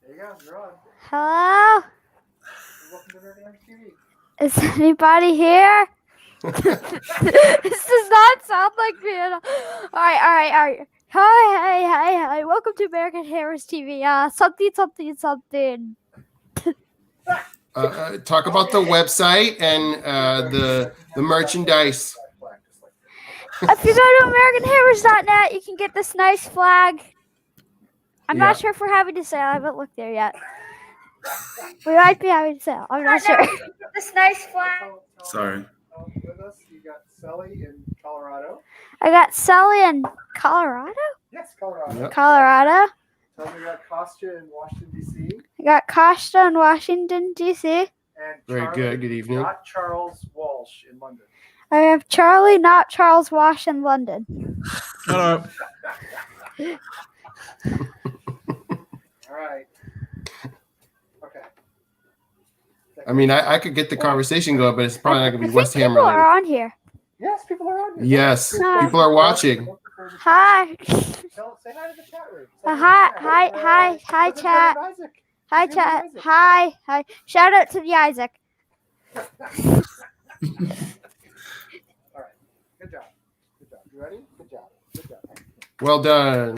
There you go. You're on. Hello? Welcome to American Hammer TV. Is anybody here? This does not sound like me at all. Alright. Hi. Welcome to American Hammers TV. Something. Talk about the website and the merchandise. If you go to AmericanHammers.net, you can get this nice flag. I'm not sure if we're having a sale. I haven't looked there yet. We might be having a sale. I'm not sure. This nice flag. Sorry. With us, you got Sally in Colorado. I got Sally in Colorado? Yes, Colorado. Yep. Colorado. Tell me, got Kostya in Washington, D.C. I got Costa in Washington, D.C. And Very good. Good evening. Not Charles Walsh in London. I have Charlie, not Charles Wash in London. Hello. All right. Okay. I mean, I could get the conversation going, but it's probably not going to be West Ham People are related. on here. Yes, people are on here. Yes, Hi. people are watching. Hi. Say hi to the chat room. Hi, chat. Hi, chat. Hi. Shout out to the Isaac. All right. Good job. You ready? Good job. Well done.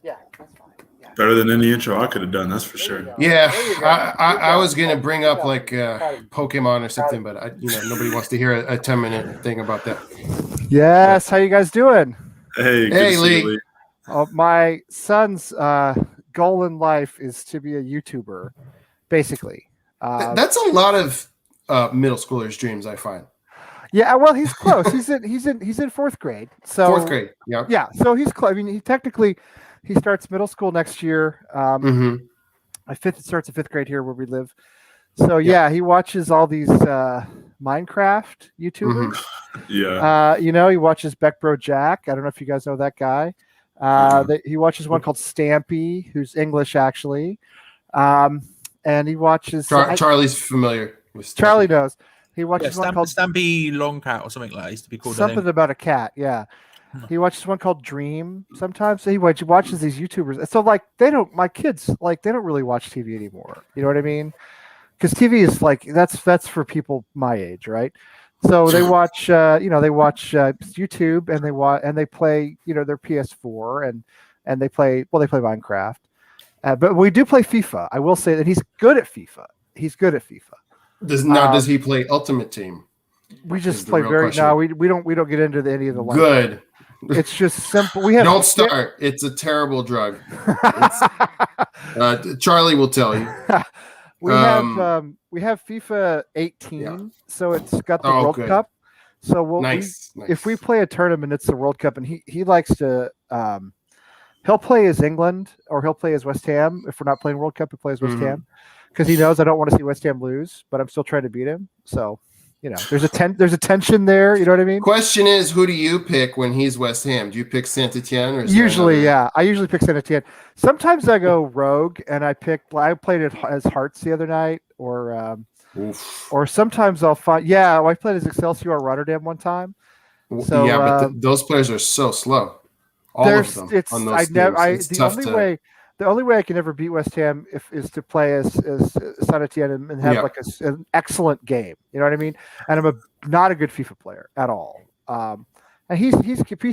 Yeah, that's fine. Yeah. Better than any intro I could have done, that's for There you sure. go. Yeah, There you go. I was going to Good bring job. up like Pokemon or something, but nobody wants to hear a 10-minute thing about that. Yes, how you guys doing? Hey, good Hey, to see Lee. you, Lee. My son's goal in life is to be a YouTuber, basically. That's a lot of middle schoolers' dreams, I find. Yeah, well, he's close. he's in fourth grade. So Fourth grade. Yeah. Yeah, so he's close. I mean, he starts middle school next year. Mm-hmm. Starts in fifth grade here where we live. So yeah, he watches all these Minecraft YouTubers. Yeah. He watches Beckbro Jack. I don't know if you guys know that guy. He watches one called Stampy, who's English actually, and he watches. Charlie's familiar with stuff. Charlie knows. He watches one called Stampy Longcat or something like that. It used to be called something about a cat. Yeah, he watches one called Dream sometimes. So he watches these YouTubers. And so my kids they don't really watch TV anymore. You know what I mean? Because TV is that's for people my age, right? So they watch YouTube and they play their PS4 and they play Minecraft, but we do play FIFA. I will say that he's good at FIFA. Does he play Ultimate Team? We just play we don't get into any of the lines. Good. It's just simple. Don't start. It's a terrible drug. Charlie will tell you. We have FIFA 18, so it's got the World Cup. So nice. If we play a tournament, it's the World Cup, and he likes to he'll play as England or he'll play as West Ham. If we're not playing World Cup, he plays West Ham because he knows I don't want to see West Ham lose, but I'm still trying to beat him. So there's a tension there. You know what I mean? Question is, who do you pick when he's West Ham? Do you pick Saint Etienne or usually? Yeah, I usually pick Saint Etienne. Sometimes I go rogue and I played it as Hearts the other night, or sometimes I'll find. Yeah, I played as Excelsior Rotterdam one time. So but those players are so slow. All of them. The only way I can ever beat West Ham is to play as Saint Etienne and have an excellent game. You know what I mean? And I'm not a good FIFA player at all. And he's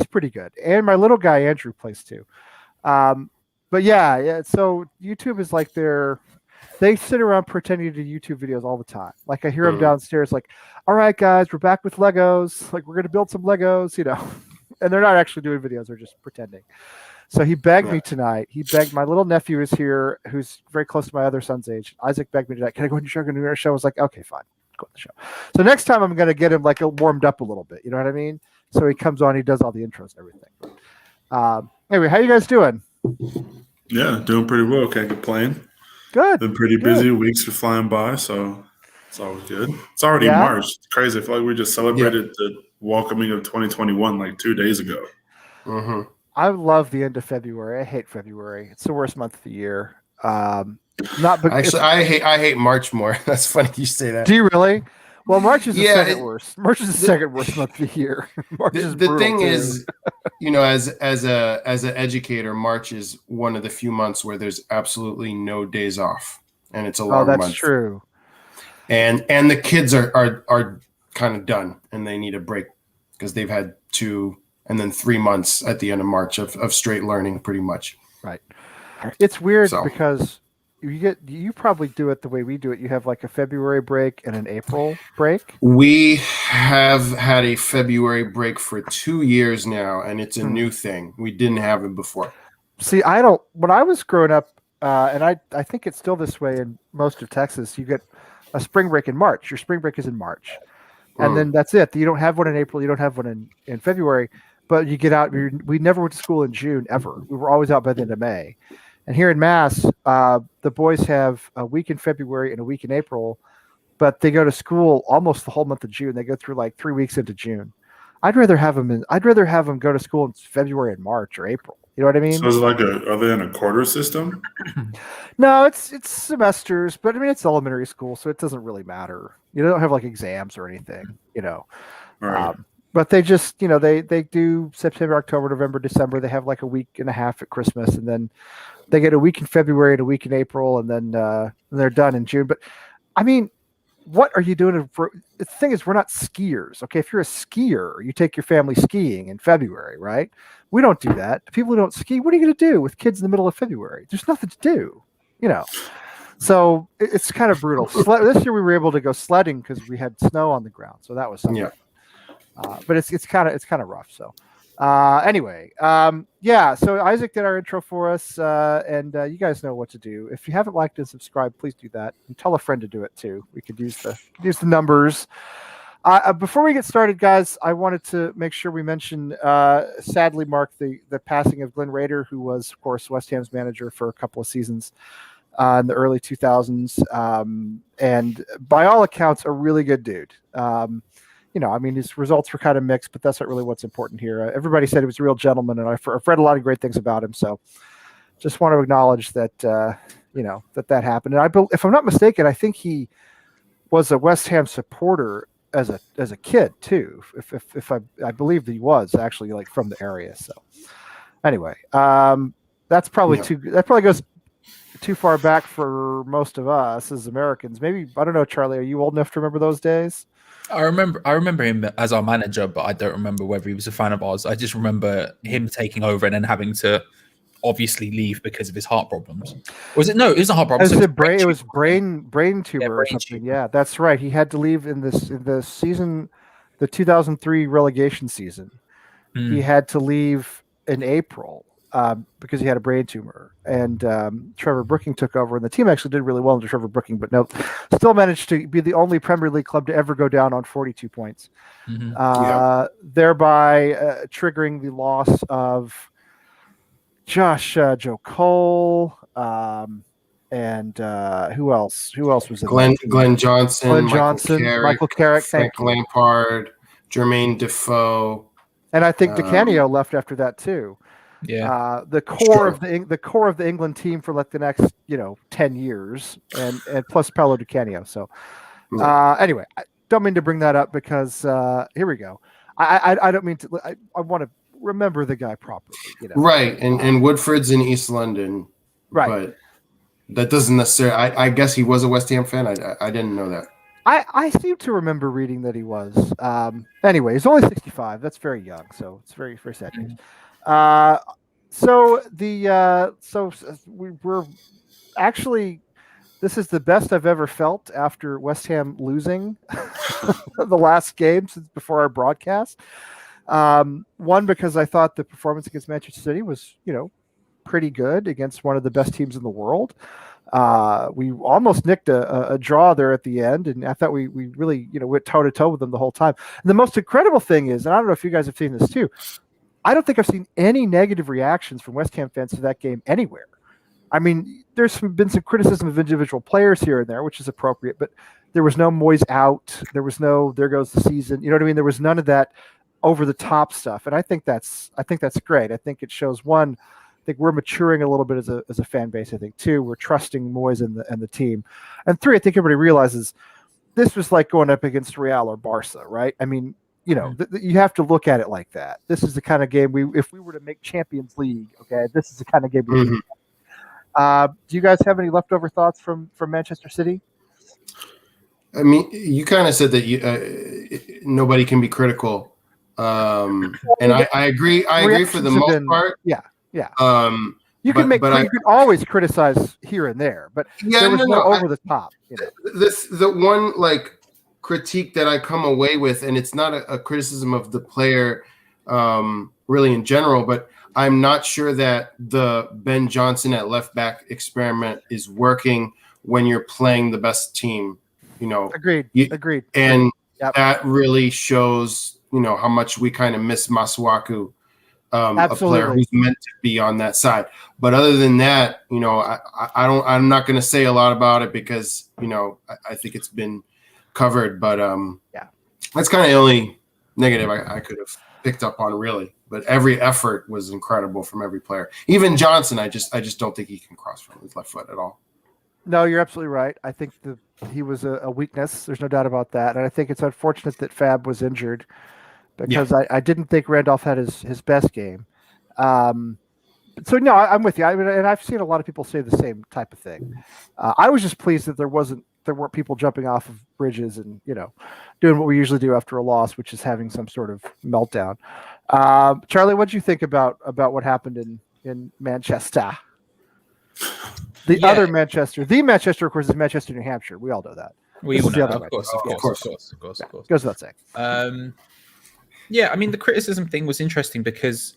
pretty good. And my little guy Andrew plays too. But yeah. So YouTube is like they sit around pretending to do YouTube videos all the time. Like I hear them downstairs, like, "All right, guys, we're back with Legos. Like we're gonna build some Legos," and they're not actually doing videos; they're just pretending. So he begged me tonight. My little nephew is here, who's very close to my other son's age. Isaac begged me tonight. "Can I go on your show?" I was like, "Okay, fine, go on the show." So next time I'm going to get him warmed up a little bit. You know what I mean? So he comes on, he does all the intros and everything. Anyway, how you guys doing? Yeah, doing pretty well. Can't complain. Good. Been pretty busy. Weeks are flying by, so it's always good. It's already March. It's crazy. I feel like we just celebrated the welcoming of 2021 2 days ago. Mm-hmm. I love the end of February. I hate February. It's the worst month of the year. I hate March more. That's funny you say that. Do you really? Well, March is the Yeah, second worst. March is the second worst month of the year. March is The brutal, thing too. is, as an educator, March is one of the few months where there's absolutely no days off, and it's a long that's month. true. And the kids are kind of done, and they need a break because they've had 2 and then 3 months at the end of March of straight learning, pretty much. Right. It's weird So. because you probably do it the way we do it. You have like a February break and an April break. We have had a February break for 2 years now, and it's a new thing. We didn't have it before. See, when I was growing up, and I think it's still this way in most of Texas, you get a spring break in March. Your spring break is in March. And then that's it. You don't have one in April. You don't have one in February, but you get out. We never went to school in June ever. We were always out by the end of May. And here in Mass, the boys have a week in February and a week in April, but they go to school almost the whole month of June. They go through like 3 weeks into June. I'd rather have them go to school in February and March or April. You know what I mean? So it's like are they in a quarter system? No, it's semesters, but I mean it's elementary school, so it doesn't really matter. You don't have like exams or anything, All right. But they just, they do September, October, November, December. They have like a week and a half at Christmas, and then they get a week in February and a week in April, and then they're done in June. But I mean, what are you doing? The thing is, we're not skiers. Okay, if you're a skier, you take your family skiing in February, right? We don't do that. The people who don't ski, what are you going to do with kids in the middle of February? There's nothing to do, So it's kind of brutal. This year we were able to go sledding because we had snow on the ground, so that was something. Yeah. But it's kind of rough. So anyway, So Isaac did our intro for us, and you guys know what to do. If you haven't liked and subscribed, please do that, and tell a friend to do it too. We could use the numbers. Before we get started, guys, I wanted to make sure we mention, sadly, Mark, the passing of Glenn Rader, who was, of course, West Ham's manager for a couple of seasons in the early 2000s, and by all accounts, a really good dude. His results were kind of mixed, but that's not really what's important here. Everybody said he was a real gentleman, and I've read a lot of great things about him. So, just want to acknowledge that that happened. And if I'm not mistaken, I think he was a West Ham supporter as a kid too. If I believe that he was actually like from the area. So, anyway, that's probably that probably goes too far back for most of us as Americans. Maybe, I don't know, Charlie, are you old enough to remember those days? I remember him as our manager, but I don't remember whether he was a fan of ours. I just remember him taking over and then having to obviously leave because of his heart problems. Was it? No, it wasn't heart problems. It was brain tumor or something. tumor. Yeah, that's right. He had to leave in the season, the 2003 relegation season. He had to leave in April because he had a brain tumor, and Trevor Brooking took over, and the team actually did really well under Trevor Brooking, but no, still managed to be the only Premier League club to ever go down on 42 points, thereby triggering the loss of Joe Cole, and who else? Who else was in Glenn Johnson, Michael Carrick, Frank Lampard, Jermaine Defoe, and I think DiCanio left after that too. Yeah, the core of the England team for like the next 10 years, and plus Paolo Di Canio. So anyway, I don't mean to bring that up because here we go. I don't mean to. I want to remember the guy properly. Right, and Woodford's in East London, right? But that doesn't necessarily. I guess he was a West Ham fan. I didn't know that. I seem to remember reading that he was. Anyway, he's only 65. That's very young. So it's very sad news. We're actually, this is the best I've ever felt after West Ham losing the last game since before our broadcast. One, because I thought the performance against Manchester City was, pretty good against one of the best teams in the world. We almost nicked a draw there at the end, and I thought we really, went toe to toe with them the whole time. And the most incredible thing is, and I don't know if you guys have seen this too, I don't think I've seen any negative reactions from West Ham fans to that game anywhere. I mean, there's been some criticism of individual players here and there, which is appropriate, but there was no Moyes out. There was no, there goes the season. You know what I mean? There was none of that over the top stuff. And I think that's great. I think it shows, one, I think we're maturing a little bit as a fan base. I think two, we're trusting Moyes and the team. And three, I think everybody realizes this was like going up against Real or Barca, right? I mean, you know, you have to look at it like that. This is the kind of game if we were to make Champions League, okay, this is the kind of game we would. Do you guys have any leftover thoughts from Manchester City? I mean, you kind of said that nobody can be critical, and I agree. I agree for the most part. Yeah. You can you can always criticize here and there, but there was no over the top. You know? The one like critique that I come away with, and it's not a criticism of the player, really in general, but I'm not sure that the Ben Johnson at left back experiment is working when you're playing the best team. You know, agreed. And that really shows, you know, how much we kind of miss Masuaku, a player who's meant to be on that side. But other than that, you know, I'm not going to say a lot about it because, you know, I think it's been covered. But that's kind of the only negative I could have picked up on, really. But every effort was incredible from every player. Even Johnson, I just don't think he can cross from his left foot at all. No, you're absolutely right. I think he was a weakness. There's no doubt about that. And I think it's unfortunate that Fab was injured because I didn't think Randolph had his best game. So, no, I'm with you. And I've seen a lot of people say the same type of thing. I was just pleased that there weren't people jumping off of bridges and, you know, doing what we usually do after a loss, which is having some sort of meltdown. Charlie, what did you think about what happened in Manchester? The other Manchester, of course, is Manchester, New Hampshire. We all know that. We all know, of course. Goes without saying. Yeah, I mean, the criticism thing was interesting because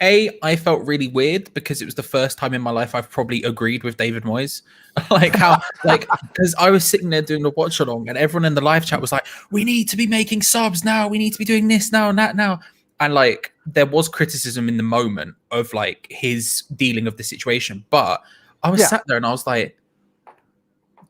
I felt really weird because it was the first time in my life I've probably agreed with David Moyes. Because I was sitting there doing the watch along and everyone in the live chat was like, we need to be making subs now. We need to be doing this now and that now. And like, there was criticism in the moment of like his dealing of the situation. But I was sat there and I was like,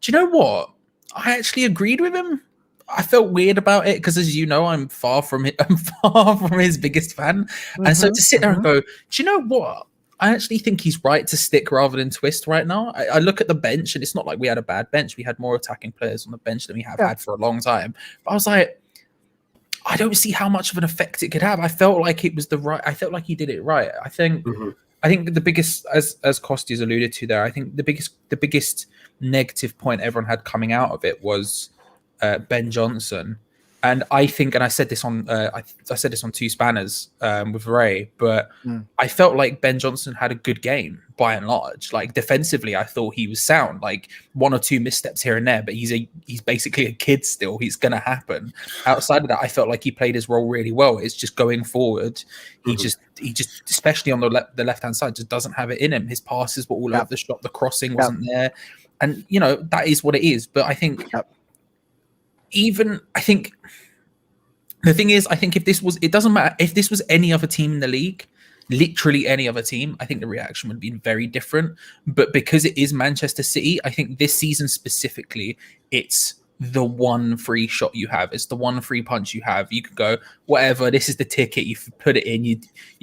do you know what? I actually agreed with him. I felt weird about it because, as you know, I'm far from his biggest fan. And so to sit there and go, do you know what? I actually think he's right to stick rather than twist right now. I look at the bench and it's not like we had a bad bench. We had more attacking players on the bench than we have had for a long time. But I was like, I don't see how much of an effect it could have. I felt like it was I felt like he did it right. I think the biggest, as Costi's alluded to there, I think the biggest negative point everyone had coming out of it was Ben Johnson. And I think, and I said this on I said this on Two Spanners with Ray, but I felt like Ben Johnson had a good game by and large. Like defensively, I thought he was sound. Like one or two missteps here and there, but he's basically a kid still. He's gonna happen. Outside of that, I felt like he played his role really well. It's just going forward. He just especially on the left hand side just doesn't have it in him. His passes were all over the shop. The crossing wasn't there, and you know that is what it is. But I think. The thing is, I think it doesn't matter if this was any other team in the league, literally any other team, I think the reaction would have been very different. But because it is Manchester City, I think this season specifically, it's the one free shot you have. It's the one free punch you have. You could go, whatever, this is the ticket. You put it in, you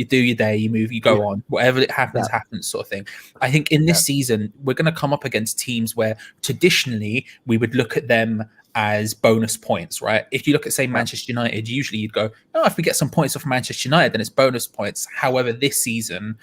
do your day, you move, you go on. Whatever it happens, happens sort of thing. I think in this season, we're going to come up against teams where traditionally we would look at them as bonus points, right? If you look at, say, Manchester United, usually you'd go, oh, if we get some points off Manchester United, then it's bonus points. However, this season,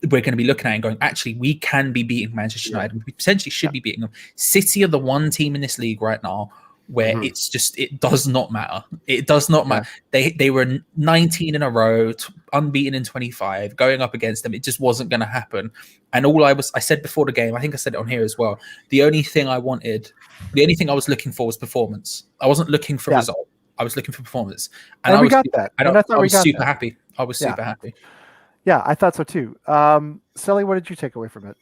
we're going to be looking at it and going, actually, we can be beating Manchester United. We potentially should be beating them. City are the one team in this league right now where it's just, it does not matter. It does not matter. They were 19 in a row, unbeaten in 25, going up against them. It just wasn't going to happen. And I said before the game, I think I said it on here as well, the only thing I was looking for was performance. I wasn't looking for result. I was looking for performance. And we got that. I was super happy. I was super happy. Yeah, I thought so too. Sully, what did you take away from it?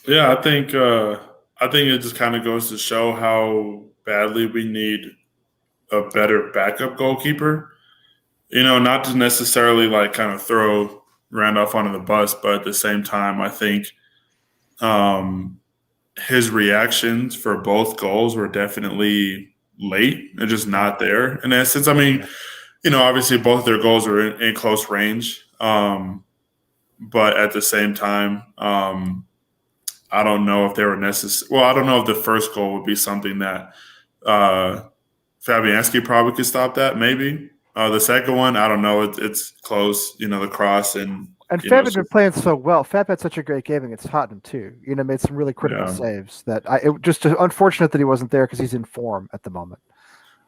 Yeah, I think it just kind of goes to show how badly we need a better backup goalkeeper. You know, not to necessarily like kind of throw Randolph under the bus, but at the same time, I think his reactions for both goals were definitely late. They're just not there in essence. I mean, you know, obviously both of their goals were in close range. But at the same time, I don't know if they were necessary. Well, I don't know if the first goal would be something that Fabianski probably could stop that, maybe. The second one, I don't know. It's close, the cross and Fab had been playing so well. Fab had such a great game against Tottenham too. Made some really critical saves. Just unfortunate that he wasn't there because he's in form at the moment.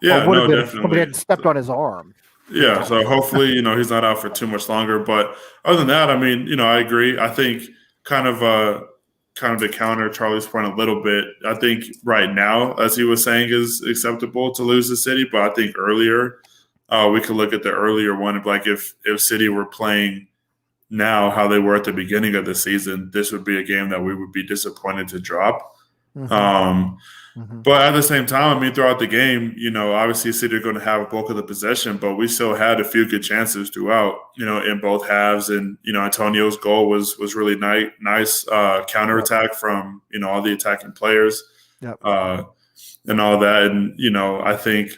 Yeah, would have been definitely. somebody had stepped on his arm. Yeah, so hopefully, he's not out for too much longer. But other than that, I mean, I agree. I think kind of to counter Charlie's point a little bit, I think right now, as he was saying, is acceptable to lose the City. But I think earlier, we could look at the earlier one of like if City were playing now how they were at the beginning of the season, this would be a game that we would be disappointed to drop. But at the same time, I mean, throughout the game, obviously City are going to have a bulk of the possession, but we still had a few good chances throughout, in both halves. And, Antonio's goal was really nice counterattack from, all the attacking players and all that. And, I think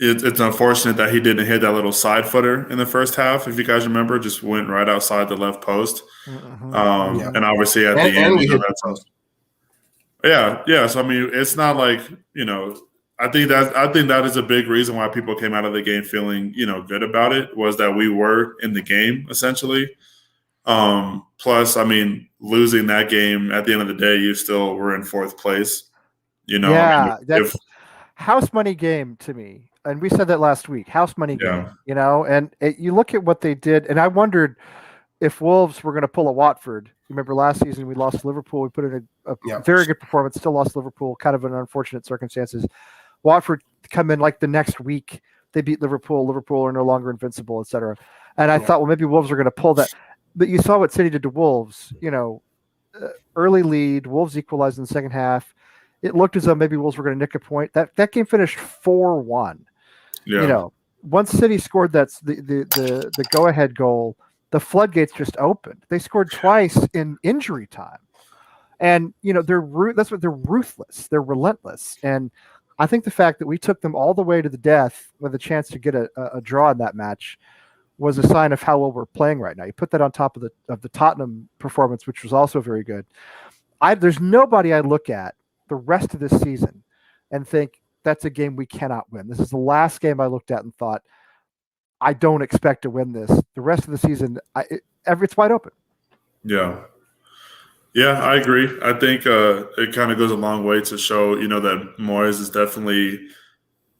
it's unfortunate that he didn't hit that little side footer in the first half. If you guys remember, just went right outside the left post. And obviously at the end, So I mean, it's not like I think that is a big reason why people came out of the game feeling good about it, was that we were in the game essentially. Plus, I mean, losing that game at the end of the day, you still were in fourth place. That's house money game to me. And we said that last week, house money game, and you look at what they did. And I wondered if Wolves were going to pull a Watford. You remember last season, we lost Liverpool. We put in a very good performance, still lost Liverpool, kind of in unfortunate circumstances. Watford come in like the next week. They beat Liverpool. Liverpool are no longer invincible, et cetera. And I thought, well, maybe Wolves are going to pull that. But you saw what City did to Wolves, early lead, Wolves equalized in the second half. It looked as though maybe Wolves were going to nick a point. That game finished 4-1. Once City scored the go-ahead goal, the floodgates just opened. They scored twice in injury time, and they're ruthless. They're relentless, and I think the fact that we took them all the way to the death with a chance to get a draw in that match was a sign of how well we're playing right now. You put that on top of the Tottenham performance, which was also very good. There's nobody I look at the rest of this season and think that's a game we cannot win. This is the last game I looked at and thought, I don't expect to win this. The rest of the season, it's wide open. Yeah, I agree. I think it kind of goes a long way to show, that Moyes is definitely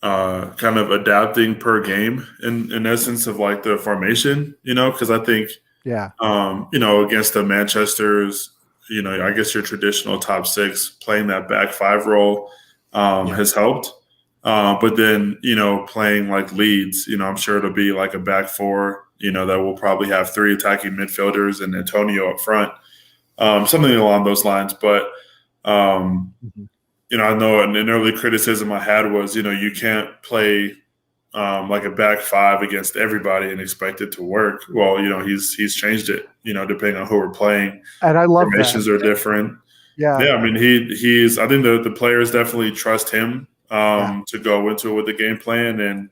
kind of adapting per game in essence of like the formation, because I think, against the Manchester's, I guess your traditional top six, playing that back five role has helped. But then, playing like Leeds, I'm sure it'll be like a back four, that will probably have three attacking midfielders and Antonio up front, something along those lines. But, I know an early criticism I had was, you can't play like a back five against everybody and expect it to work. Well, he's changed it, depending on who we're playing. And I love formations are different. Yeah. I mean, he's. I think the players definitely trust him to go into it with the game plan. And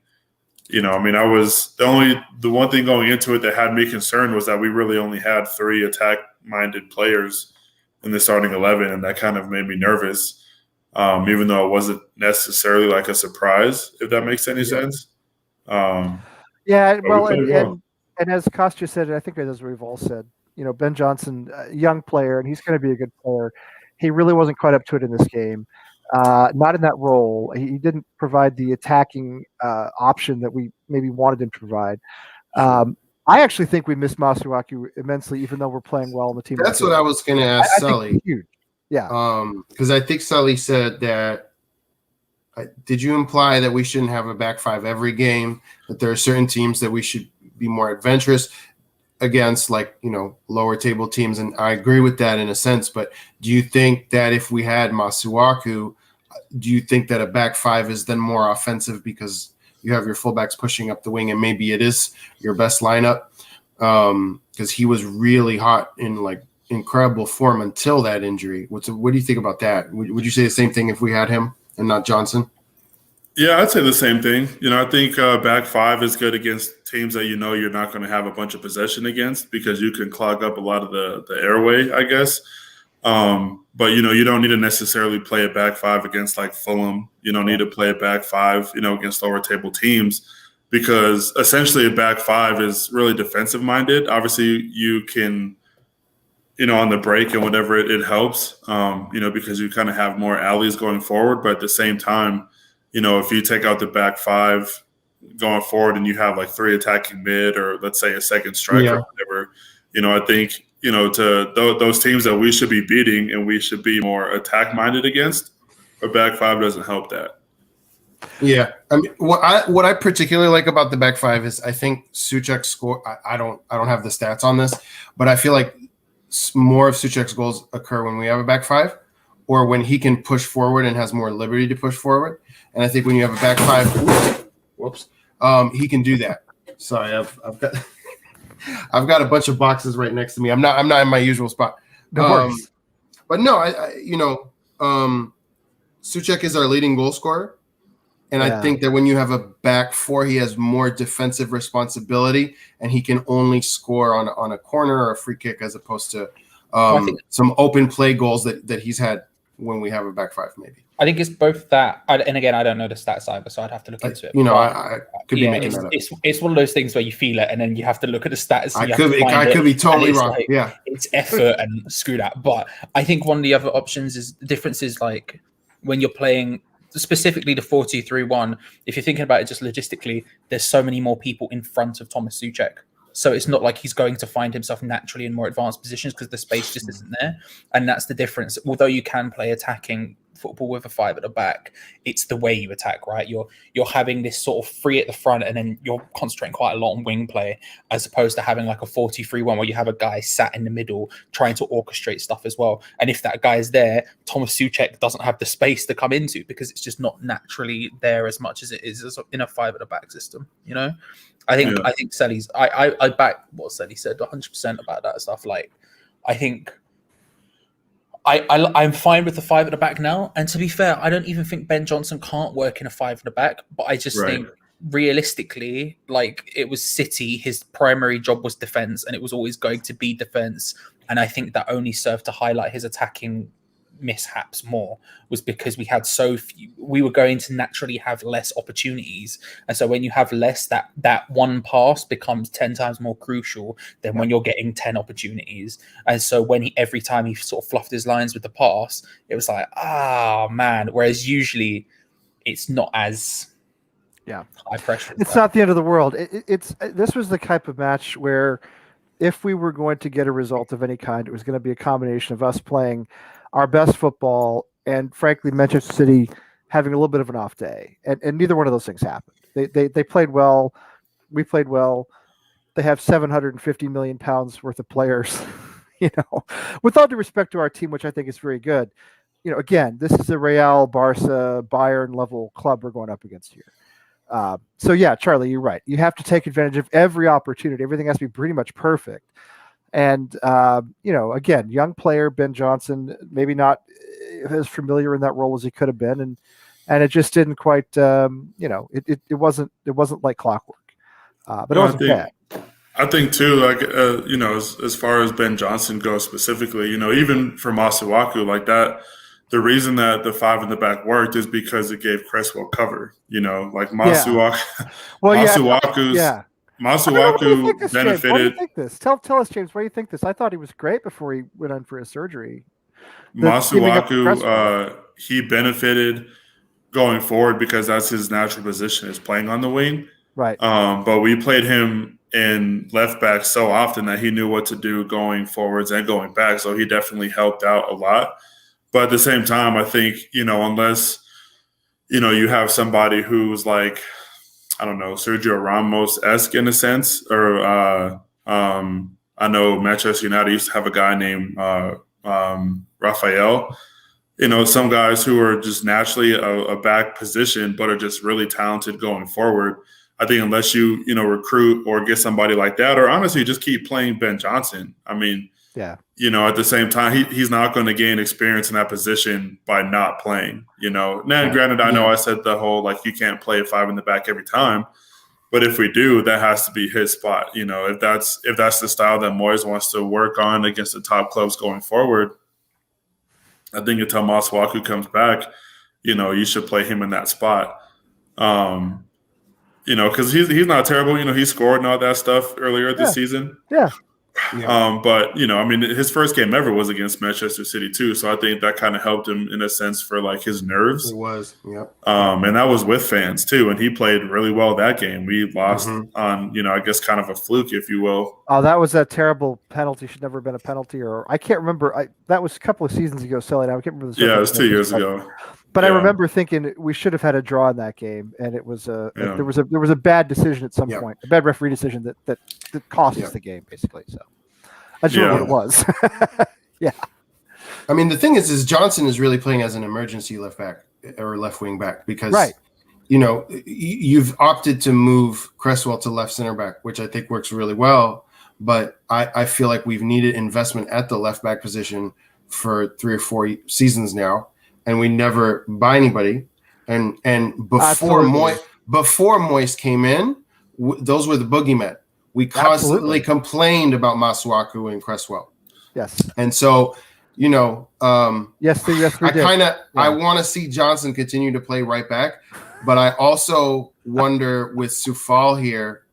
I mean, I was the one thing going into it that had me concerned was that we really only had 3 attack-minded players in the starting 11, and that kind of made me nervous. Even though it wasn't necessarily like a surprise, if that makes any sense. And as Kostya said, and I think as we've all said, Ben Johnson, a young player, and he's going to be a good player. He really wasn't quite up to it in this game. Not in that role. He didn't provide the attacking option that we maybe wanted him to provide. I actually think we missed Masuaku immensely, even though we're playing well on the team. That's what I was going to ask Sully. Huge. Yeah. Because I think Sully said that. Did you imply that we shouldn't have a back five every game? That there are certain teams that we should be more adventurous against, like lower table teams, and I agree with that in a sense. But do you think that if we had Masuaku, do you think that a back five is then more offensive because you have your fullbacks pushing up the wing, and maybe it is your best lineup? Because he was really hot in like incredible form until that injury. What do you think about that? Would you say the same thing if we had him and not Johnson? Yeah, I'd say the same thing. I think back five is good against teams that you're not going to have a bunch of possession against, because you can clog up a lot of the airway, I guess. But you don't need to necessarily play a back five against like Fulham. You don't need to play a back five, against lower table teams, because essentially a back five is really defensive minded. Obviously, you can, on the break and whatever it helps, because you kind of have more alleys going forward. But at the same time, if you take out the back five going forward and you have like 3 attacking mid, or let's say a second striker or whatever, I think, to those teams that we should be beating and we should be more attack minded against, a back five doesn't help that. Yeah, I mean, what I particularly like about the back five is I think Souček score. I don't have the stats on this, but I feel like more of Souček's goals occur when we have a back five, or when he can push forward and has more liberty to push forward. And I think when you have a back five, he can do that. Sorry, I've got a bunch of boxes right next to me. I'm not in my usual spot. But no, Souček is our leading goal scorer. And I think that when you have a back four, he has more defensive responsibility, and he can only score on a corner or a free kick, as opposed to some open play goals that he's had when we have a back five, maybe. I think it's both that, and again, I don't know the stats either, so I'd have to look into it. I could be making that up. It's one of those things where you feel it, and then you have to look at the stats. I could be totally wrong. It's effort and screw that. But I think one of the other options is the difference is like when you're playing specifically the 4-2-3-1. If you're thinking about it just logistically, there's so many more people in front of Thomas Souček. So it's not like he's going to find himself naturally in more advanced positions because the space just isn't there. And that's the difference. Although you can play attacking football with a 5 at the back, it's the way you attack, right? You're having this sort of 3 at the front, and then you're concentrating quite a lot on wing play, as opposed to having like a 4-2-3-1 where you have a guy sat in the middle trying to orchestrate stuff as well. And if that guy is there, Thomas Souček doesn't have the space to come into because it's just not naturally there as much as it is in a 5 at the back system, I think Selly's I back what Selly said 100% about that stuff. Like, I think I'm fine with the 5 at the back now. And to be fair, I don't even think Ben Johnson can't work in a 5 at the back. But I just think realistically, like, it was City, his primary job was defense, and it was always going to be defense. And I think that only served to highlight his attacking mishaps more, was because we had so few, we were going to naturally have less opportunities. And so when you have less, that one pass becomes 10 times more crucial than when you're getting 10 opportunities. And so every time he sort of fluffed his lines with the pass, it was like, man. Whereas usually it's not as high pressure. It's not the end of the world. This was the type of match where if we were going to get a result of any kind, it was going to be a combination of us playing our best football and, frankly, Manchester City having a little bit of an off day. And neither one of those things happened. They played well. We played well. They have £750 million worth of players, with all due respect to our team, which I think is very good. Again, this is a Real, Barca, Bayern level club we're going up against here. So, yeah, Charlie, you're right. You have to take advantage of every opportunity. Everything has to be pretty much perfect. And, again, young player, Ben Johnson, maybe not as familiar in that role as he could have been. And it just didn't quite, it wasn't like clockwork. But it wasn't bad. I think, too, like, as far as Ben Johnson goes specifically, even for Masuaku, like that, the reason that the 5 in the back worked is because it gave Cresswell cover, like Masuaku. Masuaku benefited. Why do you think this? Tell us, James, why do you think this? I thought he was great before he went on for his surgery. Masuaku, he benefited going forward because that's his natural position, is playing on the wing. Right. But we played him in left back so often that he knew what to do going forwards and going back. So he definitely helped out a lot. But at the same time, I think, unless, you have somebody who's like, I don't know, Sergio Ramos-esque in a sense, or I know Manchester United used to have a guy named Rafael. Some guys who are just naturally a back position but are just really talented going forward. I think unless you, recruit or get somebody like that, or honestly just keep playing Ben Johnson. I mean, at the same time, he's not going to gain experience in that position by not playing, Now, granted, I know I said the whole, like, you can't play a 5 in the back every time, but if we do, that has to be his spot. If that's the style that Moyes wants to work on against the top clubs going forward, I think until Masuaku comes back, you should play him in that spot. Because he's not terrible. He scored and all that stuff earlier this season. Yeah. But his first game ever was against Manchester City too. So I think that kind of helped him in a sense for like his nerves. It was, yep. And that was with fans too. And he played really well that game. We lost on, I guess kind of a fluke, if you will. Oh, that was that terrible penalty. Should never have been a penalty, or I can't remember. That was a couple of seasons ago. Selling out. I can't remember. Yeah, it was 2 years ago. But I remember thinking we should have had a draw in that game, and it was there was a bad decision at some point, a bad referee decision that cost us the game, basically. So that's what it was. Yeah. I mean, the thing is Johnson is really playing as an emergency left back or left wing back because, you've opted to move Cresswell to left center back, which I think works really well. But I feel like we've needed investment at the left back position for 3 or 4 seasons now. And we never buy anybody. And before Moyes came in, those were the boogeymen. We constantly complained about Masuaku and Cresswell. Yes. And so, yes, we did. I want to see Johnson continue to play right back, but I also wonder with Soufal here,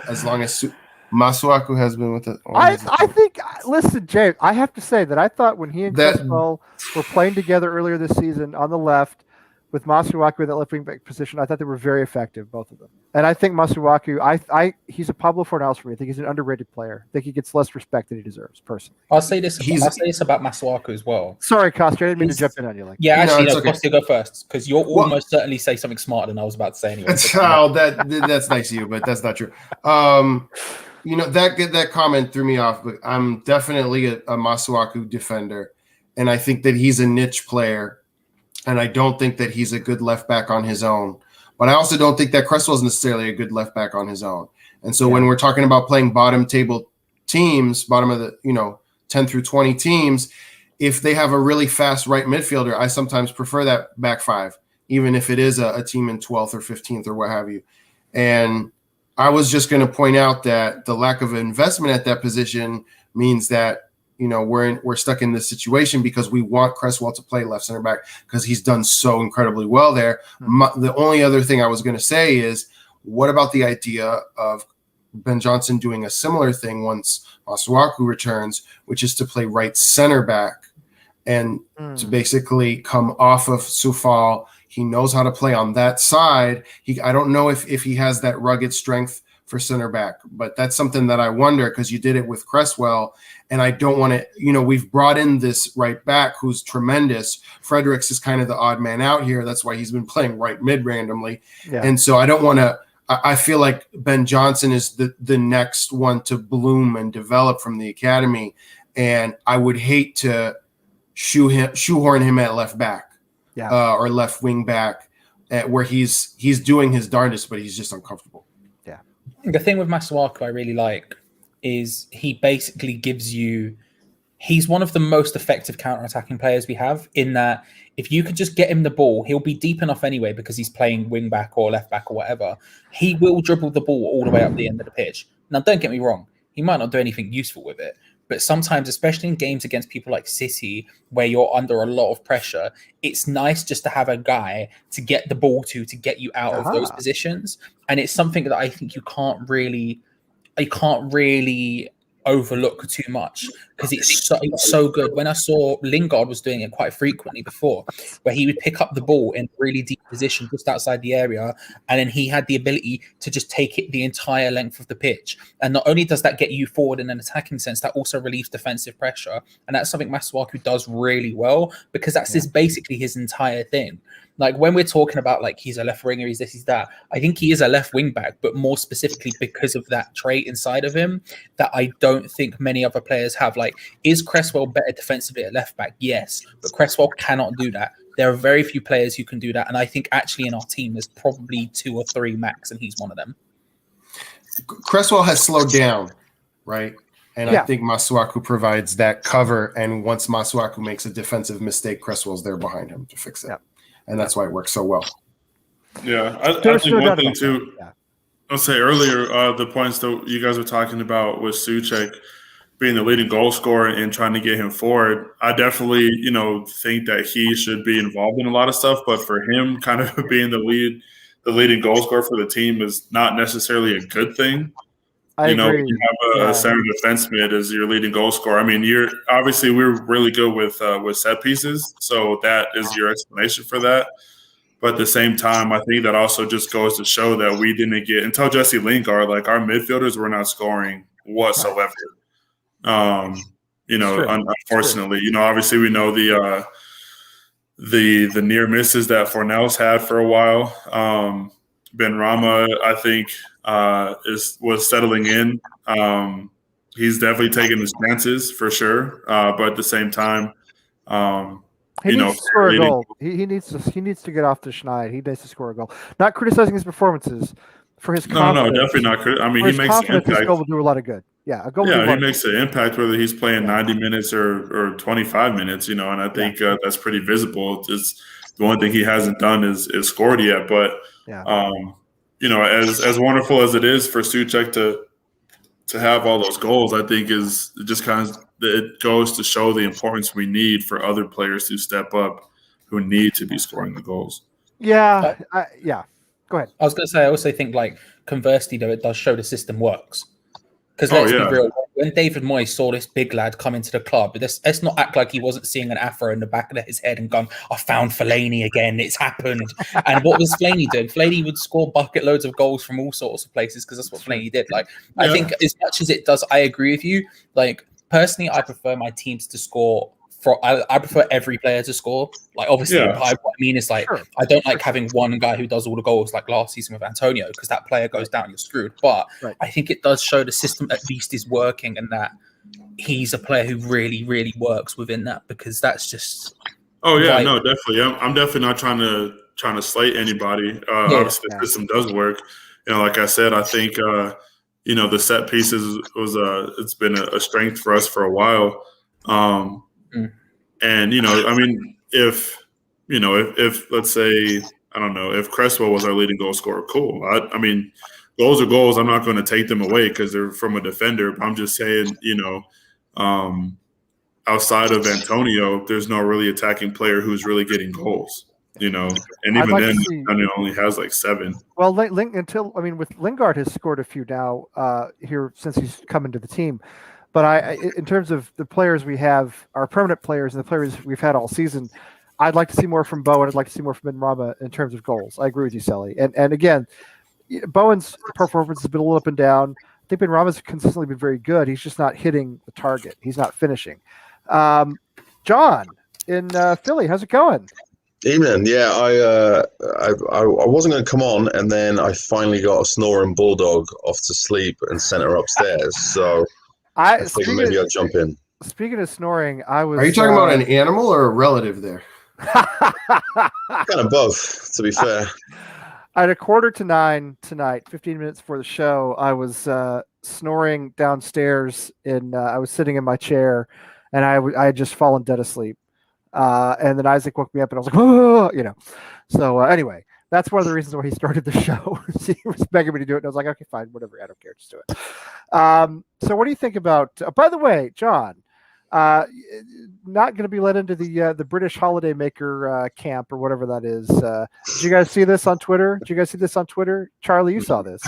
as long as Masuaku has been with it. I think, listen, James, I have to say that I thought when he and Cresswell were playing together earlier this season on the left with Masuaku in that left wing back position, I thought they were very effective, both of them. And I think Masuaku, he's a Pablo Fornals for me. I think he's an underrated player. I think he gets less respect than he deserves, personally. I'll say this about Masuaku as well. Sorry, Costa, I didn't mean to jump in on you. Costa, go first, because you'll almost certainly say something smarter than I was about to say anyway. That's nice of you, but that's not true. That comment threw me off, but I'm definitely a Masuaku defender, and I think that he's a niche player, and I don't think that he's a good left back on his own. But I also don't think that Cresswell is necessarily a good left back on his own. And so when we're talking about playing bottom table teams, bottom of the 10 through 20 teams, if they have a really fast right midfielder, I sometimes prefer that back five, even if it is a team in 12th or 15th or what have you. And I was just going to point out that the lack of investment at that position means that we're stuck in this situation because we want Cresswell to play left center back because he's done so incredibly well there. The only other thing I was going to say is, what about the idea of Ben Johnson doing a similar thing once Masuaku returns, which is to play right center back and to basically come off of Soufal. He knows how to play on that side. I don't know if he has that rugged strength for center back, but that's something that I wonder, because you did it with Cresswell, and I don't want to, we've brought in this right back who's tremendous. Fredericks is kind of the odd man out here. That's why he's been playing right mid randomly. Yeah. And so I don't want to, I feel like Ben Johnson is the next one to bloom and develop from the academy. And I would hate to shoehorn him at left back or left wing back where he's doing his darndest, but he's just uncomfortable. The thing with Masuaku I really like is he basically gives you – he's one of the most effective counter-attacking players we have, in that if you could just get him the ball, he'll be deep enough anyway because he's playing wing back or left back or whatever. He will dribble the ball all the way up the end of the pitch. Now, don't get me wrong. He might not do anything useful with it, but sometimes, especially in games against people like City, where you're under a lot of pressure, it's nice just to have a guy to get the ball to get you out of those positions. And it's something that I think you can't really overlook too much, because it's so good. When I saw Lingard was doing it quite frequently before, where he would pick up the ball in really deep position just outside the area, and then he had the ability to just take it the entire length of the pitch. And not only does that get you forward in an attacking sense, that also relieves defensive pressure. And that's something Masuaku does really well, because that's basically his entire thing. Like, when we're talking about, like, he's a left winger, he's this, he's that, I think he is a left wing back, but more specifically because of that trait inside of him that I don't think many other players have. Like, is Cresswell better defensively at left back? Yes, but Cresswell cannot do that. There are very few players who can do that, and I think actually in our team there's probably 2 or 3 max, and he's one of them. Cresswell has slowed down, right? And I think Masuaku provides that cover, and once Masuaku makes a defensive mistake, Cresswell's there behind him to fix it. Yeah. And that's why it works so well. Yeah, I think one thing too, I'll say earlier, the points that you guys were talking about with Souček, being the leading goal scorer and trying to get him forward, I definitely, think that he should be involved in a lot of stuff. But for him, kind of being the leading goal scorer for the team is not necessarily a good thing. I agree. You have a center defense mid as your leading goal scorer. I mean, we're really good with set pieces, so that is your explanation for that. But at the same time, I think that also just goes to show that we didn't get until Jesse Lingard, like our midfielders were not scoring whatsoever. Unfortunately, obviously we know the near misses that Fornells had for a while. Benrahma, I think, was settling in. He's definitely taking his chances for sure. But at the same time, he needs to score a goal. He needs to get off the schneid. He needs to score a goal. Not criticizing his performances, for his confidence. No, definitely not. I mean, he makes an impact. This goal will do a lot of good. Yeah, a goal. Yeah, he makes an impact whether he's playing 90 minutes or 25 minutes. And I think that's pretty visible. It's the one thing he hasn't done is scored yet. But as wonderful as it is for Souček to have all those goals, I think is just kind of it goes to show the importance we need for other players to step up who need to be scoring the goals. Yeah, Go ahead. I was going to say, I also think, conversely, though, it does show the system works. Because let's be real, when David Moyes saw this big lad come into the club, let's not act like he wasn't seeing an afro in the back of his head and gone, I found Fellaini again, it's happened. And what was Fellaini doing? Fellaini would score bucket loads of goals from all sorts of places because that's what Fellaini did. I think as much as it does, I agree with you. Personally, I prefer my teams to score. I prefer every player to score. Obviously, what I mean is I don't like having one guy who does all the goals like last season with Antonio, because that player goes down, you're screwed. But I think it does show the system at least is working and that he's a player who really, really works within that, because that's just. Oh yeah, no, definitely. I'm definitely not trying to slate anybody. Obviously, the system does work. Like I said, I think the set pieces was it's been a strength for us for a while. And I mean, if let's say, I don't know, if Cresswell was our leading goal scorer, cool. I mean, goals are goals. I'm not going to take them away because they're from a defender. I'm just saying, outside of Antonio, there's no really attacking player who's really getting goals. And even then, Antonio only has 7. Well, with Lingard has scored a few now here since he's come into the team. But in terms of the players we have, our permanent players and the players we've had all season, I'd like to see more from Bowen. I'd like to see more from Benrahma in terms of goals. I agree with you, Selly. And again, Bowen's performance has been a little up and down. I think Benrahma's consistently been very good. He's just not hitting the target. He's not finishing. John in Philly, how's it going? Evening. Yeah, I wasn't going to come on, and then I finally got a snoring bulldog off to sleep and sent her upstairs. So. I think maybe I'll jump in. Speaking of snoring, I was. Are you talking about an animal or a relative there? Kind of both, to be fair. At 8:45 tonight, 15 minutes before the show, I was snoring downstairs, and I was sitting in my chair, and I had just fallen dead asleep. And then Isaac woke me up, and I was like, oh, So anyway, that's one of the reasons why he started the show. He was begging me to do it, and I was like, okay, fine, whatever, I don't care, just do it. So what do you think about? By the way, John, not going to be let into the British holiday maker camp or whatever that is. Did you guys see this on Twitter? Charlie, you saw this.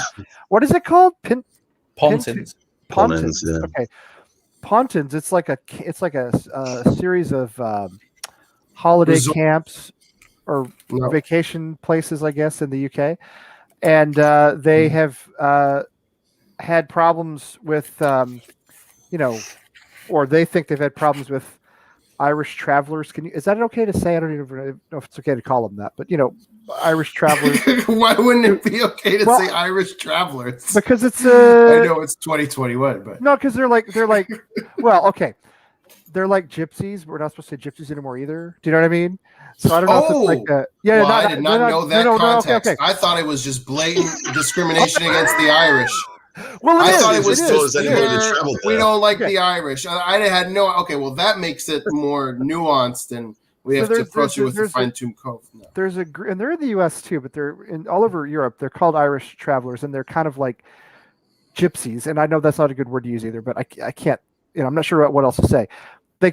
What is it called? Pontins. Pontins. Yeah. Okay. Pontins. It's like a series of holiday camps or vacation places, I guess, in the UK, and they have had problems with, or they think they've had problems with Irish travelers. Is that okay to say? I don't even know if it's okay to call them that, but Irish travelers. Why wouldn't it be okay to say Irish travelers? Because it's I know it's 2021, but no, because they're like well, okay. They're like gypsies. We're not supposed to say gypsies anymore either. Do you know what I mean? So I don't know if it's like a, well, I did not know that context. Okay. I thought it was just blatant discrimination against the Irish. Well, I thought it was just we don't like the Irish. I had no. Okay, well that makes it more nuanced, and we have to approach it with a fine-tuned comb. No. And they're in the U.S. too, but they're in all over Europe. They're called Irish travelers, and they're kind of like gypsies. And I know that's not a good word to use either, but I can't I'm not sure what else to say. They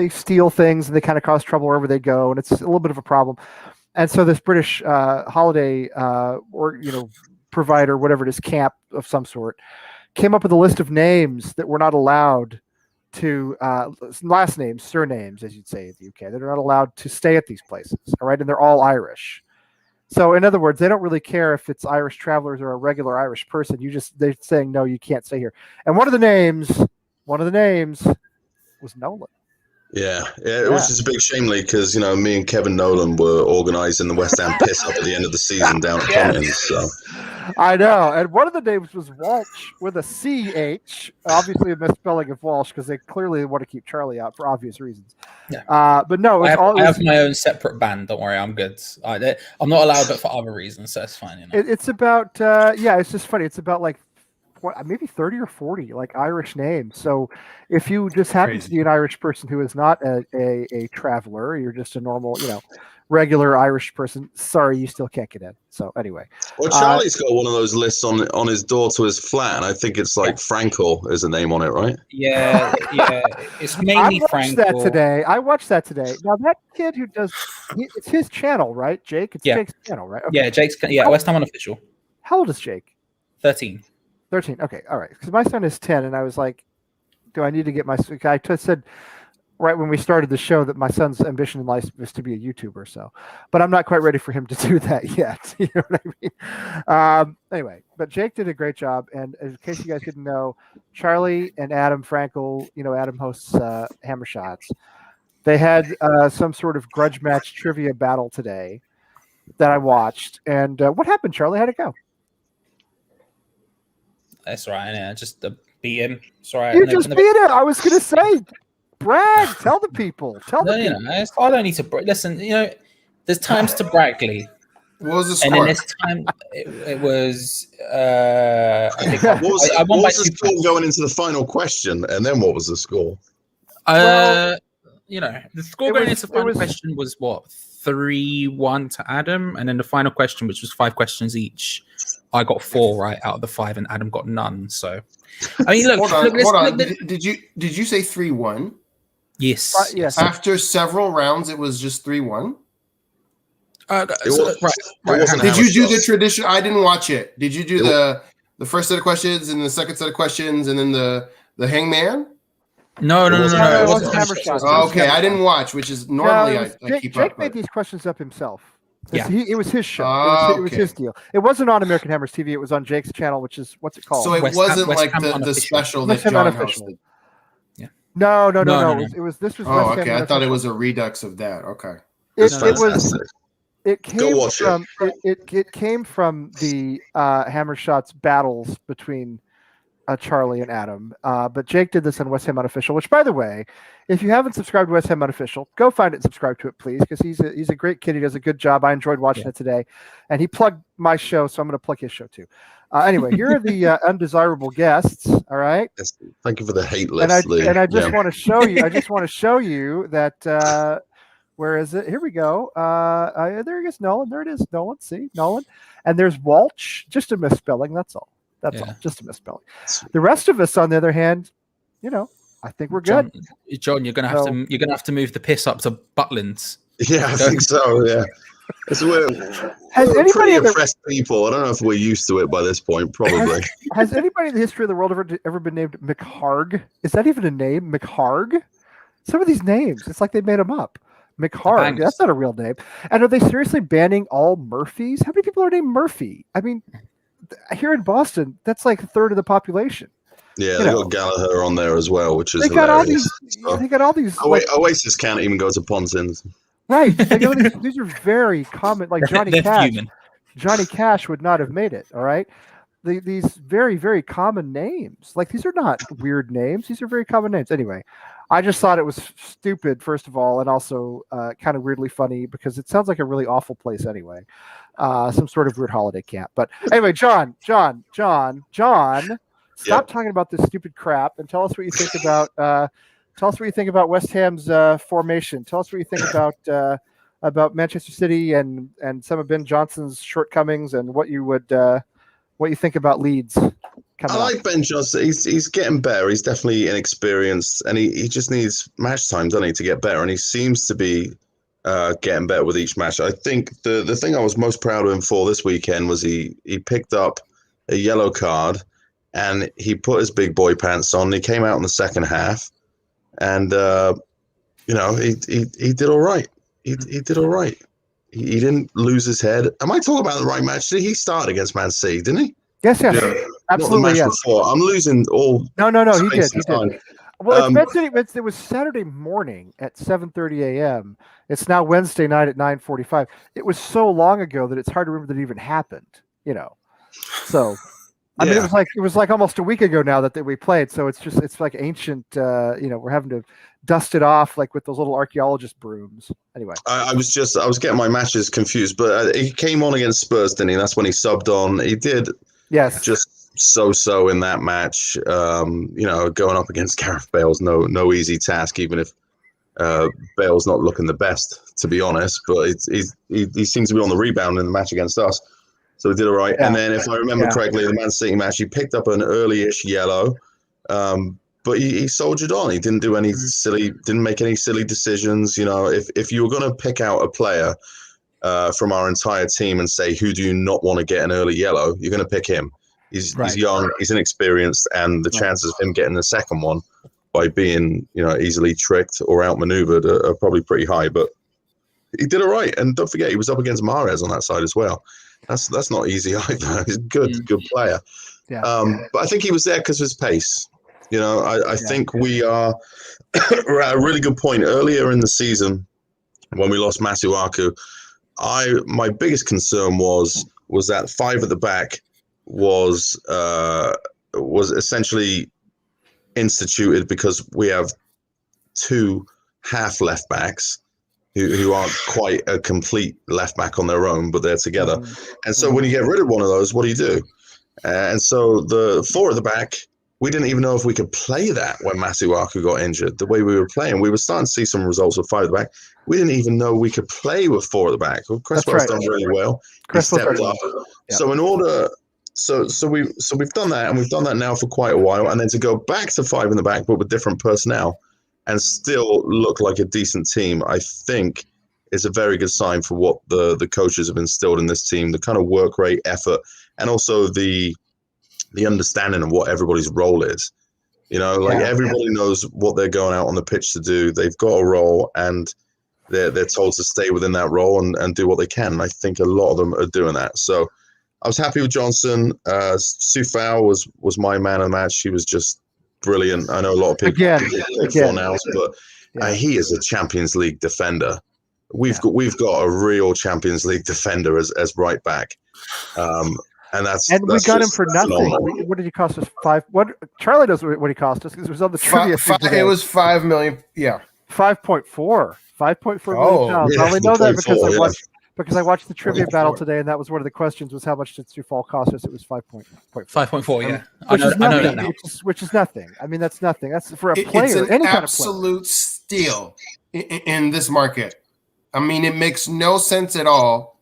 steal things and they kind of cause trouble wherever they go, and it's a little bit of a problem. And so this British holiday provider, whatever it is, camp of some sort, came up with a list of names that were not allowed to last names, surnames, as you'd say in the UK. They're not allowed to stay at these places. All right, and they're all Irish. So in other words, they don't really care if it's Irish travelers or a regular Irish person. They're saying no, you can't stay here. And one of the names was Nolan. Yeah, it was just a big shame, Lee, because me and Kevin Nolan were organising the West Ham piss up at the end of the season down at Tottenham. So I know, and one of the names was Walsh with a CH, obviously a misspelling of Walsh because they clearly want to keep Charlie out for obvious reasons. Yeah. But no, I have my own separate band. Don't worry, I'm good. I'm not allowed, but for other reasons, so it's fine. It's about it's just funny. It's about like maybe 30 or 40 like Irish names. So if you just happen to be an Irish person who is not a traveler, you're just a normal, regular Irish person, sorry, you still can't get in. So anyway. Well, Charlie's got one of those lists on his door to his flat, and I think it's like Frankel is the name on it, right? Yeah. It's mainly Frankel. I watched that today. Now that kid who does, it's his channel, right, Jake? It's Jake's channel, right? Okay. Yeah, Jake's West Ham Unofficial. How old is Jake? 13. 13. Okay, all right. Because my son is 10, and I was like, do I need to get my? I said right when we started the show that my son's ambition in life was to be a YouTuber. So, but I'm not quite ready for him to do that yet. You know what I mean? Anyway, but Jake did a great job, and in case you guys didn't know, Charlie and Adam Frankel, Adam hosts Hammer Shots. They had some sort of grudge match trivia battle today that I watched. And what happened, Charlie? How'd it go? That's right. Yeah, just beat him. It's all right. You just beat him. I was going to say, brag. Tell the people. I don't need to brag. Listen, there's times to brag, Lee. What was the score? And then this time, it was. I think what was the score going into the final question? And then what was the score? The score going into the final question was what? 3-1 to Adam, and then the final question, which was 5 questions each, I got 4 right out of the 5, and Adam got none. So, I mean, look. Hold on. Did you say 3-1? Yes. Yes. After several rounds, it was just 3-1. Right. Did you do the tradition? I didn't watch it. Did you do the first set of questions and the second set of questions and then the hangman? No. It wasn't Hammer Shots. Okay, I didn't watch, which is normally I keep up. Jake made these questions up himself. Yeah. It was his show. It was his deal. It wasn't on American Hammers TV. It was on Jake's channel, which is, what's it called? So it wasn't like the special that John hosted. Yeah. No. It was this was. Oh, okay. I thought it was a redux of that. Okay. It came from the Hammer Shots battles between Charlie and Adam. But Jake did this on West Ham Unofficial, which, by the way, if you haven't subscribed to West Ham Unofficial, go find it and subscribe to it, please, because he's a great kid. He does a good job. I enjoyed watching it today. And he plugged my show, so I'm going to plug his show too. Anyway, here are the undesirable guests. All right. Yes, thank you for the hate list, Lee. And I just want to show you. I just want to show you that. Where is it? Here we go. There he is, Nolan. There it is, Nolan. See, Nolan. And there's Walsh. Just a misspelling. That's all. That's all. Just a misspelling. The rest of us, on the other hand, I think we're good. John, you're gonna have to move the piss up to Butlins. Yeah, I think so. Yeah. We're pretty impressed people. I don't know if we're used to it by this point. Probably. Has anybody in the history of the world ever been named McHarg? Is that even a name, McHarg? Some of these names, it's like they made them up. McHarg, that's not a real name. And are they seriously banning all Murphys? How many people are named Murphy? I mean, here in Boston, that's like a third of the population. Yeah, they got Gallagher on there as well, which is they got all these. Oasis can't even go to Pontins. Right. These are very common. Like Johnny Cash. Johnny Cash would not have made it. All right. These very, very common names. Like, these are not weird names. These are very common names. Anyway, I just thought it was stupid, first of all, and also kind of weirdly funny because it sounds like a really awful place anyway. Some sort of weird holiday camp. But anyway, John, stop talking about this stupid crap and tell us what you think about West Ham's formation. Tell us what you think about Manchester City and some of Ben Johnson's shortcomings and what you think about Leeds. coming I up. like Ben Johnson. He's getting better. He's definitely inexperienced, and he just needs match time, doesn't he, to get better? And he seems to be getting better with each match. I think the thing I was most proud of him for this weekend was he picked up a yellow card, and he put his big boy pants on. He came out in the second half, and he did all right. He did all right. He didn't lose his head. Am I talking about the right match? Did he start against Man City? Didn't he? Yes, Yeah. absolutely. Not the match Yes. before. I'm losing all. No. He space did. and time. Well, it was Saturday morning at 7:30 a.m. It's now Wednesday night at 9:45. It was so long ago that it's hard to remember that it even happened. So. I mean, it was like almost a week ago now that we played. So it's like ancient. We're having to dust it off like with those little archaeologist brooms. Anyway, I was getting my matches confused, but he came on against Spurs, didn't he? That's when he subbed on. He did just so in that match. Going up against Gareth Bale's no easy task, even if Bale's not looking the best, to be honest. But he seems to be on the rebound in the match against us. So he did all right. Yeah. And then if I remember correctly, the Man City match, he picked up an early-ish yellow, but he soldiered on. He didn't do any didn't make any silly decisions. If you were going to pick out a player from our entire team and say, who do you not want to get an early yellow, you're going to pick him. He's young, he's inexperienced, and the chances of him getting the second one by being easily tricked or outmaneuvered are probably pretty high. But he did all right. And don't forget, he was up against Mahrez on that side as well. That's not easy either. He's a good player. Yeah. But I think he was there because of his pace. I think we are at a really good point. Earlier in the season, when we lost Masuaku, my biggest concern was that 5 at the back was essentially instituted because we have 2 half left backs who aren't quite a complete left back on their own, but they're together. And so when you get rid of one of those, what do? And so the 4 at the back, we didn't even know if we could play that when Masuaku got injured. The way we were playing, we were starting to see some results with 5 at the back. We didn't even know we could play with 4 at the back. Well, Cresswell's done really well. He stepped up. Yeah. So in order, so we've done that, and we've done that now for quite a while. And then to go back to 5 in the back, but with different personnel, and still look like a decent team, I think is a very good sign for what the coaches have instilled in this team, the kind of work rate, effort, and also the understanding of what everybody's role is. Everybody knows what they're going out on the pitch to do. They've got a role, and they're told to stay within that role and do what they can. And I think a lot of them are doing that. So I was happy with Johnson. Sufau was my man of the match. She was just brilliant. I know a lot of people now, but he is a Champions League defender. We've got a real Champions League defender as right back, and we got him for nothing. What did he cost us? 5. What Charlie knows what he cost us because it was on the trivia. It was $5 million. Yeah, 5.4. 5.4 million pounds. Yeah, I only know that because I watched the trivia battle today, and that was one of the questions: was how much did Sufal cost us? It was 5.4. 5.4, yeah. I know that now. Which is nothing. I mean, that's nothing. That's for a player. It's an any absolute steal in this market. I mean, it makes no sense at all.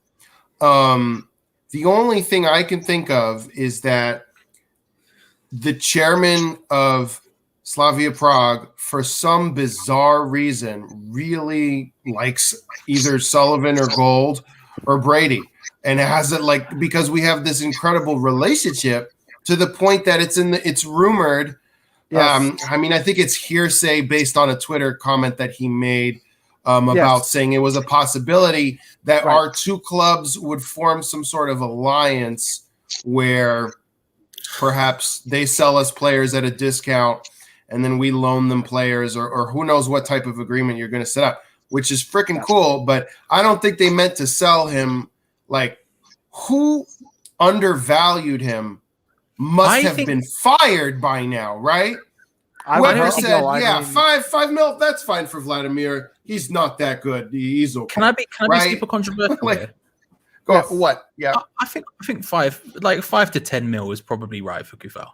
The only thing I can think of is that the chairman of Slavia Prague, for some bizarre reason, really likes either Sullivan or Gold or Brady, and has it because we have this incredible relationship to the point that it's rumored. Yes. I think it's hearsay based on a Twitter comment that he made about saying it was a possibility that our 2 clubs would form some sort of alliance where perhaps they sell us players at a discount and then we loan them players or who knows what type of agreement you're going to set up, which is freaking cool. But I don't think they meant to sell him. Who undervalued him must have been fired by now, right? Whoever said, $5 million, that's fine for Vladimir. He's not that good. He's okay. Can I be super controversial here? Go on, what? Yeah. I think 5 to 10 mil is probably right for Kufal.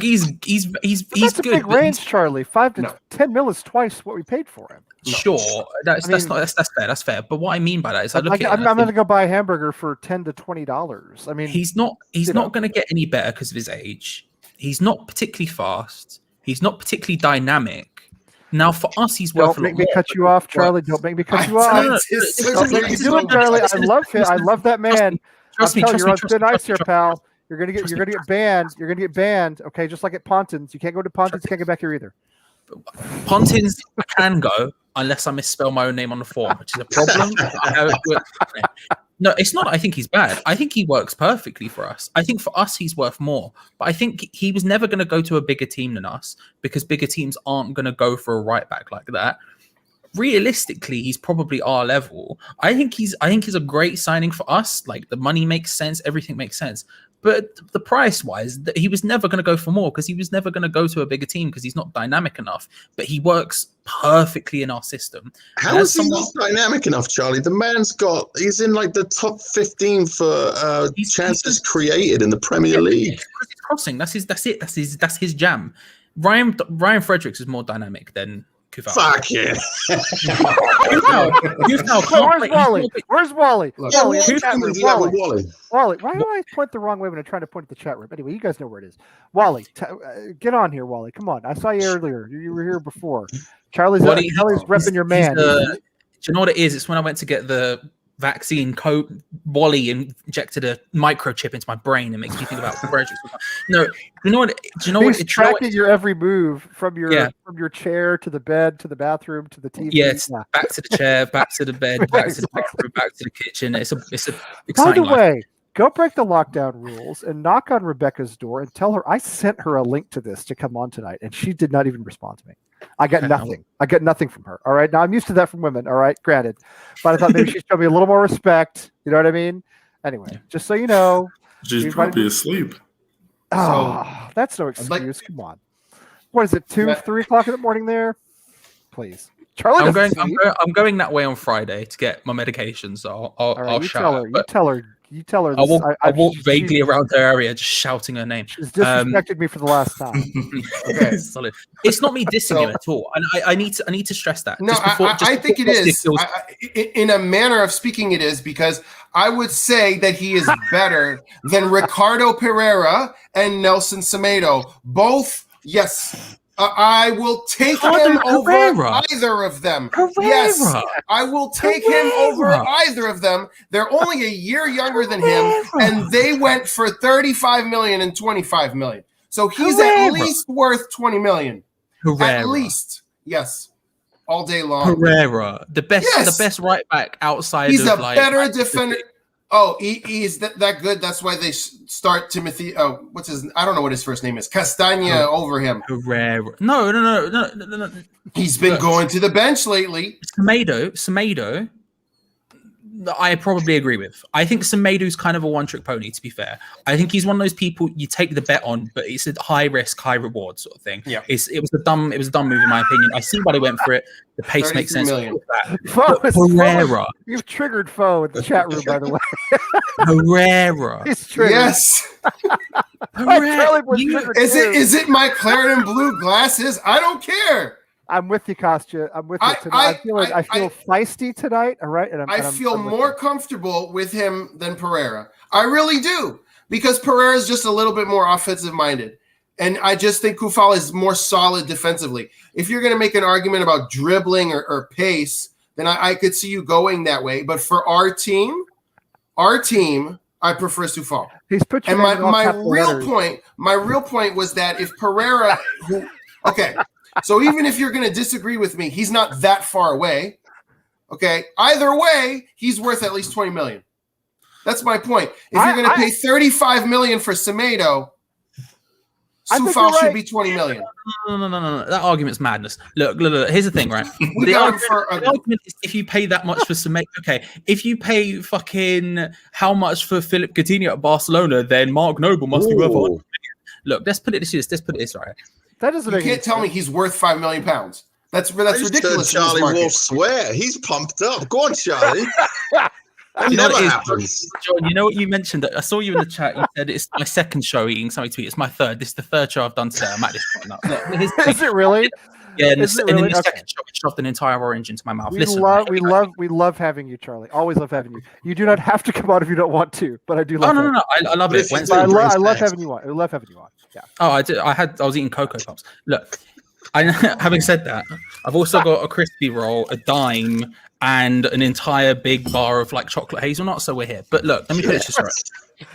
He's that's good. A big range, Charlie. 5 to 10 mil is twice what we paid for him. Sure, that's fair. That's fair. But what I mean by that is, I'm going to go buy a hamburger for $10 to $20. I mean, he's not going to get any better because of his age. He's not particularly fast. He's not particularly dynamic. Now, for us, he's worth Don't a make lot me more. cut you off, Charlie. Don't make me cut you I- off. No, no, no. It's Don't make me listen, do it, Charlie. I love him. I love that man. Trust me, I'm telling trust you, me, you're on thin ice trust me, here, trust pal. You're gonna Trust get me. banned. You're gonna get banned. Okay, just like at Pontins. You can't go to Pontins. You can't get back here either. Pontins can go unless I misspell my own name on the form, which is a problem. No, it's not. I think he's bad. I think he works perfectly for us. I think for us, he's worth more. But I think he was never going to go to a bigger team than us because bigger teams aren't going to go for a right back like that. Realistically, he's probably our level. I think he's a great signing for us. Like the money makes sense, everything makes sense. But the price wise, he was never going to go for more because he was never going to go to a bigger team because he's not dynamic enough. But he works perfectly in our system. How is he not dynamic enough, Charlie? The man's he's in like the top 15 for chances created in the Premier League. He's crossing. That's his jam. Ryan Fredericks is more dynamic than Kufal. Fuck it. Where's Wally? Where's Wally? Look, Wally, in the Who chat room. does he have with Wally. Wally? Wally, why do I point the wrong way when I try to point at the chat room? Anyway, you guys know where it is. Wally, get on here, Wally. Come on. I saw you earlier. You were here before. Charlie's repping your man. Do you know what it is? It's when I went to get the vaccine. Wally injected a microchip into my brain and makes me think about Fredericks. No, do you know what? He's tracking your every move from your Yeah. from your chair to the bed to the bathroom to the TV. Yes, Yeah. back to the chair, back to the bed, back to the bathroom, back to the kitchen. It's a By exciting the life. way, go break the lockdown rules and knock on Rebecca's door and tell her I sent her a link to this to come on tonight, and she did not even respond to me. I got nothing. I got nothing from her. All right. Now I'm used to that from women. All right. Granted. But I thought maybe she'd show me a little more respect. You know what I mean? Anyway, just so you know. She's probably asleep. Oh, that's no excuse. Come on. What is it? 2, 3 o'clock in the morning there? Please. Charlie, I'm going that way on Friday to get my medication, so I'll you shout. tell her. You tell her. I walk she- vaguely around her area, just shouting her name. She's disrespected me for the last time. Okay, solid. It's not me dissing him at all, and I need to stress that. No, I think it is. In a manner of speaking, it is because I would say that he is better than Ricardo Pereira and Nelson Semedo. Both, yes. I will take him over either of them. Yes, I will take him over either of them. They're only a year younger than him, and they went for 35 million and 25 million. So he's at least worth 20 million. At least, yes, all day long. Pereira, the best right back outside. He's of a better defender. Oh, he's that good. That's why they start Timothy. Oh, what's his? I don't know what his first name is. Castagna over him. Pereira. No. He's been going to the bench lately. Semedo. I probably agree with. I think Semedo's kind of a one-trick pony. To be fair, I think he's one of those people you take the bet on, but it's a high risk, high reward sort of thing. Yeah, it was a dumb move in my opinion. I see why they went for it. The pace makes sense. Pereira, you've triggered Foe in the chat room, by the way. Pereira, he's triggered. Yes. Is it my Clarendon blue glasses? I don't care. I'm with you, Kostya. I'm with you tonight. I feel feisty tonight. All right, I feel more comfortable with him than Pereira. I really do, because Pereira is just a little bit more offensive minded, and I just think Kufal is more solid defensively. If you're going to make an argument about dribbling or pace, then I could see you going that way. But for our team, I prefer Sufal. He's put you and my real point was that if Pereira, so even if you're going to disagree with me, he's not that far away. Okay. Either way, he's worth at least 20 million. That's my point. If you're going to pay 35 million for Semedo, Sufal should be 20 million. No. That argument's madness. Look. Here's the thing, right? The argument is if you pay that much for Semedo, okay. If you pay fucking how much for Philip Coutinho at Barcelona, then Mark Noble must be worth 100 million. Look, let's put it this right. That doesn't. You can't tell me he's worth £5 million. That's ridiculous. Charlie Wolf swear he's pumped up. Go on, Charlie. That never happens. John, you know what you mentioned? I saw you in the chat. You said it's my second show eating something to eat. It's my third. This is the third show I've done today. I'm at this point now. Is it really? Yeah, and, Is it then really? the Okay. second shot shoved an entire orange into my mouth. We Listen, love having you, Charlie. Always love having you. You do not have to come on if you don't want to, but I do Oh love. no, I love But it. if you Wednesday. do, I bring love snacks. having you on. I love having you on. Yeah. Oh, I did. I was eating Cocoa Pops. Look, having said that, I've also got a crispy roll, a dime, and an entire big bar of like chocolate hazelnut. So we're here. But look, let me put this just right.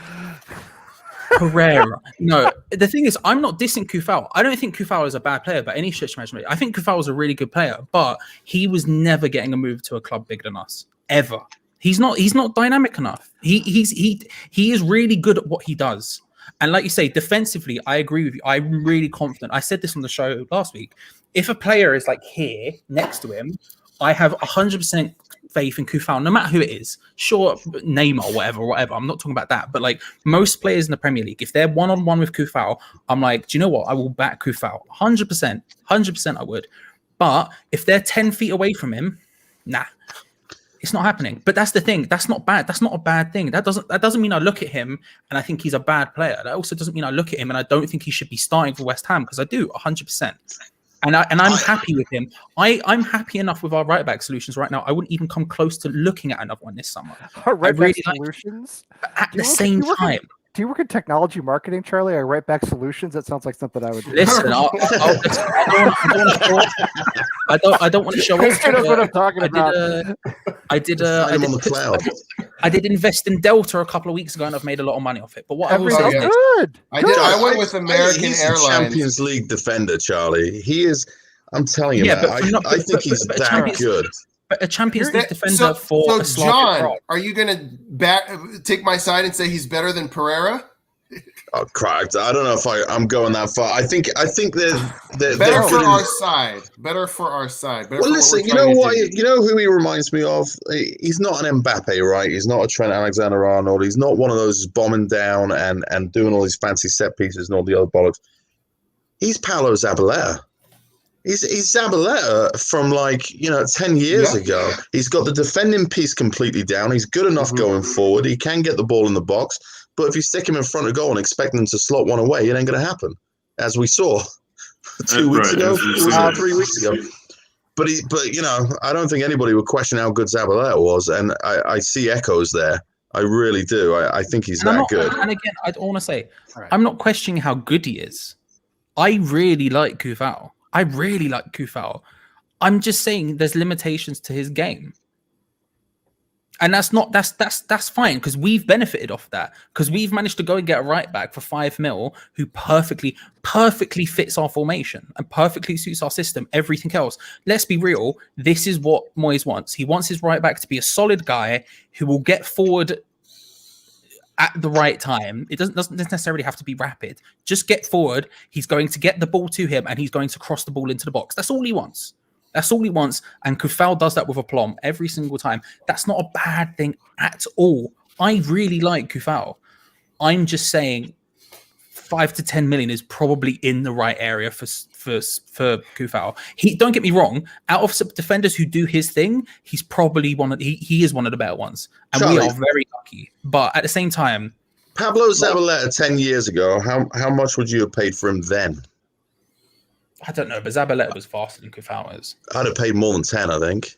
Pereira. No, the thing is, I'm not dissing Kufal. I don't think Kufal is a bad player by any stretch of imagination. I think Kufal is a really good player, but he was never getting a move to a club bigger than us ever. He's not dynamic enough. He is really good at what he does. And like you say, defensively, I agree with you. I'm really confident. I said this on the show last week. If a player is like here next to him, I have 100% faith in Kufal, no matter who it is. Sure, Neymar or whatever. I'm not talking about that. But like most players in the Premier League, if they're one-on-one with Kufal, I'm like, do you know what? I will back Kufal. 100% I would. But if they're 10 feet away from him, nah. It's not happening. But that's the thing. That's not bad. That's not a bad thing. That doesn't mean I look at him and I think he's a bad player. That also doesn't mean I look at him and I don't think he should be starting for West Ham, because I do 100%. And I'm happy with him. I'm happy enough with our right back solutions right now. I wouldn't even come close to looking at another one this summer. Our right back really like- solutions. At the same time, Do you work in technology marketing, Charlie? Our right back solutions. That sounds like something I would do. listen, I don't want to show off. That's what I'm talking about. I did Flame on the cloud. I did invest in Delta a couple of weeks ago, and I've made a lot of money off it. But what I will say, Everything yeah. good. I went with American He's Airlines. a Champions League defender, Charlie. He is. I'm telling you, Yeah, man. but I think he's but that Champions- good. but a Champions League defender So for a Slavic John, Prague. are you going to take my side and say he's better than Pereira? Oh, cracked. I don't know if I'm going that far. I think they're Better for good in- our side. Better for our side. Better Well, for listen, what you we're know trying to what? do. You know who he reminds me of? He's not an Mbappe, right? He's not a Trent Alexander-Arnold. He's not one of those bombing down and doing all these fancy set pieces and all the other bollocks. He's Paulo Zabaleta. He's Zabaleta from 10 years ago. He's got the defending piece completely down. He's good enough going forward. He can get the ball in the box. But if you stick him in front of goal and expect him to slot one away, it ain't going to happen, as we saw 2 weeks ago, 3 weeks ago. But I don't think anybody would question how good Zabaleta was, and I see echoes there. I really do. I think he's that good. And again, I want to say, Right. I'm not questioning how good he is. I really like Kufal. I'm just saying there's limitations to his game. And that's fine, because we've benefited off that, because we've managed to go and get a right back for 5 mil who perfectly fits our formation and perfectly suits our system. Everything else, let's be real, this is what Moyes wants. He wants his right back to be a solid guy who will get forward at the right time. It doesn't necessarily have to be rapid. Just get forward. He's going to get the ball to him and he's going to cross the ball into the box. That's all he wants. And Kufal does that with aplomb every single time. That's not a bad thing at all. I really like Kufal. I'm just saying 5 to 10 million is probably in the right area for Kufal. Don't get me wrong, out of some defenders who do his thing, he's probably he is one of the better ones. And Charlie, we are very lucky. But at the same time, Pablo Zabaleta 10 years ago, how much would you have paid for him then? I don't know, but Zabaleta was faster than Kufal is. I'd have paid more than 10, I think.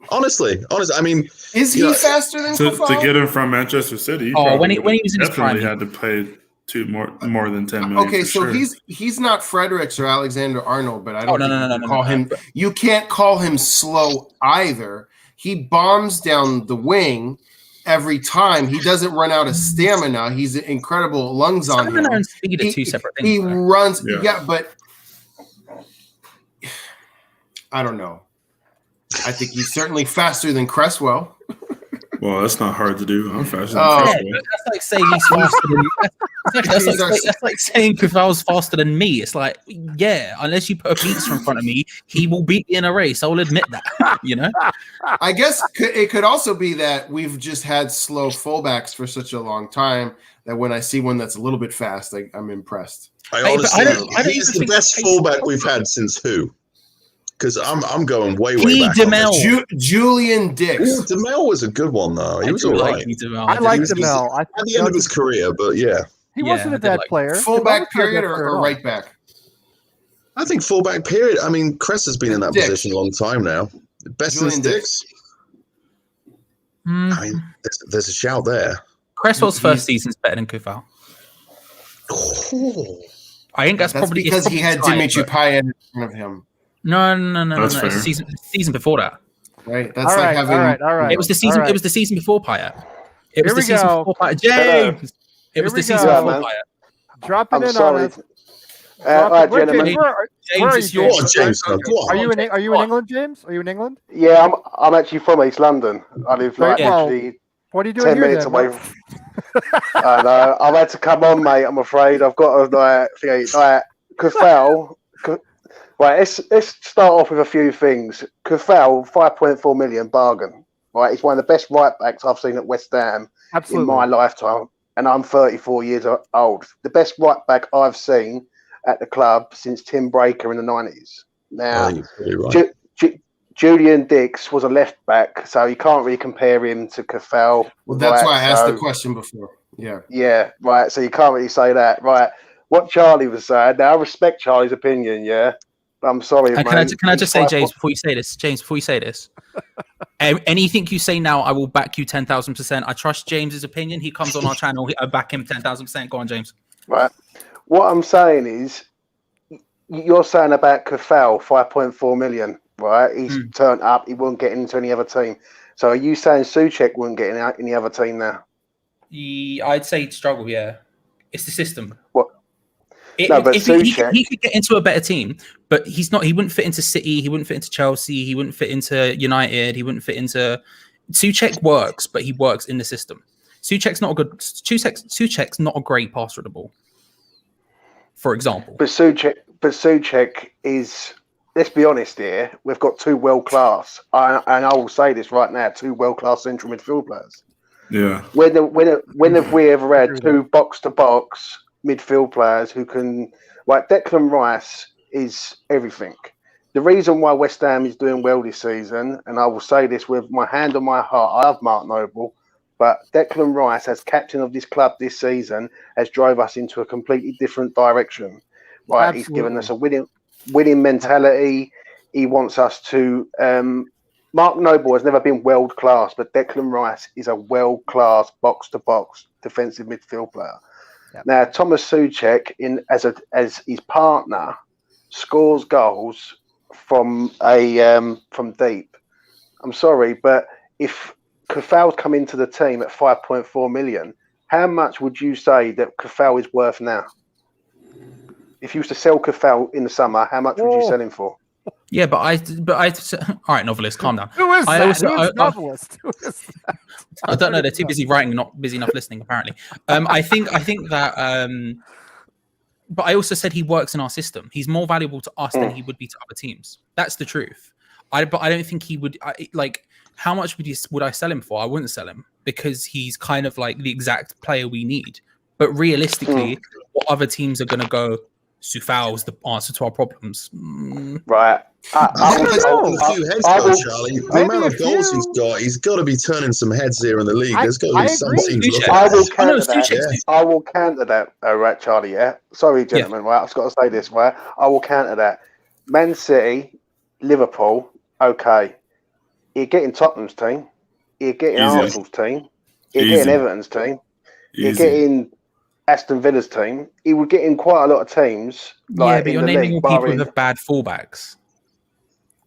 Honestly, I mean, Is he faster than to Kufal? get him from Manchester City. When he was in his prime, definitely had to pay more than 10 million. Okay, for so sure. he's not Fredericks or Alexander Arnold, but I don't no. him. You can't call him slow either. He bombs down the wing every time. He doesn't run out of stamina. He's incredible lungs on him. Stamina and speed are two separate things. He though. runs, Yeah. but I don't know. I think he's certainly faster than Cresswell. Well, that's not hard to do. I'm faster Oh. than Yeah, Cresswell. but that's like saying he's faster than that's like saying Kufal's faster than me. It's like, yeah, unless you put a pizza in front of me, he will beat me in a race. I will admit that. I guess it could also be that we've just had slow fullbacks for such a long time that when I see one that's a little bit fast, I'm impressed. I But honestly, I don't he's even the think best he's- fullback we've had since who? Because I'm going way P. back. on Demel. this. Julian Dix. Ooh, Demel was a good one though. He was all right I like was- Demel. at the end of his career, but yeah. He Yeah, wasn't I a did bad like- player. Demel Fullback was not a bad period player at or all. right back? I think fullback period. I mean, Cress has been in that Dix. position a long time now. Best Julian in Dix. I mean, there's a shout there. Cresswell's first season's better than Kufal. Oh. I think that's probably because he had Dimitri but- Payet in front of him, No. That's It's the season before that. right? That's All like right, having. all right. It was the season. All right. It was the season before Payet. It was Here the we season go. before Payet. James. It was Here we the season go. before Yeah, man. Payet. Dropping I'm in sorry. on us. All right, Where, gentlemen. James, where James, are it's you, yours. Go on, James. Go on. Are you in Go on. England, James? Are you in England? Yeah, I'm actually from East London. I live like Right, well, literally What are you doing 10 here minutes then? away. And I've had to come on, mate. I'm afraid I've got to Kufal. Right, let's start off with a few things. Kufal, 5.4 million bargain. Right, he's one of the best right backs I've seen at West Ham Absolutely. in my lifetime, and I'm 34 years old. The best right back I've seen at the club since Tim Breaker in the 90s. Now, You're pretty right. Julian Dix was a left back, so you can't really compare him to Kufal. Well, that's right, why I asked the so- question before. Yeah. Yeah, right. So you can't really say that, right? What Charlie was saying. Now I respect Charlie's opinion. Yeah, but I'm sorry, And mate. can I just say, James, before you say this, anything you say now, I will back you 10,000%. I trust James's opinion. He comes on our channel. I back him 10,000%. Go on, James. Right. What I'm saying is, you're saying about Kufal, 5.4 million, right? He's turned up. He won't get into any other team. So are you saying Souček wouldn't get in any other team now? I'd say struggle. Yeah, it's the system. What? No, but if Souček- he could get into a better team, but he's not. He wouldn't fit into City. He wouldn't fit into Chelsea. He wouldn't fit into United. He wouldn't fit into. Souček works, but he works in the system. Souček's not a good. Souček's not a great passer of the ball. For example, But Souček is. Let's be honest here. We've got two world class, and I will say this right now: two world class central midfield players. Yeah. When have we ever had two box to box midfield players who can? Like Declan Rice is everything. The reason why West Ham is doing well this season, and I will say this with my hand on my heart, I love Mark Noble, but Declan Rice, as captain of this club this season, has drove us into a completely different direction. Right, Absolutely. He's given us a winning mentality. He wants us to. Mark Noble has never been world class, but Declan Rice is a world class box to box defensive midfield player. Yep. Now Thomas Souček, as his partner, scores goals from deep. I'm sorry, but if Kufal's come into the team at 5.4 million, how much would you say that Kufal is worth now? If you was to sell Kufal in the summer, how much would you sell him for? yeah, but I. All right, novelist, calm down. Who is I that? also- Who is novelist? Who is that? I don't know. They're too busy writing, not busy enough listening. Apparently, I think that. But I also said he works in our system. He's more valuable to us than he would be to other teams. That's the truth. But I don't think he would. Like, how much would I sell him for? I wouldn't sell him because he's kind of like the exact player we need. But realistically, what other teams are going to go? Soufal's the answer to our problems. Right. There's a few heads I though, will- Charlie. The maybe amount a of goals few. he's got to be turning some heads here in the league. There's got to I be some agree. teams looking I at will him. counter no, that. Souček's- I will counter that. Oh, right, Charlie. Yeah. Sorry, gentlemen. Right, I've got to say this. Right, I will counter that. Man City, Liverpool. Okay, you're getting Tottenham's team. You're getting Easy. Arsenal's team. You're Easy. getting Everton's team. You're Easy. getting Aston Villa's team. He would get in quite a lot of teams. Yeah, Like, but in you're the naming all league, people barring- with bad fullbacks.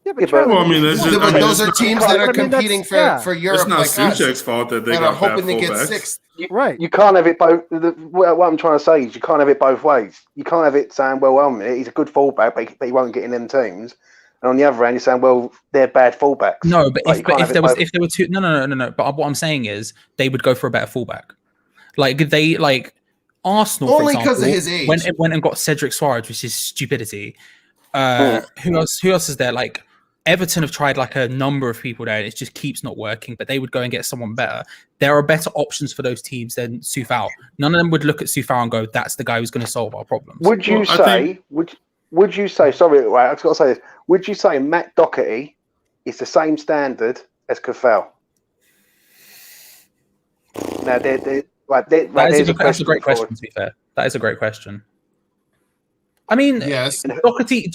Yeah, Yeah, but- Charlie, Well, I mean, that's just- Yeah, but I mean, those are it's teams not- that are I mean, that's- competing yeah. for It's Europe, not like us, Souček's fault that they that are got bad hoping to get fullbacks. sixth. right. You can't have it both. What I'm trying to say is you can't have it both ways. You can't have it saying, well, he's a good fullback, but he won't get in them teams. And on the other hand, you're saying, well, they're bad fullbacks. No, but Like, you can't have it both. if there were two, no. But what I'm saying is they would go for a better fullback. Like Arsenal, Only for 'cause of example, his age. went and got Cedric Suarez, which is stupidity. Who else is there? Like Everton have tried like a number of people there, and it just keeps not working. But they would go and get someone better. There are better options for those teams than Soufal. None of them would look at Soufal and go, "That's the guy who's going to solve our problems." Would you Well, I say? Would you say? Sorry, right, I've got to say this. Would you say Matt Doherty is the same standard as Kufal? Now, that's That's a great question. To be fair, that is a great question. I mean, Yes. Doherty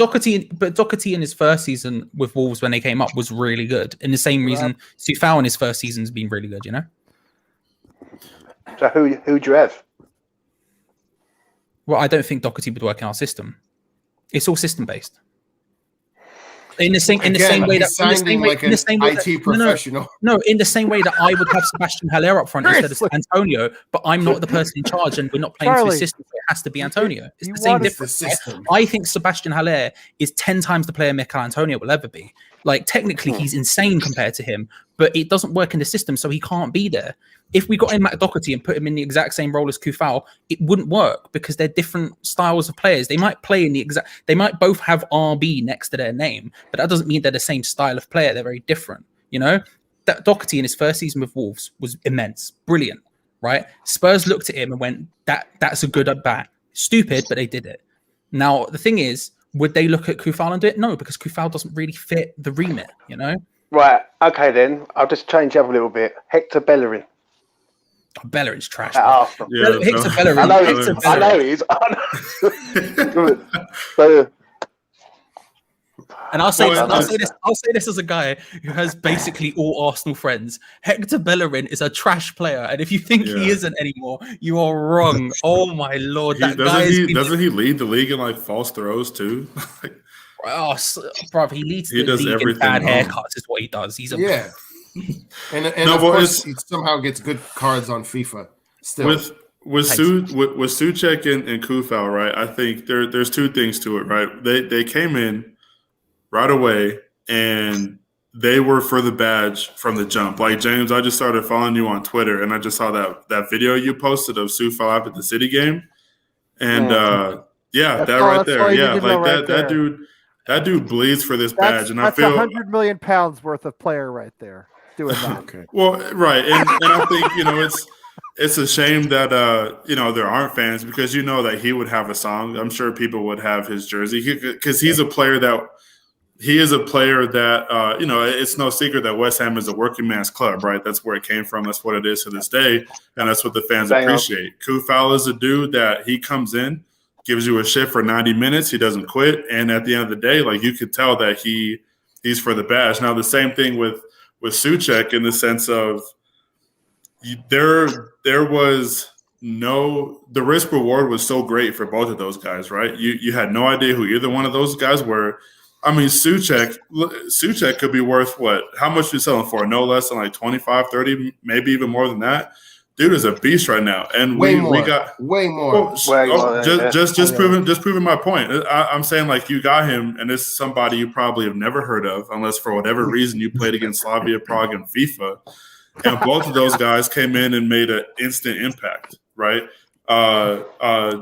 in his first season with Wolves when they came up was really good. And the same reason Sufal in his first season has been really good, you know? So who do you have? Well, I don't think Doherty would work in our system. It's all system based. In the same way that IT professional. No, in the same way that I would have Sebastian Haller up front instead of Antonio, but I'm not the person in charge, and we're not playing to a system, so it has to be Antonio. It's the same difference. I think Sebastian Haller is 10 times the player Mikel Antonio will ever be. Like, technically, he's insane compared to him, but it doesn't work in the system, so he can't be there. If we got in Matt Doherty and put him in the exact same role as Kufal, it wouldn't work because they're different styles of players. They might play in they might both have RB next to their name, but that doesn't mean they're the same style of player. They're very different, you know? That Doherty in his first season with Wolves was immense, brilliant, right? Spurs looked at him and went, that's a good bat. Stupid, but they did it. Now, the thing is, would they look at Kufal and do it? No, because Kufal doesn't really fit the remit, you know? Right, okay then. I'll just change up a little bit. Hector Bellerin. Oh, Bellerin's trash. Arsenal. Yeah, Hector Bellerin. I know he is. But, and I'll say this as a guy who has basically all Arsenal friends. Hector Bellerin is a trash player, and if you think he isn't anymore, you are wrong. Oh my lord, doesn't he lead the league in like false throws too? Oh, bro, he leads the does league in everything bad wrong. No, is what he does. He's a and of course he somehow gets good cards on FIFA. Still, with Souček and Kufal, right? I think there's two things to it, right? They came in right away and they were for the badge from the jump. Like, James, I just started following you on Twitter and I just saw that video you posted of Soufal after the City game, and that right there, that dude bleeds for this badge, and I feel £100 million worth of player right there doing that. Okay. Well, right, and I think it's a shame that there aren't fans, because that he would have a song. I'm sure people would have his jersey because he's a player that it's no secret that West Ham is a working man's club, right? That's where it came from. That's what it is to this day, and that's what the fans appreciate. Kufal is a dude that he comes in, gives you a shift for 90 minutes. He doesn't quit, and at the end of the day, like, you could tell that he's for the badge. Now, the same thing with Souček, in the sense of there was the risk reward was so great for both of those guys, right? You had no idea who either one of those guys were. I mean, Souček could be worth what? How much are you selling for? No less than like 25, 30, maybe even more than that. Dude is a beast right now, and we got way more. Just proving my point. I'm saying, like, you got him, and it's somebody you probably have never heard of, unless for whatever reason you played against Slavia Prague in FIFA. And both of those guys came in and made an instant impact, right?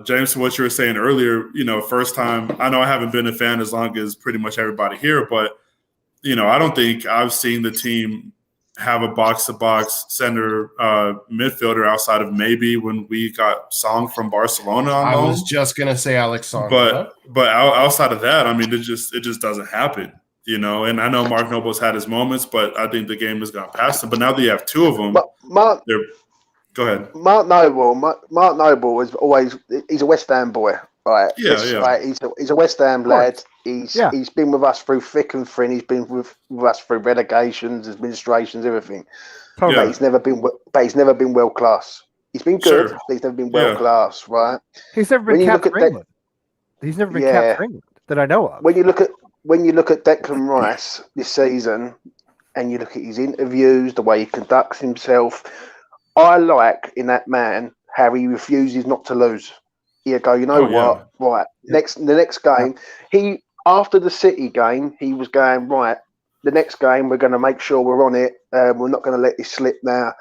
James, what you were saying earlier, first time. I know I haven't been a fan as long as pretty much everybody here, but I don't think I've seen the team have a box-to-box center midfielder outside of maybe when we got Song from Barcelona on loan. I was just gonna say Alex Song, but outside of that, I mean, it just doesn't happen, And I know Mark Noble's had his moments, but I think the game has gone past him. But now that you have two of them, go ahead. Mark Noble is he's a West Ham boy, right? Right. He's a West Ham lad. He's been with us through thick and thin. He's been with us through relegations, administrations, everything. But he's never been world class. He's been good, but he's never been world class, right? He's never been capped for England. He's never been capped for England that I know of. When you look at Declan Rice this season, and you look at his interviews, the way he conducts himself, I like in that man how he refuses not to lose. He'll go, what? Right. The next game, after the City game, he was going, right, the next game we're going to make sure we're on it. We're not going to let this slip now.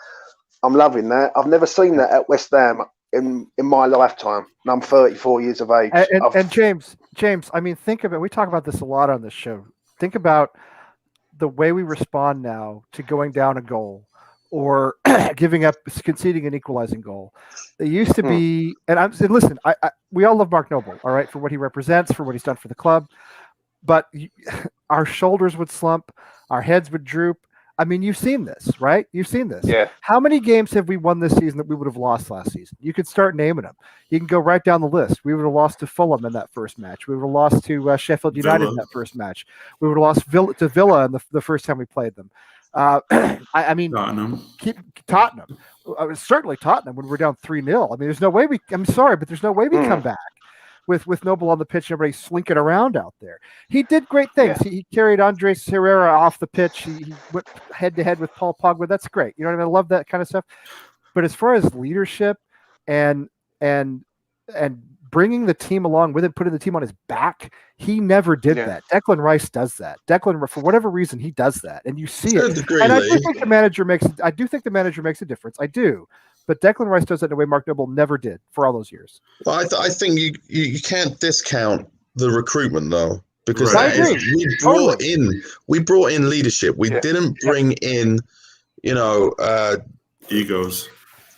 I'm loving that. I've never seen that at West Ham in my lifetime. And I'm 34 years of age. And James, I mean, think of it. We talk about this a lot on this show. Think about the way we respond now to going down a goal or conceding an equalizing goal. It used to be, and I'm saying, listen, we all love Mark Noble, all right, for what he represents, for what he's done for the club. But our shoulders would slump, our heads would droop. I mean, you've seen this, right? You've seen this. Yeah. How many games have we won this season that we would have lost last season? You could start naming them. You can go right down the list. We would have lost to Fulham in that first match. We would have lost to Sheffield United in that first match. We would have lost to Villa in the first time we played them. I mean, Tottenham. Tottenham. Certainly Tottenham when we're down 3-0. I mean, there's no way I'm sorry, but there's no way we come back with Noble on the pitch and everybody slinking around out there. He did great things. Yeah. He carried Andres Herrera off the pitch. He went head to head with Paul Pogba. That's great. You know what I mean? I love that kind of stuff. But as far as leadership and bringing the team along with him, putting the team on his back, he never did that. Declan Rice does that. Declan, for whatever reason, he does that, and you see it. Degree, and I do think the manager makes a difference. I do. But Declan Rice does it in a way Mark Noble never did for all those years. Well, I think you can't discount the recruitment though, because Right. that I is, we brought in leadership. We didn't bring in, Egos.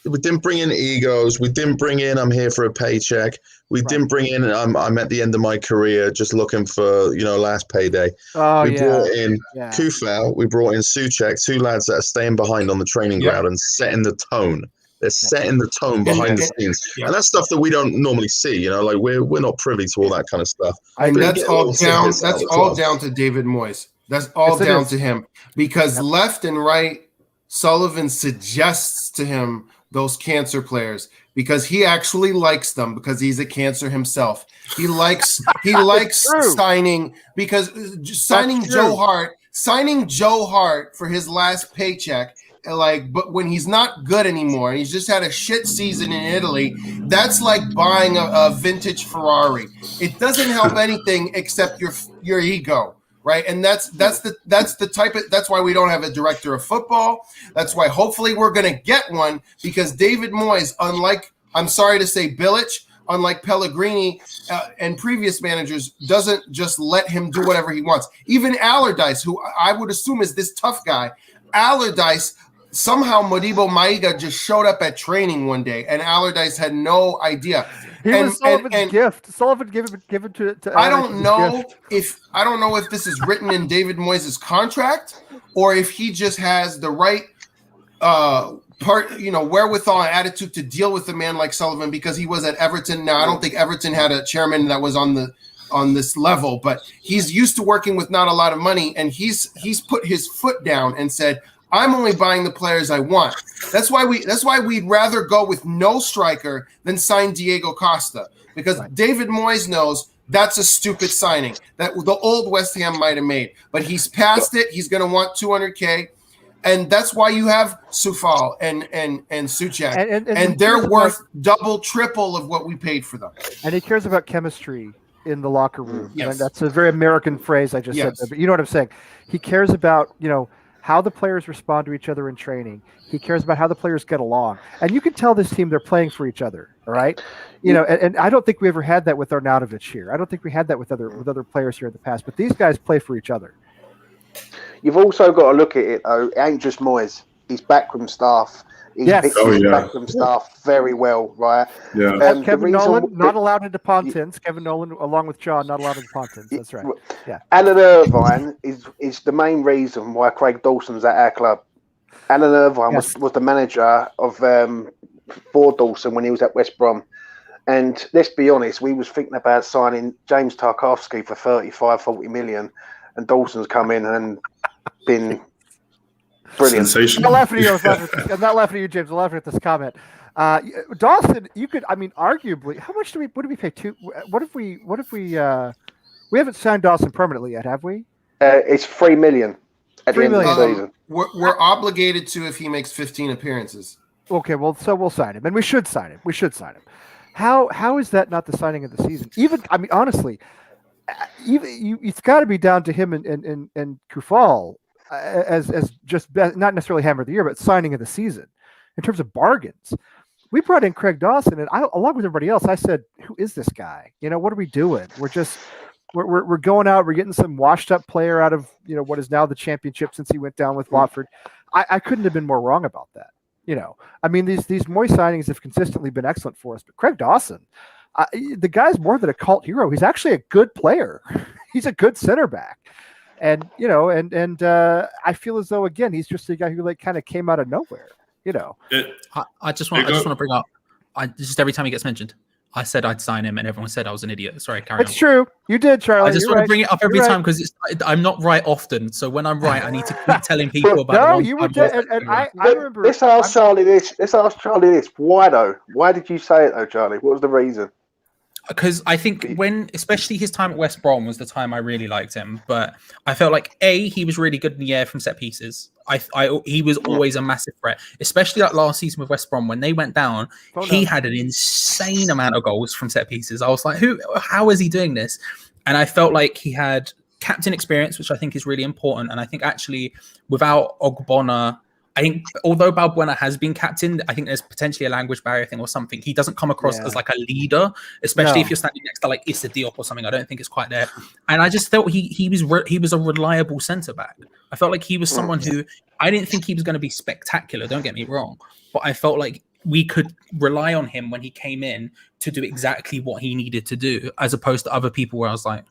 we didn't bring in egos. We didn't bring in I'm here for a paycheck. We didn't bring in I'm at the end of my career just looking for last payday. Oh, We brought in Yeah. Kufau. We brought in Souček, two lads that are staying behind on the training ground and setting the tone. They're setting the tone behind the scenes, and that's stuff that we don't normally see. Like we're not privy to all that kind of stuff. And But that's get all little down. snippets out That's of the all club. down to David Moyes. That's all Yes, it down is. to him, because left and right, Sullivan suggests to him those cancer players because he actually likes them because he's a cancer himself. He likes true. signing because signing true. signing Joe Hart for his last paycheck. But when he's not good anymore, and he's just had a shit season in Italy, that's like buying a vintage Ferrari. It doesn't help anything except your ego, right? And that's the type of, that's why we don't have a director of football. That's why hopefully we're gonna get one, because David Moyes, unlike, I'm sorry to say, Bilic, unlike Pellegrini and previous managers, doesn't just let him do whatever he wants. Even Allardyce, who I would assume is this tough guy, Allardyce. Somehow Modibo Maiga just showed up at training one day, and Allardyce had no idea. He was Sullivan's gift. Sullivan gave it to I don't Allardyce's know gift. if this is written in David Moyes' contract, or if he just has the right wherewithal and attitude to deal with a man like Sullivan because he was at Everton. Now I don't think Everton had a chairman that was on this level, but he's used to working with not a lot of money, and he's put his foot down and said, I'm only buying the players I want. That's why we'd rather go with no striker than sign Diego Costa, because David Moyes knows that's a stupid signing that the old West Ham might have made, but he's past it. He's going to want 200K, and that's why you have Soufal and Souček, and they're worth double, triple of what we paid for them. And he cares about chemistry in the locker room. Yes. And that's a very American phrase I just said there, but you know what I'm saying. He cares about how the players respond to each other in training. He cares about how the players get along. And you can tell this team they're playing for each other, all right? And I don't think we ever had that with Arnautovic here. I don't think we had that with other players here in the past, but these guys play for each other. You've also got to look at it, though. It ain't just Moyes. His backroom staff. He's picked his backroom staff very well, right? Yeah. Kevin Nolan, not allowed into Pontins. Kevin Nolan, along with John, not allowed into Pontins. That's right. Yeah. Alan Irvine is the main reason why Craig Dawson's at our club. Alan Irvine was the manager of for Dawson when he was at West Brom. And let's be honest, we was thinking about signing James Tarkowski for 35-40 million, and Dawson's come in and been brilliant. Sensational. I'm not laughing at you, James. I'm laughing at this comment. Dawson, you could, arguably, how much what do we pay? What if we haven't signed Dawson permanently yet, have we? It's 3 million at the end of the season. We're obligated to if he makes 15 appearances. Okay, well, so we'll sign him, and we should sign him. How is that not the signing of the season? Honestly, it's got to be down to him and Kufal as just not necessarily hammer of the year, but signing of the season in terms of bargains. We brought in Craig Dawson, and along with everybody else, I said, "Who is this guy? What are we doing? We're going out. We're getting some washed-up player out of what is now the Championship since he went down with Watford." I couldn't have been more wrong about that. These Moyes signings have consistently been excellent for us, but Craig Dawson, the guy's more than a cult hero. He's actually a good player. He's a good center back. and I feel as though again he's just a guy who like kind of came out of nowhere. I just want to bring up. Just every time he gets mentioned, I said I'd sign him, and everyone said I was an idiot. Sorry, carry on. It's true. You did, Charlie. I just want to bring it up every time because I'm not right often. So when I'm right, I need to keep telling people about. No, you were dead. And I remember. Let's ask Charlie this. Why though? Why did you say it though, Charlie? What was the reason? Because I think especially his time at West Brom was the time I really liked him. But I felt like he was really good in the air from set pieces. He was always a massive threat, especially that last season with West Brom when they went down. He had an insane amount of goals from set pieces. I was like, how is he doing this? And I felt like he had captain experience, which I think is really important. And I think actually without Ogbonna, I think although Balbuena has been captain, I think there's potentially a language barrier thing or something. He doesn't come across as like a leader, especially if you're standing next to like Issa Diop or something. I don't think it's quite there. And I just felt he was a reliable centre back. I felt like he was someone who I didn't think he was going to be spectacular. Don't get me wrong, but I felt like we could rely on him when he came in to do exactly what he needed to do, as opposed to other people where I was like,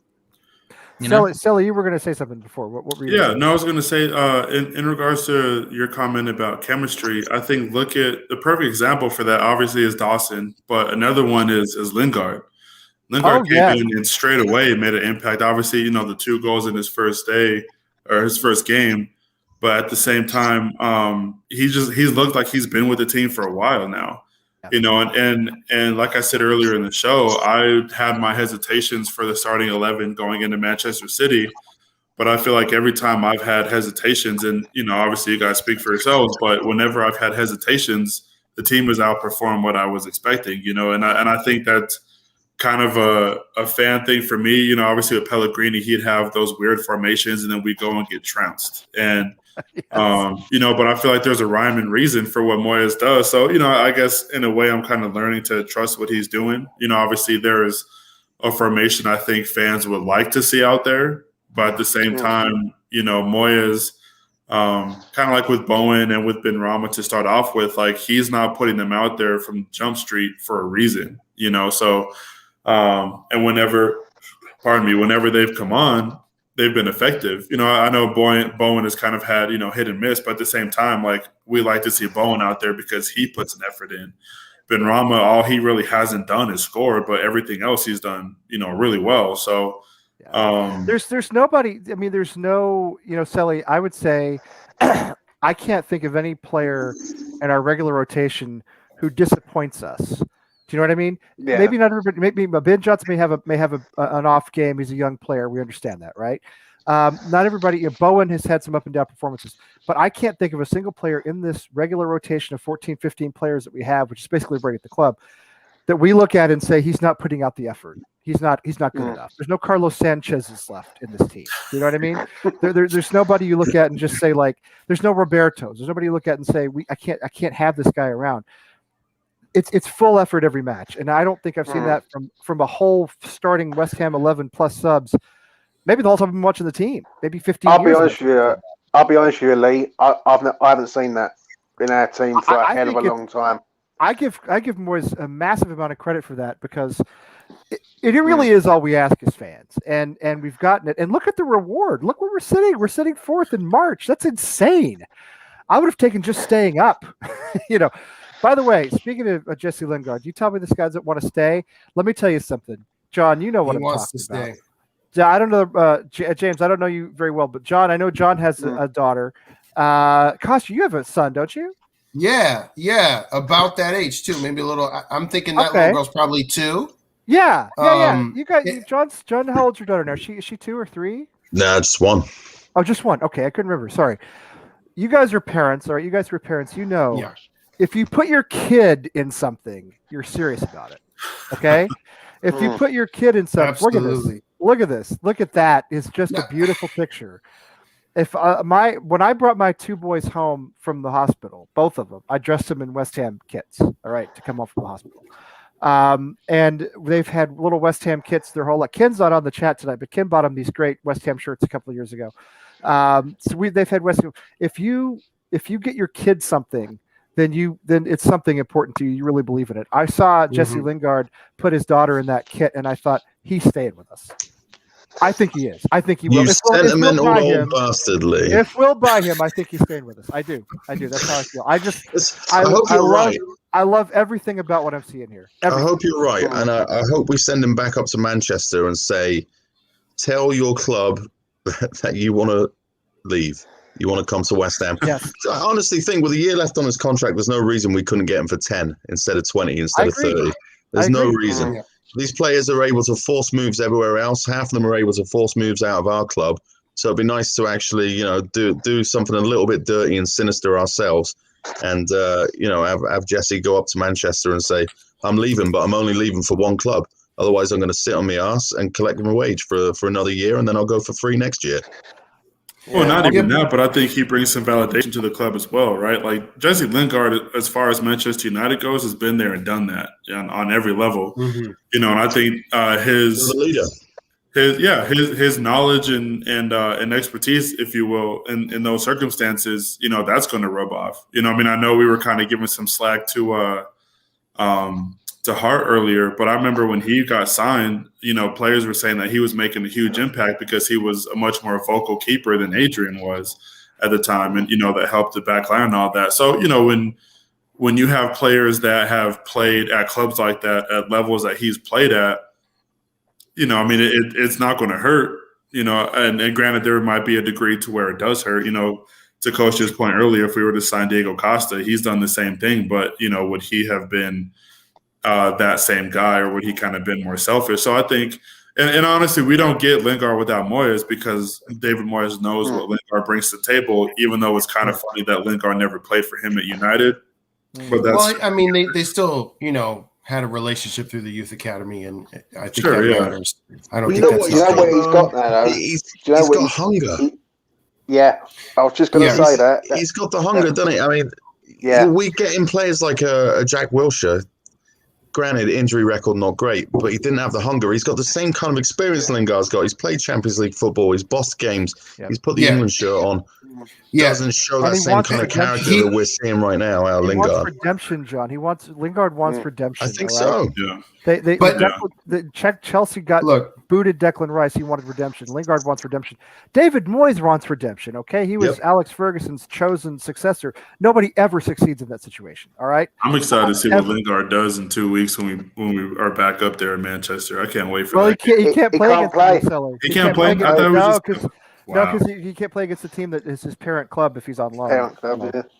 Sally, you were going to say something before. What were you? Yeah, no, I was going to say in regards to your comment about chemistry, I think look at the perfect example for that. Obviously, is Dawson, but another one is Lingard. Lingard came in and straight away made an impact. Obviously, the 2 goals in his first day or his first game, but at the same time, he's looked like he's been with the team for a while now. And like I said earlier in the show, I had my hesitations for the starting 11 going into Manchester City, but I feel like every time I've had hesitations, and obviously you guys speak for yourselves, but whenever I've had hesitations, the team has outperformed what I was expecting. And I think that's kind of a fan thing for me. Obviously with Pellegrini, he'd have those weird formations, and then we go and get trounced. And but I feel like there's a rhyme and reason for what Moyes does. So, I guess in a way I'm kind of learning to trust what he's doing. Obviously there is a formation I think fans would like to see out there, but at the same time, Moyes, kind of like with Bowen and with Benrahma to start off with, like he's not putting them out there from Jump Street for a reason, so and whenever they've come on, they've been effective. I know Bowen has kind of had, hit and miss, but at the same time, like we like to see Bowen out there because he puts an effort in. Benrahma, all he really hasn't done is score, but everything else he's done, really well. So there's nobody. I mean, there's no, Selly, I would say I can't think of any player in our regular rotation who disappoints us. Do you know what I mean? Yeah. Maybe not everybody. Maybe Ben Johnson may have an off game. He's a young player. We understand that, right? Not everybody. Bowen has had some up and down performances, but I can't think of a single player in this regular rotation of 14, 15 players that we have, which is basically right at the club, that we look at and say he's not putting out the effort. He's not good enough. There's no Carlos Sanchez's left in this team. You know what I mean? There's nobody you look at and just say like, there's no Roberto's. There's nobody you look at and say I can't have this guy around. It's full effort every match, and I don't think I've seen that from a whole starting West Ham 11 plus subs. Maybe the whole time I've been watching the team, maybe 15 years. I'll be honest with you, Lee. I haven't seen that in our team for a hell of a long time. I give Moyes a massive amount of credit for that because it really is all we ask as fans, and we've gotten it. And look at the reward. Look where we're sitting. We're sitting 4th in March. That's insane. I would have taken just staying up. By the way, speaking of Jesse Lingard, you tell me this guy doesn't want to stay. Let me tell you something, John. You know what I'm talking about. I don't know, James. I don't know you very well, but John, I know John has a daughter. Costa, you have a son, don't you? Yeah, about that age too. Maybe a little. I'm thinking that little girl's probably 2. Yeah. You got John. How old's your daughter now? Is she 2 or 3? No, just 1. Oh, just 1. Okay, I couldn't remember. Sorry. You guys are parents, all right? You guys are parents. Yeah. If you put your kid in something, you're serious about it. Okay? If you put your kid in something, absolutely. Look at this. Look at that. It's just a beautiful picture. If when I brought my 2 boys home from the hospital, both of them, I dressed them in West Ham kits, all right, to come home from the hospital. And they've had little West Ham kits their whole life. Ken's not on the chat tonight, but Ken bought them these great West Ham shirts a couple of years ago. They've had West Ham. If you get your kid something, then it's something important to you. You really believe in it. I saw Jesse Lingard put his daughter in that kit, and I thought he's staying with us. I think he is. I think he will. You If we'll sentimental buy old him, bastard, Lee. if we'll buy him, I think he's staying with us. I do. That's how I feel. I hope you're right. I love everything about what I'm seeing here. I hope you're right, and I hope we send him back up to Manchester and say, tell your club that you want to leave. You want to come to West Ham. Yes. I honestly think with a year left on his contract, there's no reason we couldn't get him for 10 instead of 20, instead of 30. There's no reason. Yeah. These players are able to force moves everywhere else. Half of them are able to force moves out of our club. So it'd be nice to actually, do something a little bit dirty and sinister ourselves, and have Jesse go up to Manchester and say, "I'm leaving, but I'm only leaving for one club. Otherwise, I'm going to sit on my ass and collect my wage for another year, and then I'll go for free next year." Well, not even that, but I think he brings some validation to the club as well, right? Like Jesse Lingard, as far as Manchester United goes, has been there and done that on every level. Mm-hmm. And I think his leader. His knowledge and expertise, if you will, in those circumstances, that's going to rub off. I know we were kind of giving some slack to Hart earlier, but I remember when he got signed, players were saying that he was making a huge impact because he was a much more vocal keeper than Adrian was at the time, and that helped the back line and all that. So when you have players that have played at clubs like that at levels that he's played at, it's not going to hurt, and granted, there might be a degree to where it does hurt, to Coach's point earlier, if we were to sign Diego Costa, he's done the same thing, but, would he have been that same guy, or would he kind of been more selfish? So I think, and honestly, we don't get Lingard without Moyes, because David Moyes knows what Lingard brings to the table, even though it's kind of funny that Lingard never played for him at United. But they still, had a relationship through the youth academy, and I think that matters. I don't think what he's got now, though? He's got hunger. I was just going to say that. He's got the hunger, doesn't he? We get in players like a Jack Wilshere. Granted, injury record not great, but he didn't have the hunger. He's got the same kind of experience Lingard's got. He's played Champions League football. He's bossed games. He's put the England shirt on. Doesn't show that same kind of character that we're seeing right now out of Lingard. He wants redemption, John. Lingard wants redemption. I think so. Chelsea got booted Declan Rice. He wanted redemption. Lingard wants redemption. David Moyes wants redemption. Okay, he was Alex Ferguson's chosen successor. Nobody ever succeeds in that situation. All right. I'm excited to see what Lingard does in 2 weeks when we are back up there in Manchester. I can't wait for that. He can't play against Marcelo. He can't play. Because he can't play against the team that is his parent club if he's on loan.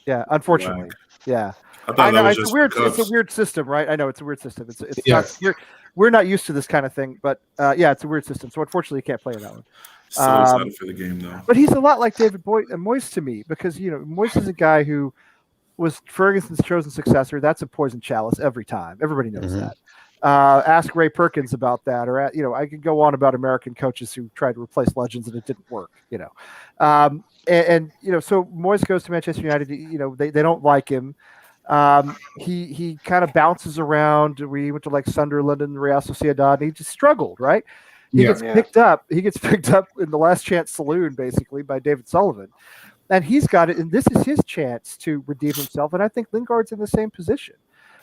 Unfortunately. Yeah. I know it's a weird system, right? I know it's a weird system. It's not, we're not used to this kind of thing, but it's a weird system. So unfortunately, he can't play in that one. So excited for the game, though. But he's a lot like David Moyes to me, because Moyes is a guy who was Ferguson's chosen successor. That's a poison chalice every time. Everybody knows that. Ask Ray Perkins about that, or I could go on about American coaches who tried to replace legends and it didn't work. So Moyes goes to Manchester United. They don't like him. He kind of bounces around. We went to like Sunderland and Real Sociedad, and he just struggled, right? He gets picked up. He gets picked up in the Last Chance Saloon, basically, by David Sullivan, and he's got it. And this is his chance to redeem himself. And I think Lingard's in the same position.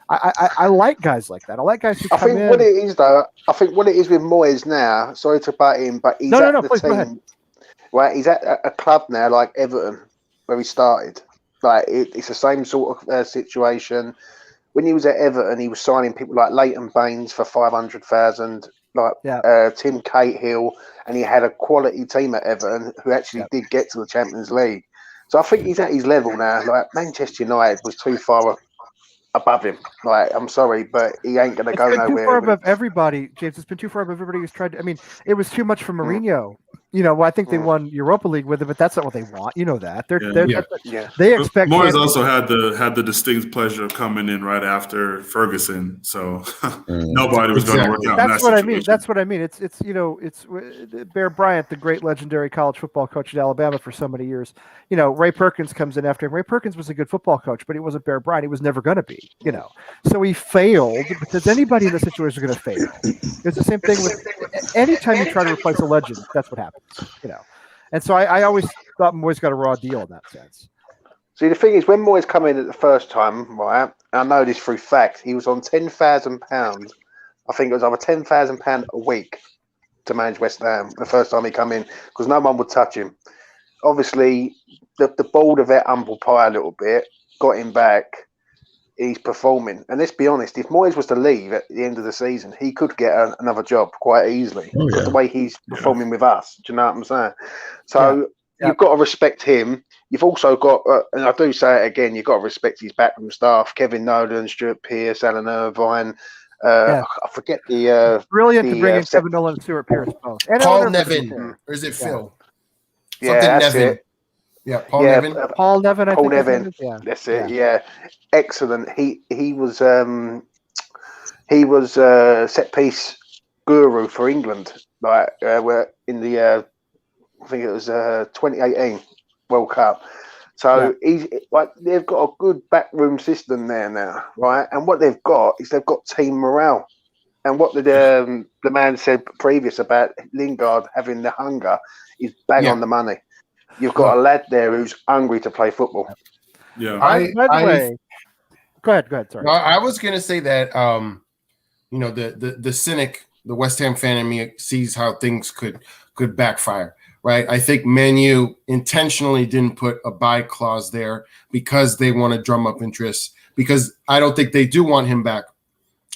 I like guys like that. I like guys who come in. What it is, though, I think what it is with Moyes now. Sorry to butt in, but he's at the team. Right, he's at a club now like Everton, where he started. Like it's the same sort of situation. When he was at Everton, he was signing people like Leighton Baines for 500,000, Tim Cahill, and he had a quality team at Everton who actually did get to the Champions League. So I think he's at his level now. Like Manchester United was too far above him. Like, I'm sorry, but he ain't going to go nowhere. Too far above everybody, James. It's been too far above everybody who's tried to. I mean, it was too much for Mourinho. I think they won Europa League with it, but that's not what they want. You know that. They expect. Moyes also had the distinct pleasure of coming in right after Ferguson, so nobody was going to work out. That's what I mean. That's what I mean. It's Bear Bryant, the great legendary college football coach at Alabama for so many years. Ray Perkins comes in after him. Ray Perkins was a good football coach, but he wasn't Bear Bryant. He was never going to be. So he failed, because anybody in this situation is going to fail. It's the same thing with anytime you try to replace a legend. That's what happens. And so I always thought Moyes got a raw deal in that sense. See, the thing is, when Moyes come in at the first time, right, and I know this through fact, he was on £10,000. I think it was over £10,000 a week. to manage West Ham the first time he come in because no one would touch him. Obviously, the board of that humble pie a little bit, got him back. He's performing. And let's be honest, if Moyes was to leave at the end of the season, he could get another job quite easily because the way he's performing with us. Do you know what I'm saying? So you've got to respect him. You've also got, and I do say it again, you've got to respect his backroom staff, Kevin Nolan, Stuart Pearce, Alan Irvine. I forget the... Brilliant to bring in Kevin Nolan and Stuart Pearce both. And Paul Nevin. Or is it Phil? Yeah, that's Nevin. it. Yeah, Paul Nevin. Paul Nevin, I Paul think. Nevin. That's it. Yeah. Excellent. He was set piece guru for England. Like we're in the I think it was 2018 World Cup. So he's like they've got a good backroom system there now, right? And what they've got is they've got team morale. And what the man said previous about Lingard having the hunger is bang on the money. You've got a lad there who's hungry to play football. Yeah. By the way, go ahead. Sorry. I was going to say that, the cynic, the West Ham fan in me sees how things could backfire, right? I think Man U intentionally didn't put a buy clause there because they want to drum up interest, because I don't think they do want him back,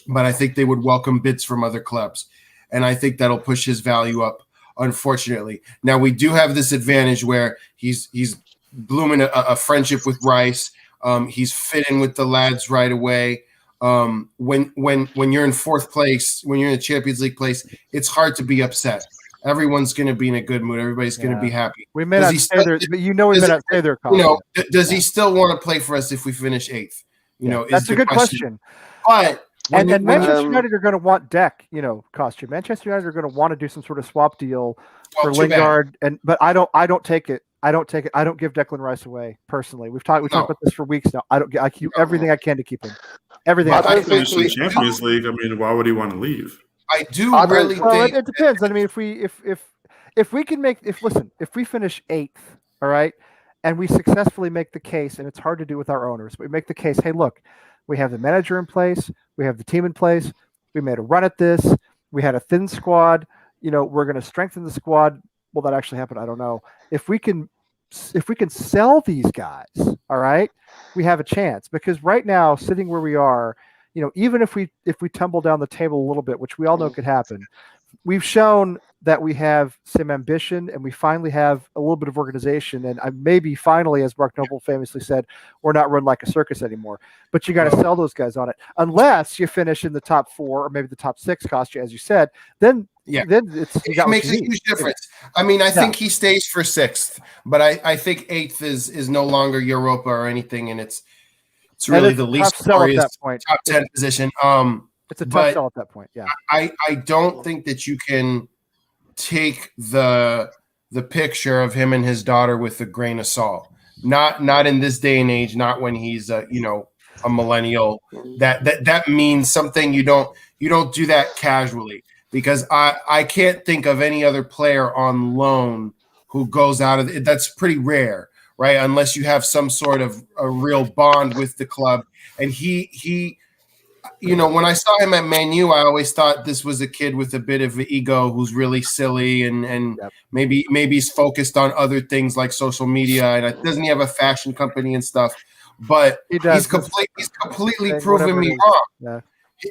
but I think they would welcome bids from other clubs. And I think that'll push his value up. Unfortunately, now we do have this advantage where he's blooming a friendship with Rice. He's fitting with the lads right away. When you're in fourth place, when you're in the Champions League place, it's hard to be upset. Everyone's going to be in a good mood. Everybody's going to be happy. We may not stay there, but we may not stay there. Does he still want to play for us if we finish 8th? That's a good question. But Manchester United are going to want deck, costume. Manchester United are going to want to do some sort of swap deal for Lingard, but I don't take it. I don't give Declan Rice away personally. We've talked about this for weeks now. I do everything I can to keep him. Everything. I don't think the Champions League. I mean, why would he want to leave? I do really think it depends. I mean, if we finish 8th, all right, and we successfully make the case, and it's hard to do with our owners, but we make the case. Hey, look. We have the manager in place. We have the team in place. We made a run at this. We had a thin squad. We're going to strengthen the squad. Will that actually happen? I don't know. If we can sell these guys, all right, we have a chance. Because right now, sitting where we are, even if we tumble down the table a little bit, which we all know could happen, we've shown that we have some ambition and we finally have a little bit of organization. And maybe finally, as Mark Noble famously said, we're not run like a circus anymore. But you got to sell those guys on it. Unless you finish in the top 4 or maybe the top 6 cost you, as you said, then it makes a huge difference. I mean, I think he stays for 6th, but I think 8th is no longer Europa or anything, and it's really the least glorious top 10 position. It's a tough sell at that point. Yeah, I don't think that you can take the picture of him and his daughter with a grain of salt. Not in this day and age. Not when he's a millennial. That means something. You don't do that casually, because I can't think of any other player on loan who goes out of it. That's pretty rare, right? Unless you have some sort of a real bond with the club. And he when I saw him at Man U, I always thought this was a kid with a bit of an ego who's really silly and maybe he's focused on other things like social media, and doesn't he have a fashion company and stuff? But he's completely proven me wrong. Yeah.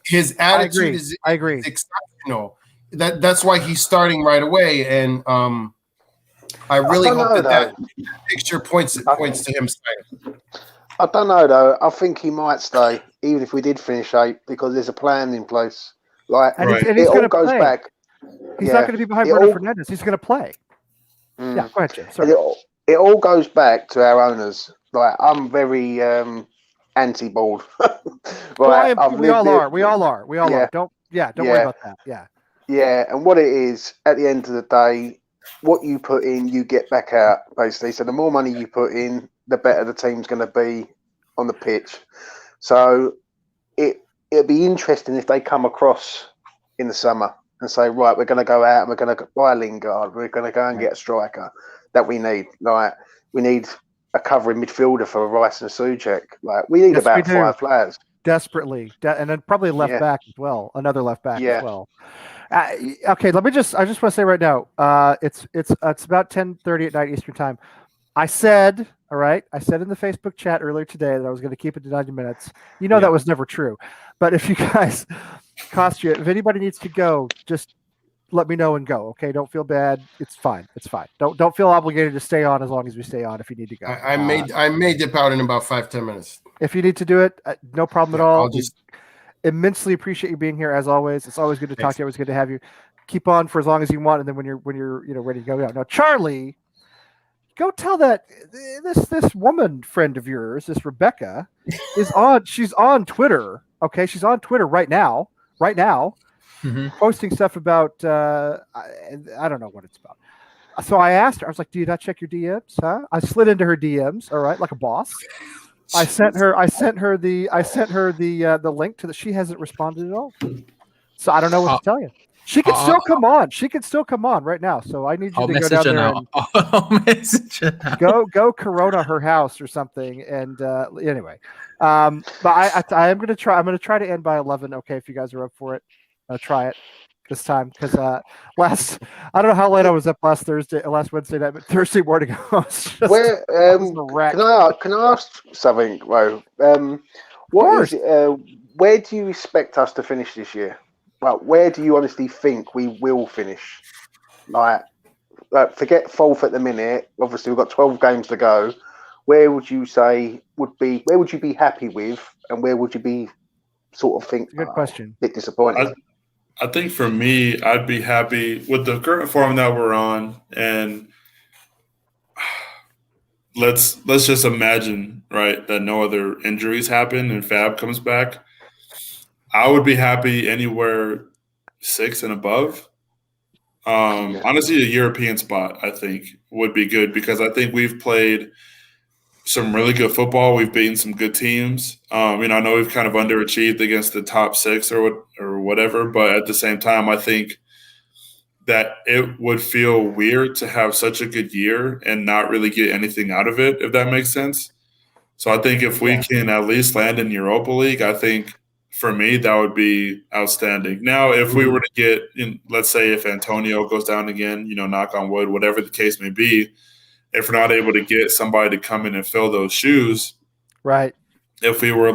His attitude is exceptional. That's why he's starting right away, and I really hope that picture points to him staying. I don't know though. I think he might stay, even if we did finish 8th, because there's a plan in place. Like, and he's going to play. Back. He's not going to be behind Bruno Fernandes. He's going to play. Yeah, go ahead, Jay. Sorry. It all goes back to our owners. Like, I'm very anti-ball. We all are. We all are. Don't worry about that. Yeah. Yeah, and what it is, at the end of the day, what you put in, you get back out, basically. So the more money you put in, the better the team's going to be on the pitch. So it'd be interesting if they come across in the summer and say, right, we're going to go out and we're going to buy Lingard. We're going to go and get a striker that we need. Like, we need a covering midfielder for Rice and Souček. Like, we need about 5 players. Desperately. And then probably left back as well. Another left back as well. Okay, I just want to say right now, it's about 10:30 at night Eastern time. I said in the Facebook chat earlier today that I was going to keep it to 90 minutes. That was never true. But if you guys if anybody needs to go, just let me know and go. Okay, don't feel bad. It's fine. Don't feel obligated to stay on as long as we stay on if you need to go. I may dip out in about 5-10 minutes. If you need to do it, no problem at all. I'll just immensely appreciate you being here as always. It's always good to talk to you. Always good to have you. Keep on for as long as you want, and then when you're ready to go out. Now, Charlie, go tell that this woman friend of yours, this Rebecca, is on. She's on Twitter. Okay, she's on Twitter right now. Posting stuff about I don't know what it's about. So I asked her. I was like, "Do you not check your DMs?" Huh? I slid into her DMs. All right, like a boss. I sent her the link to the. She hasn't responded at all. So I don't know what to tell you. She can still come on. She can still come on right now. So I need you to go down there and I'll message her now. go Corona her house or something. And anyway, but I am gonna try. I'm gonna try to end by 11. Okay, if you guys are up for it, I'll try it this time because I don't know how late I was up last Wednesday night, but Thursday morning I was just Where can I ask something, Ro? Where do you expect us to finish this year? Like, where do you honestly think we will finish? Like forget fourth at the minute. Obviously, we've got 12 games to go. Where would you say where would you be happy with, and where would you be sort of think? Good question. A bit disappointed. I think for me, I'd be happy with the current form that we're on, and let's just imagine, right, that no other injuries happen and Fab comes back. I would be happy anywhere 6 and above. Honestly, a European spot I think would be good because I think we've played some really good football. We've beaten some good teams. I know we've kind of underachieved against the top 6 or whatever, but at the same time, I think that it would feel weird to have such a good year and not really get anything out of it, if that makes sense. So I think if we can at least land in Europa League, I think for me, that would be outstanding. Now, if we were to get in, let's say if Antonio goes down again, knock on wood, whatever the case may be, if we're not able to get somebody to come in and fill those shoes, right? If we were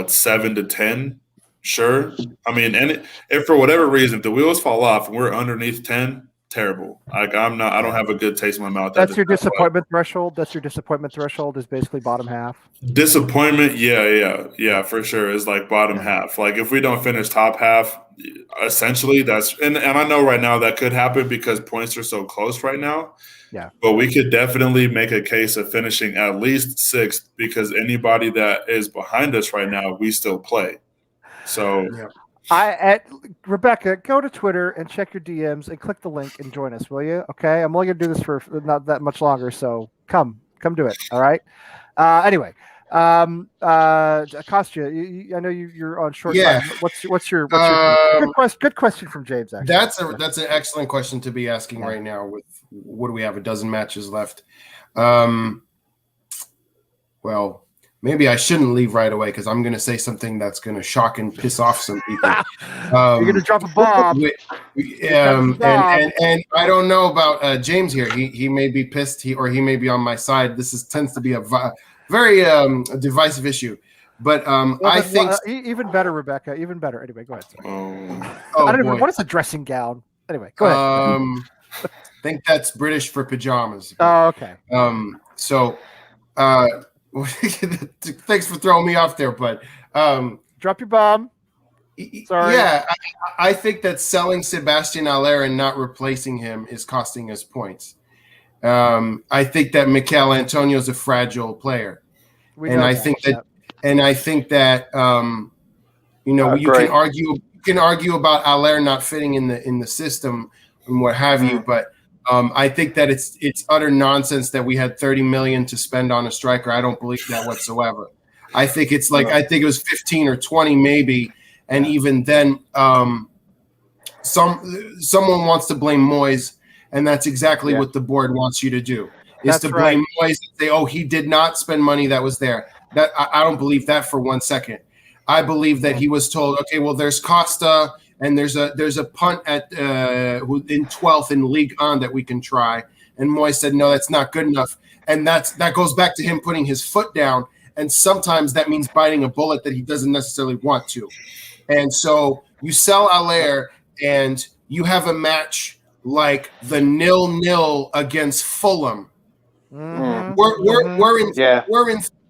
7 to 10, sure. I mean, and if for whatever reason if the wheels fall off and we're underneath 10, terrible. I don't have a good taste in my mouth. That's your disappointment threshold. That's your disappointment threshold is basically bottom half. Disappointment, yeah, for sure is bottom half. If we don't finish top half, essentially that's and I know right now that could happen because points are so close right now. Yeah. But we could definitely make a case of finishing at least 6th because anybody that is behind us right now, we still play. So Rebecca, go to Twitter and check your DMs and click the link and join us, will you? Okay. I'm only gonna do this for not that much longer, so come do it. All right. Anyway. Kostya, I know you're on short time. What's your good question from James? Actually, that's an excellent question to be asking right now. With what do we have? 12 matches left. Well, maybe I shouldn't leave right away because I'm going to say something that's going to shock and piss off some people. You're going to drop a bomb. And I don't know about James here. He may be pissed. Or he may be on my side. This tends to be a very divisive issue, but I think even better, Rebecca. Even better. Anyway, go ahead. I don't even. What is a dressing gown? Anyway, go ahead. I think that's British for pajamas. Oh, okay. So, thanks for throwing me off there, but drop your bomb. Sorry. Yeah, I think that selling Sebastian Haller and not replacing him is costing us points. I think that Mikel Antonio is a fragile player, I think that you can argue about Haller not fitting in the system and what have you, but I think that it's utter nonsense that we had 30 million to spend on a striker. I don't believe that whatsoever. I think it's I think it was 15 or 20 maybe, and even then, someone wants to blame Moyes. And that's exactly what the board wants you to do, is to blame Moyes and say, oh, he did not spend money that was there. That I don't believe that for 1 second. I believe that he was told, okay, well, there's Costa and there's a punt at in 12th in League On that we can try. And Moyes said, no, that's not good enough. And that goes back to him putting his foot down. And sometimes that means biting a bullet that he doesn't necessarily want to. And so you sell Haller and you have a match like the 0-0 against Fulham. Mhm.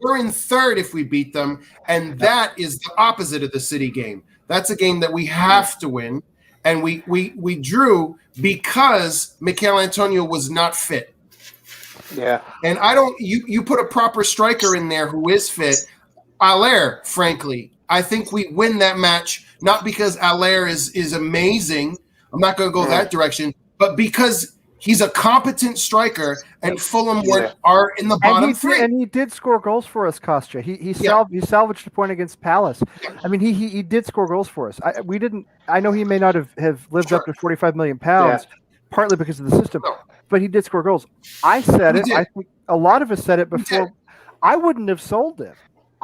We're in third if we beat them, and that is the opposite of the City game. That's a game that we have to win, and we drew because Mikel Antonio was not fit. Yeah. And I don't. You put a proper striker in there who is fit. Haller, frankly, I think we win that match not because Haller is amazing. I'm not going to go that direction, but because he's a competent striker, and Fulham are in the bottom three. And he did score goals for us, Kostya. He salvaged a point against Palace. I mean, he did score goals for us. I know he may not have lived up to £45 million, partly because of the system, but he did score goals. I said it. I think a lot of us said it before. I wouldn't have sold him.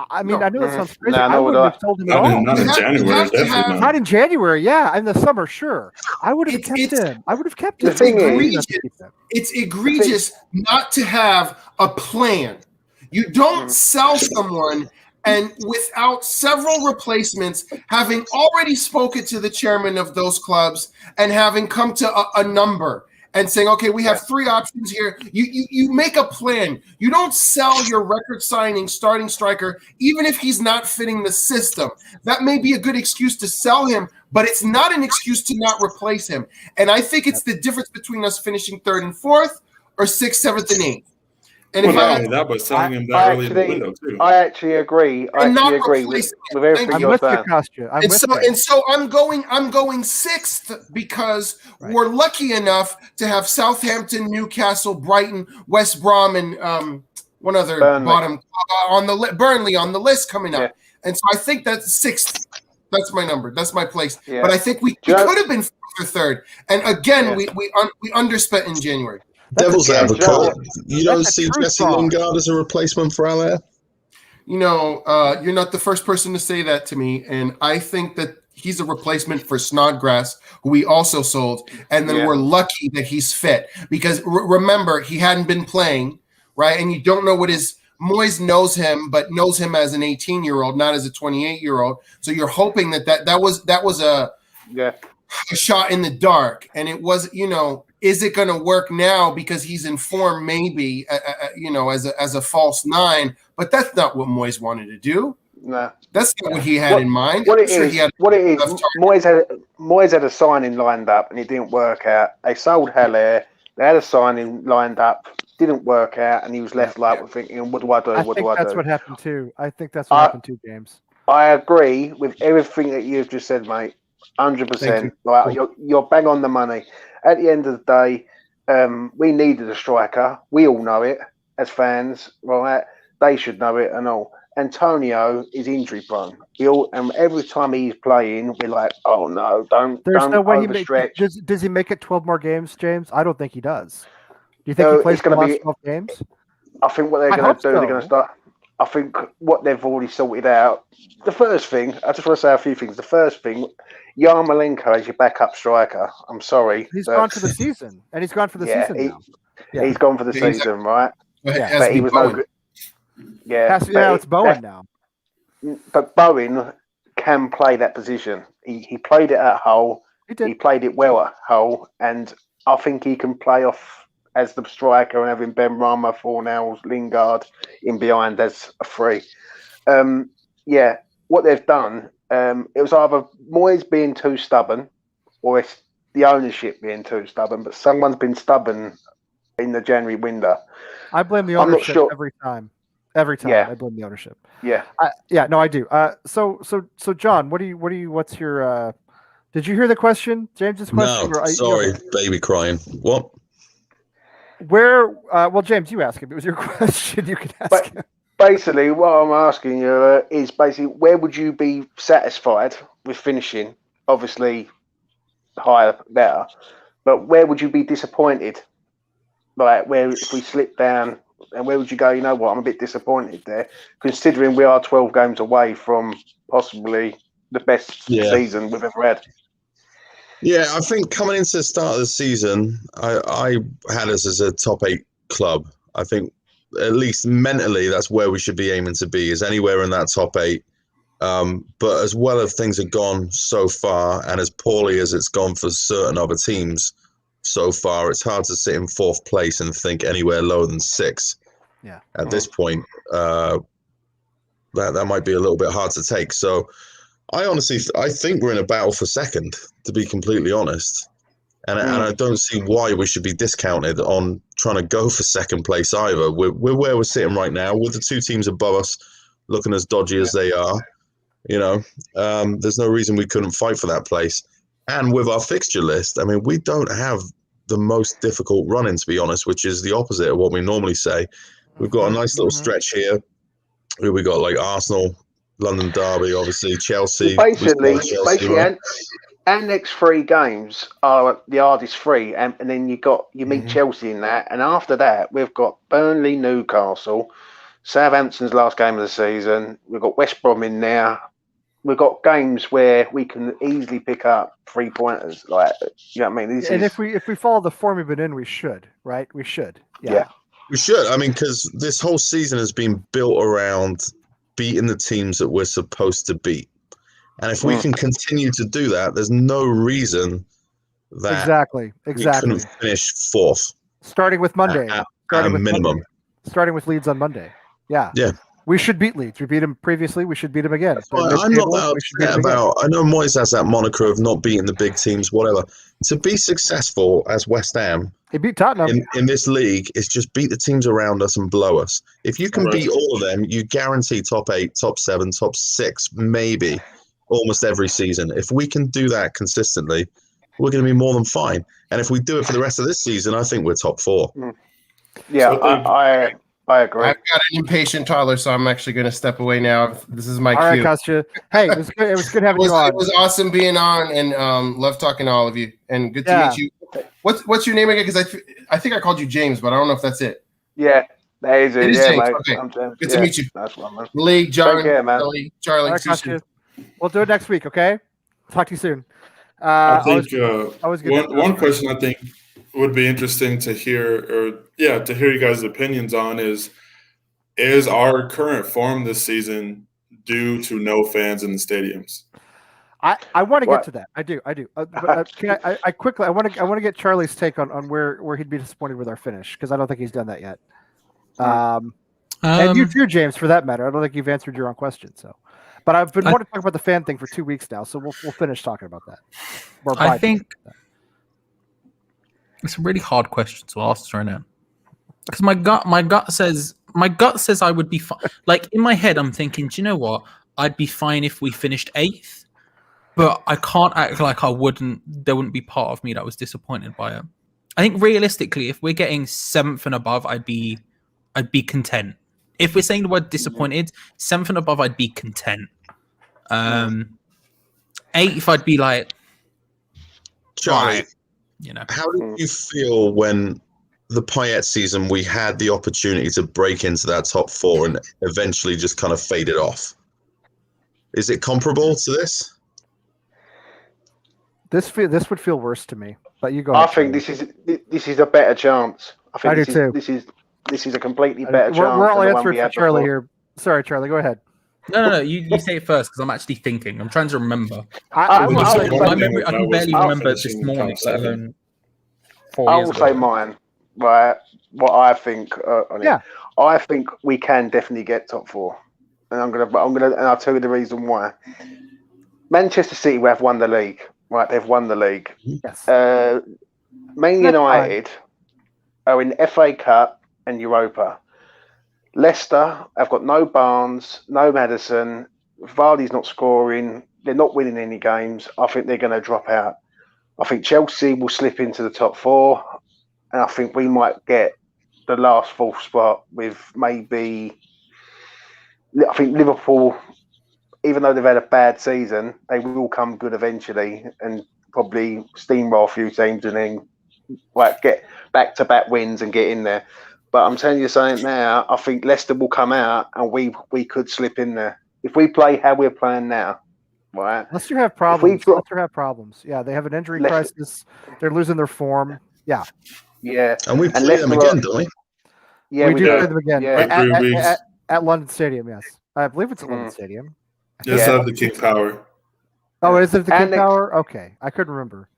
I mean, I know it sounds crazy. I wouldn't have sold him at all. Not in January, definitely not. Not in January, yeah. In the summer, sure. I would have kept him. I would have kept him. It's egregious not to have a plan. You don't sell someone and without several replacements, having already spoken to the chairman of those clubs and having come to a number and saying, okay, we have three options here. You make a plan. You don't sell your record signing starting striker, even if he's not fitting the system. That may be a good excuse to sell him, but it's not an excuse to not replace him. And I think it's the difference between us finishing 3rd and 4th or 6th, 7th, and 8th. And well, not only that, but selling him that early in the window too. I actually agree. I agree with everything you're saying. And so I'm going 6th because we're lucky enough to have Southampton, Newcastle, Brighton, West Brom, and one other bottom on the Burnley on the list coming up. And so I think that's 6th. That's my number. That's my place. Yeah. But I think we could have been 4th or 3rd. And again, we underspent in January. Devil's advocate. You don't see Jesse Lingard as a replacement for Haller? You know, you're not the first person to say that to me, and I think that he's a replacement for Snodgrass, who we also sold, and then we're lucky that he's fit because remember he hadn't been playing, right? And you don't know what his Moyes knows him, but knows him as an 18-year-old, not as a 28-year-old. So you're hoping that was a shot in the dark, and it was, you know. Is it going to work now because he's in form? Maybe, as a false 9, but that's not what Moyes wanted to do. No, that's not what he had in mind. Moyes had a signing lined up and it didn't work out. They sold Haller. They had a signing lined up, didn't work out, and he was left thinking, "What do I do? What do I do?" That's what happened too. I think that's what happened too, James. I agree with everything that you've just said, mate. 100%. Like, you're bang on the money. At the end of the day, we needed a striker. We all know it as fans, right? They should know it and all. Antonio is injury prone. And every time he's playing, we're like, "Oh no, don't no way overstretch." Does he make it 12 more games, James? I don't think he does. Do you think he plays the last 12 games? I think what they're going to do, they're going to start. I think what they've already sorted out. The first thing, I just want to say a few things. The first thing, Yarmolenko as your backup striker. I'm sorry. He's gone for the season. And he's gone for the season now. He's gone for the season, right? But he was no good. It's Bowen now. But Bowen can play that position. He played it at Hull. He played it well at Hull. And I think he can play off as the striker and having Ben Rama, Fornals, Lingard in behind as a 3. What they've done, it was either Moyes being too stubborn or it's the ownership being too stubborn, but someone's been stubborn in the January window. I blame the ownership every time. Every time I blame the ownership. I do. So John, what's your did you hear the question? James's question? No, sorry, baby crying. What? Well, James, you ask him. It was your question. You can ask him. Basically, what I'm asking you is where would you be satisfied with finishing? Obviously, higher, better. But where would you be disappointed? Like, where if we slip down, and where would you go, you know what, I'm a bit disappointed there, considering we are 12 games away from possibly the best season we've ever had. Yeah, I think coming into the start of the season, I had us as a top 8 club. I think at least mentally, that's where we should be aiming to be, is anywhere in that top 8. But as well as things have gone so far, and as poorly as it's gone for certain other teams so far, it's hard to sit in 4th place and think anywhere lower than 6. Yeah. At this point, that might be a little bit hard to take. So I think we're in a battle for 2nd, to be completely honest. And I don't see why we should be discounted on trying to go for 2nd place either. We're where we're sitting right now, with the 2 teams above us looking as dodgy as they are. There's no reason we couldn't fight for that place. And with our fixture list, I mean, we don't have the most difficult run-in, to be honest, which is the opposite of what we normally say. We've got a nice little stretch here. We got like Arsenal, London Derby, obviously Chelsea. Basically, right? our next 3 games are the hardest 3, and then you meet Chelsea in that, and after that we've got Burnley, Newcastle, Southampton's last game of the season. We've got West Brom in there. We've got games where we can easily pick up 3-pointers. Like, you know what I mean? If we follow the form we've been in, we should, right? We should. Yeah. We should. I mean, because this whole season has been built around beating the teams that we're supposed to beat. And if we can continue to do that, there's no reason that exactly we couldn't finish 4th. Starting with Monday. At a minimum. Monday. Starting with Leeds on Monday. Yeah. Yeah. We should beat Leeds. We beat them previously. We should beat them again. I'm not that upset about. I know Moyes has that moniker of not beating the big teams, whatever. To be successful as West Ham, he beat Tottenham in this league, is just beat the teams around us and blow us. If you can beat all of them, you guarantee top 8, top 7, top 6, maybe almost every season. If we can do that consistently, we're going to be more than fine. And if we do it for the rest of this season, I think we're top 4. Yeah, I agree. I've got an impatient toddler, so I'm actually going to step away now. This is my cue. All right, Kostya. Hey, it was good having you on. It was awesome being on, and love talking to all of you. And good to meet you. What's your name again? Because I think I called you James, but I don't know if that's it. Yeah, that is it. It is yeah, James. mate. Okay. I'm James. Good to meet you. That's one, man. Lee, John, Take care, man. Charlie. All right, Kostya. We'll do it next week, okay? Talk to you soon. I think one question I think would be interesting to hear, to hear you guys' opinions on is our current form this season due to no fans in the stadiums? I want to get to that. I do. But can I quickly? I want to get Charlie's take on where he'd be disappointed with our finish, because I don't think he's done that yet. And you too, James, for that matter. I don't think you've answered your own question. So, but I've been wanting to talk about the fan thing for 2 weeks now, so we'll finish talking about that. I think it's a really hard question to ask right now, because my gut says I would be fine. Like, in my head, I'm thinking, do you know what? I'd be fine if we finished 8th, but I can't act like I wouldn't. There wouldn't be part of me that was disappointed by it. I think realistically, if we're getting 7th and above, I'd be content. If we're saying the word disappointed, 7th and above, I'd be content. 8th, I'd be like, Charlie, right, you know. How did you feel when the Payet season we had the opportunity to break into that top 4 and eventually just kind of faded off? Is it comparable to this? This would feel worse to me, but you go. I think this is a better chance. I do too. This is a completely better chance. We're all answering for Charlie here. Sorry, Charlie, go ahead. No. You say it first, because I'm actually thinking. I'm trying to remember. I can barely remember this morning, let alone 4 I years will ago. say mine. Right, what I think on it. I think we can definitely get top 4, and and I'll tell you the reason why. Manchester City have won the league. Right, they've won the league. Yes. Man United are in FA Cup and Europa. Leicester have got no Barnes, no Maddison. Vardy's not scoring. They're not winning any games. I think they're going to drop out. I think Chelsea will slip into the top 4, and I think we might get the last 4th spot with maybe. I think Liverpool, even though they've had a bad season, they will come good eventually and probably steamroll a few teams and then get back-to-back wins and get in there. But I'm telling you something now, I think Leicester will come out and we could slip in there. If we play how we're playing now, right? Leicester have we problems. drop- Leicester have problems. Yeah, they have an injury Leicester- crisis. They're losing their form. Yeah, Yeah, And we And play them Leicester are- again, don't we? yeah, we do do. play them again Yeah. In 3 weeks. at London Stadium. Yes, I believe it's at London Mm. Stadium. Just Yeah. have the King Power. Oh, is it the And King Power? Okay, I couldn't remember.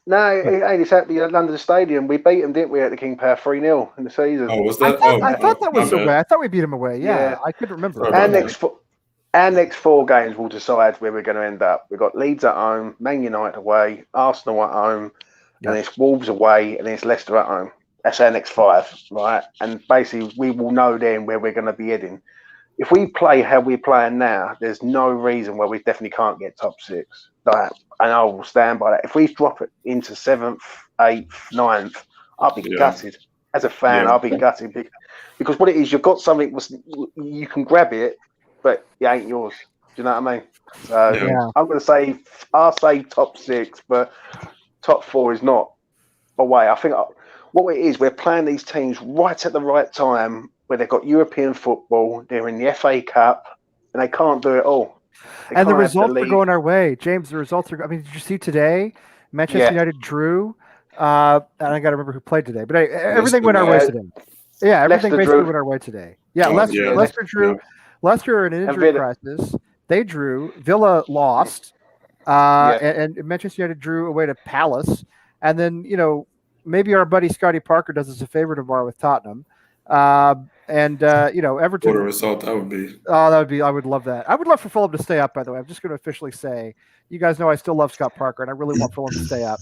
No, it ain't. It's at the London Stadium. We beat them, didn't we, at the King Power 3-0 in the season? Oh, was I that? thought that was my bad. away. I thought we beat them away. Yeah, Yeah. I couldn't remember. Sorry Our about next 4 games will decide where we're going to end up. We've got Leeds at home, Man United away, Arsenal at home, and it's Wolves away, and it's Leicester at home. That's our next 5, right? And basically, we will know then where we're going to be heading. If we play how we're playing now, there's no reason why we definitely can't get top 6. Like, and I will stand by that. If we drop it into 7th, 8th, 9th, I'll be Yeah. gutted. As a fan, Yeah. I'll be gutted because what it is, you've got something you can grab it, but it ain't yours. Do you know what I mean? So Yeah. I'm going to say I'll say top 6, but top 4 is not away. I think what it is, we're playing these teams right at the right time where they've got European football, they're in the FA Cup, and they can't do it all. They And the can't have results are league. going our way, James. The results are. I mean, did you see today? Manchester Yeah. United drew. And I got to remember who played today, but everything went our way Leicester. today. Yeah, everything Leicester basically drew. went our way today. Yeah, Oh, Leicester, yeah. Leicester drew. Yeah. Leicester are in an And injury Villa. crisis. They drew. Villa lost. And Manchester United drew away to Palace. And then, maybe our buddy Scotty Parker does us a favor tomorrow with Tottenham. Everton. What a result that would be. Oh, that would be. I would love that. I would love for Fulham to stay up. By the way, I'm just going to officially say, you guys know I still love Scott Parker, and I really want Fulham to stay up.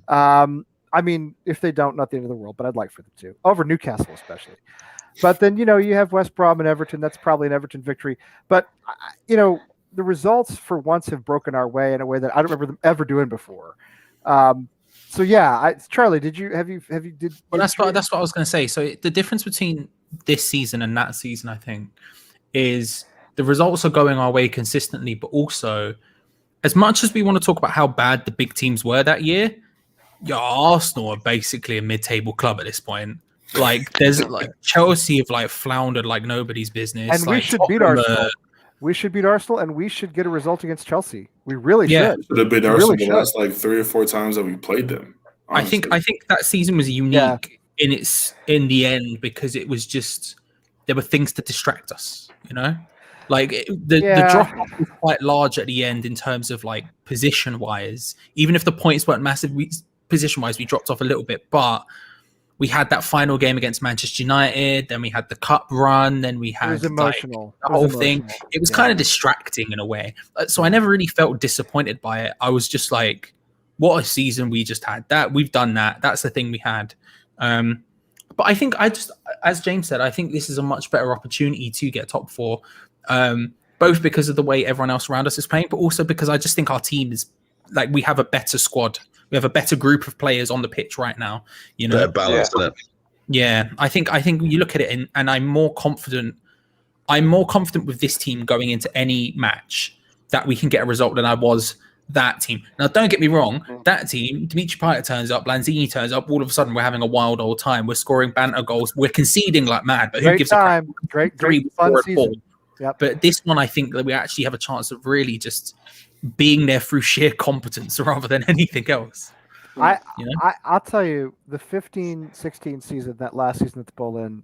I mean, if they don't, not the end of the world, but I'd like for them to over Newcastle especially. But then you have West Brom and Everton. That's probably an Everton victory. But the results for once have broken our way in a way that I don't remember them ever doing before. So yeah, Charlie, have you Well, that's what I was going to say. So the difference between this season and that season, I think, is the results are going our way consistently, but also, as much as we want to talk about how bad the big teams were that year, Arsenal are basically a mid-table club at this point. Like, there's like Chelsea have floundered like nobody's business, and we should beat Arsenal. We should beat Arsenal, and we should get a result against Chelsea. We really should. Should have been We Arsenal really the last 3 or 4 times that we played them. Honestly. I think that season was unique in the end because it was just there were things to distract us, the drop off was quite large at the end in terms of position wise. Even if the points weren't massive, position wise we dropped off a little bit, but we had that final game against Manchester United, then we had the cup run, then we had It was emotional. the whole thing. It was kind of distracting in a way. So I never really felt disappointed by it. I was just like, what a season we just had. That we've done that. That's the thing we had. But I think as James said, I think this is a much better opportunity to get top 4, both because of the way everyone else around us is playing, but also because I just think our team is we have a better squad. We have a better group of players on the pitch right now. Better balance, isn't it? Yeah, I think you look at it and I'm more confident. I'm more confident with this team going into any match that we can get a result than I was that team. Now, don't get me wrong. That team, Dimitri Payet turns up, Lanzini turns up. All of a sudden, we're having a wild old time. We're scoring banter goals. We're conceding like mad. But who gives a crap? Great fun season. Yep. But this one, I think that we actually have a chance of really just being there through sheer competence rather than anything else. I'll tell you, the 15-16 season, that last season at the Boleyn,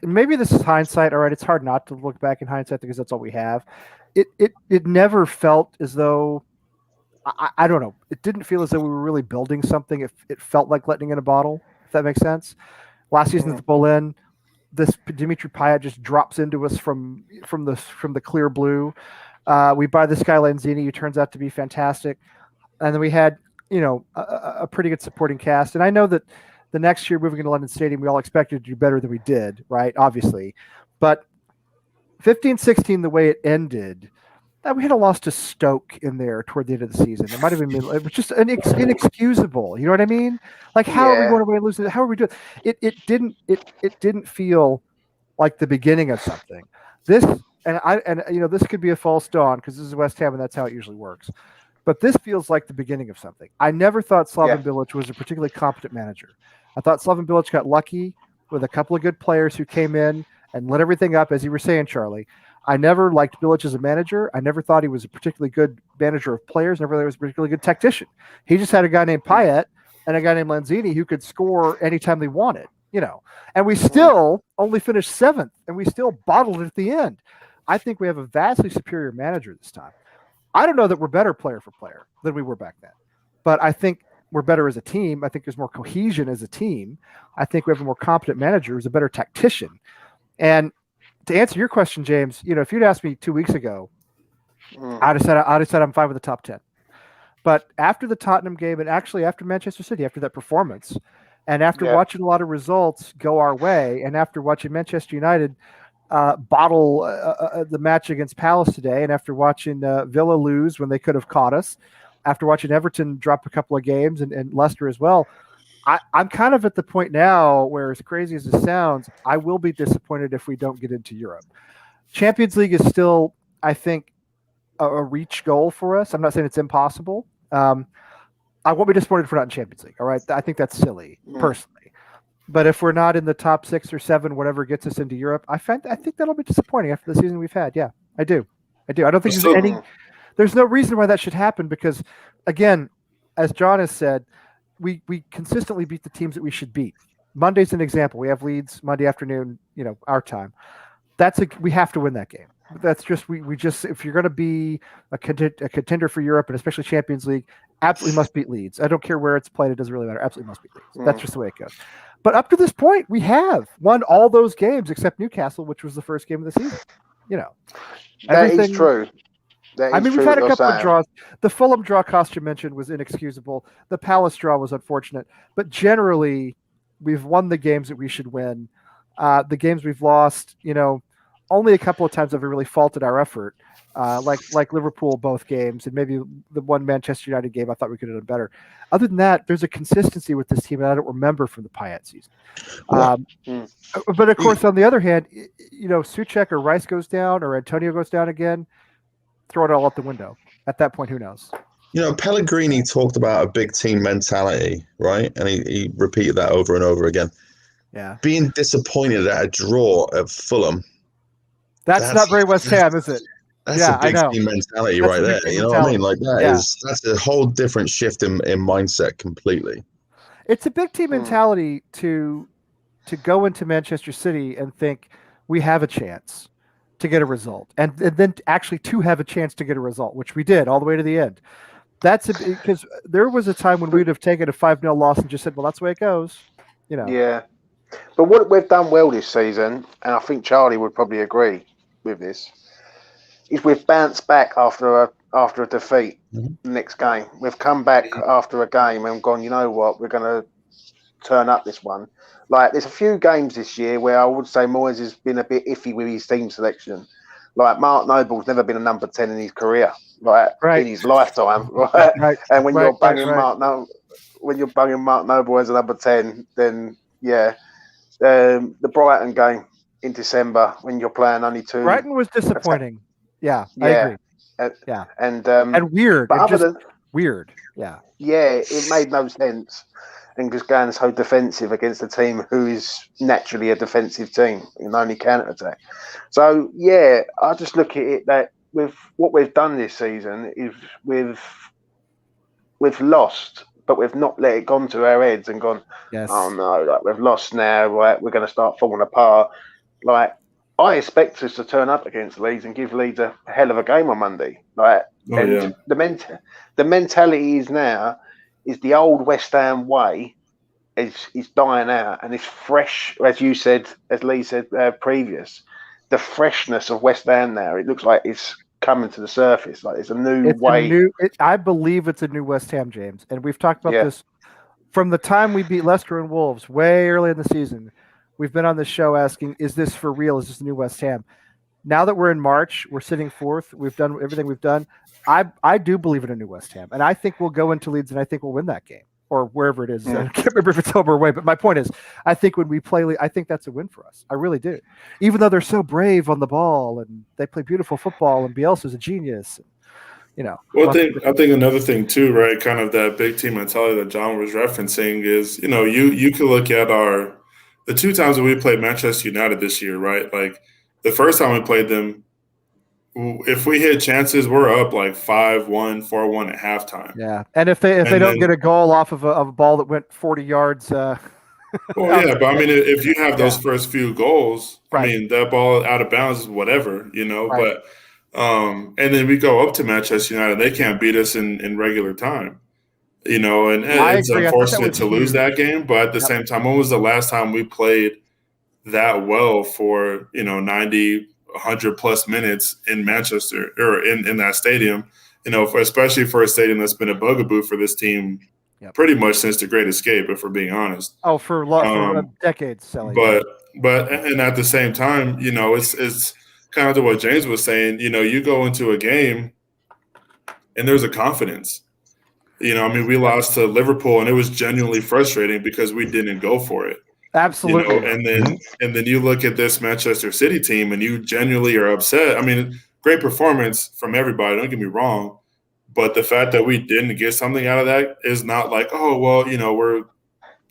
maybe this is hindsight. All right, it's hard not to look back in hindsight because that's all we have. It never felt as though I don't know. It didn't feel as though we were really building something. It felt like letting in a bottle, if that makes sense. Last season at the Boleyn, this Dimitri Payet just drops into us from the clear blue. We buy this guy Lanzini, who turns out to be fantastic, and then we had a pretty good supporting cast. And I know that the next year moving into London Stadium, we all expected to do better than we did, right? Obviously, but 15-16, the way it ended, we had a loss to Stoke in there toward the end of the season. It might have been it was just inexcusable. You know what I mean? How are we going away and losing? How are we doing? It didn't feel like the beginning of something. This this could be a false dawn because this is West Ham and that's how it usually works. But this feels like the beginning of something. I never thought Slaven Bilic was a particularly competent manager. I thought Slaven Bilic got lucky with a couple of good players who came in and lit everything up, as you were saying, Charlie. I never liked Bilic as a manager. I never thought he was a particularly good manager of players. Never thought he was a particularly good tactician. He just had a guy named Payet and a guy named Lanzini who could score anytime they wanted, And we still only finished 7th, and we still bottled it at the end. I think we have a vastly superior manager this time. I don't know that we're better player for player than we were back then, but I think we're better as a team. I think there's more cohesion as a team. I think we have a more competent manager who's a better tactician. And to answer your question, James, if you'd asked me 2 weeks ago, I'd have said I'm fine with the top 10. But after the Tottenham game, and actually after Manchester City, after that performance, and after watching a lot of results go our way, and after watching Manchester United bottle the match against Palace today, and after watching Villa lose when they could have caught us, after watching Everton drop a couple of games and Leicester as well, I'm kind of at the point now where, as crazy as it sounds, I will be disappointed if we don't get into Europe. Champions League is still, I think, a reach goal for us. I'm not saying it's impossible. I won't be disappointed if we're not in Champions League. All right. I think that's silly personally, but if we're not in the top 6 or 7, whatever gets us into Europe, I think that'll be disappointing after the season we've had. Yeah, I do. I don't think there's no reason why that should happen because, again, as John has said, we consistently beat the teams that we should beat. Monday's an example. We have Leeds Monday afternoon, our time. We have to win that game. That's just we just if you're going to be a contender for Europe and especially Champions League, absolutely must beat Leeds. I don't care where it's played; it doesn't really matter. Absolutely must beat Leeds. That's just the way it goes. But up to this point, we have won all those games except Newcastle, which was the first game of the season. That is true. We've had a couple of draws. The Fulham draw cost you mentioned was inexcusable. The Palace draw was unfortunate, but generally, we've won the games that we should win. The games we've lost, only a couple of times have we really faulted our effort, like Liverpool both games, and maybe the one Manchester United game I thought we could have done better. Other than that, there's a consistency with this team that I don't remember from the Payet season. But of course, on the other hand, Souček or Rice goes down or Antonio goes down again, throw it all out the window. At that point, who knows? Pellegrini talked about a big team mentality, right? And he repeated that over and over again. Yeah. Being disappointed at a draw at Fulham. That's not very West Ham, is it? That's a big team mentality right there. You know what I mean? Like that's a whole different shift in mindset completely. It's a big team mentality to go into Manchester City and think we have a chance to get a result, and then actually to have a chance to get a result, which we did all the way to the end. That's because there was a time when we would have taken a 5-0 loss and just said, well, that's the way it goes. Yeah. But what we've done well this season, and I think Charlie would probably agree with this, is we've bounced back after a defeat the next game. We've come back after a game and gone, you know what, we're going to turn up this one. Like, there's a few games this year where I would say Moyes has been a bit iffy with his team selection. Like, Mark Noble's never been a number 10 in his career, in his lifetime, right? And when you're banging Mark Noble as a number 10, then the Brighton game in December when you're playing only 2. Brighton was disappointing. I agree. And weird. But other than weird. Yeah. Yeah, it made no sense. And just going so defensive against a team who is naturally a defensive team and only counter-attack. So, I just look at it that with what we've done this season is we've lost, but we've not let it gone to our heads and gone, oh no, we've lost now, right? We're going to start falling apart. I expect us to turn up against Leeds and give Leeds a hell of a game on Monday. The mentality is now is the old West Ham way is dying out, and it's fresh, as you said, as Lee said previous. The freshness of West Ham now, it looks like it's coming to the surface. Like it's a new way. I believe it's a new West Ham, James, and we've talked about this from the time we beat Leicester and Wolves way early in the season. We've been on this show asking, is this for real? Is this the new West Ham? Now that we're in March, we're sitting 4th. We've done everything we've done. I do believe in a new West Ham, and I think we'll go into Leeds, and I think we'll win that game or wherever it is. I can't remember if it's home or away, but my point is, I think when we play, I think that's a win for us. I really do. Even though they're so brave on the ball and they play beautiful football, and Bielsa's a genius. Well, I think another thing too, right? Kind of that big team mentality that John was referencing is, you can look at the 2 times that we played Manchester United this year, right? Like the first time we played them, if we hit chances, we're up like 5-1, 4-1 at halftime. Yeah, and if they don't get a goal off of a ball that went 40 yards. Well, yeah, but I mean, if you have those first few goals, Right. I mean, that ball out of bounds is whatever, you know. Right. But and then we go up to Manchester United, they can't beat us in regular time, you know. And I it's agree. I thought that unfortunate was to lose huge. that game, but at the same time, when was the last time we played that well for 90, 100 plus minutes in Manchester or in that stadium? You know, especially for a stadium that's been a bugaboo for this team. Yep. Pretty much since the Great Escape, if we're being honest. Oh, for decades, Sally. But and at the same time, you know, it's kind of to what James was saying. You know, you go into a game and there's a confidence. You know, I mean, we lost to Liverpool and it was genuinely frustrating because we didn't go for it. Absolutely. You know, and then you look at this Manchester City team and you genuinely are upset. I mean, great performance from everybody. Don't get me wrong. But the fact that we didn't get something out of that is not like, oh, well, you know, we're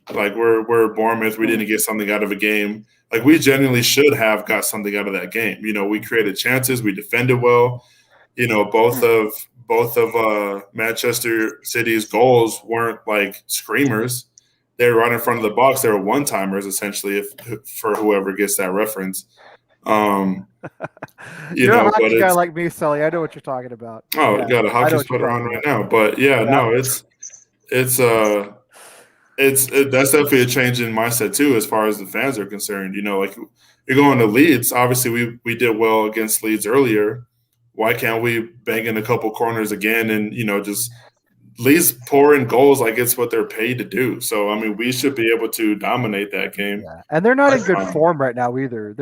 Bournemouth. We didn't get something out of a game. Like, we genuinely should have got something out of that game. You know, we created chances. We defended well. You know, both of Manchester City's goals weren't like screamers. They were right in front of the box. They were one-timers, essentially, for whoever gets that reference. You're a hockey guy like me, Sully. I know what you're talking about. Oh, yeah. Got a hockey sweater on right now. But no, it's that's definitely a change in mindset too, as far as the fans are concerned. You know, like, you're going to Leeds. Obviously, we did well against Leeds earlier. Why can't we bang in a couple corners again and, you know, just Leeds pour in goals like it's what they're paid to do. So, I mean, we should be able to dominate that game. Yeah. And they're not in good form right now either.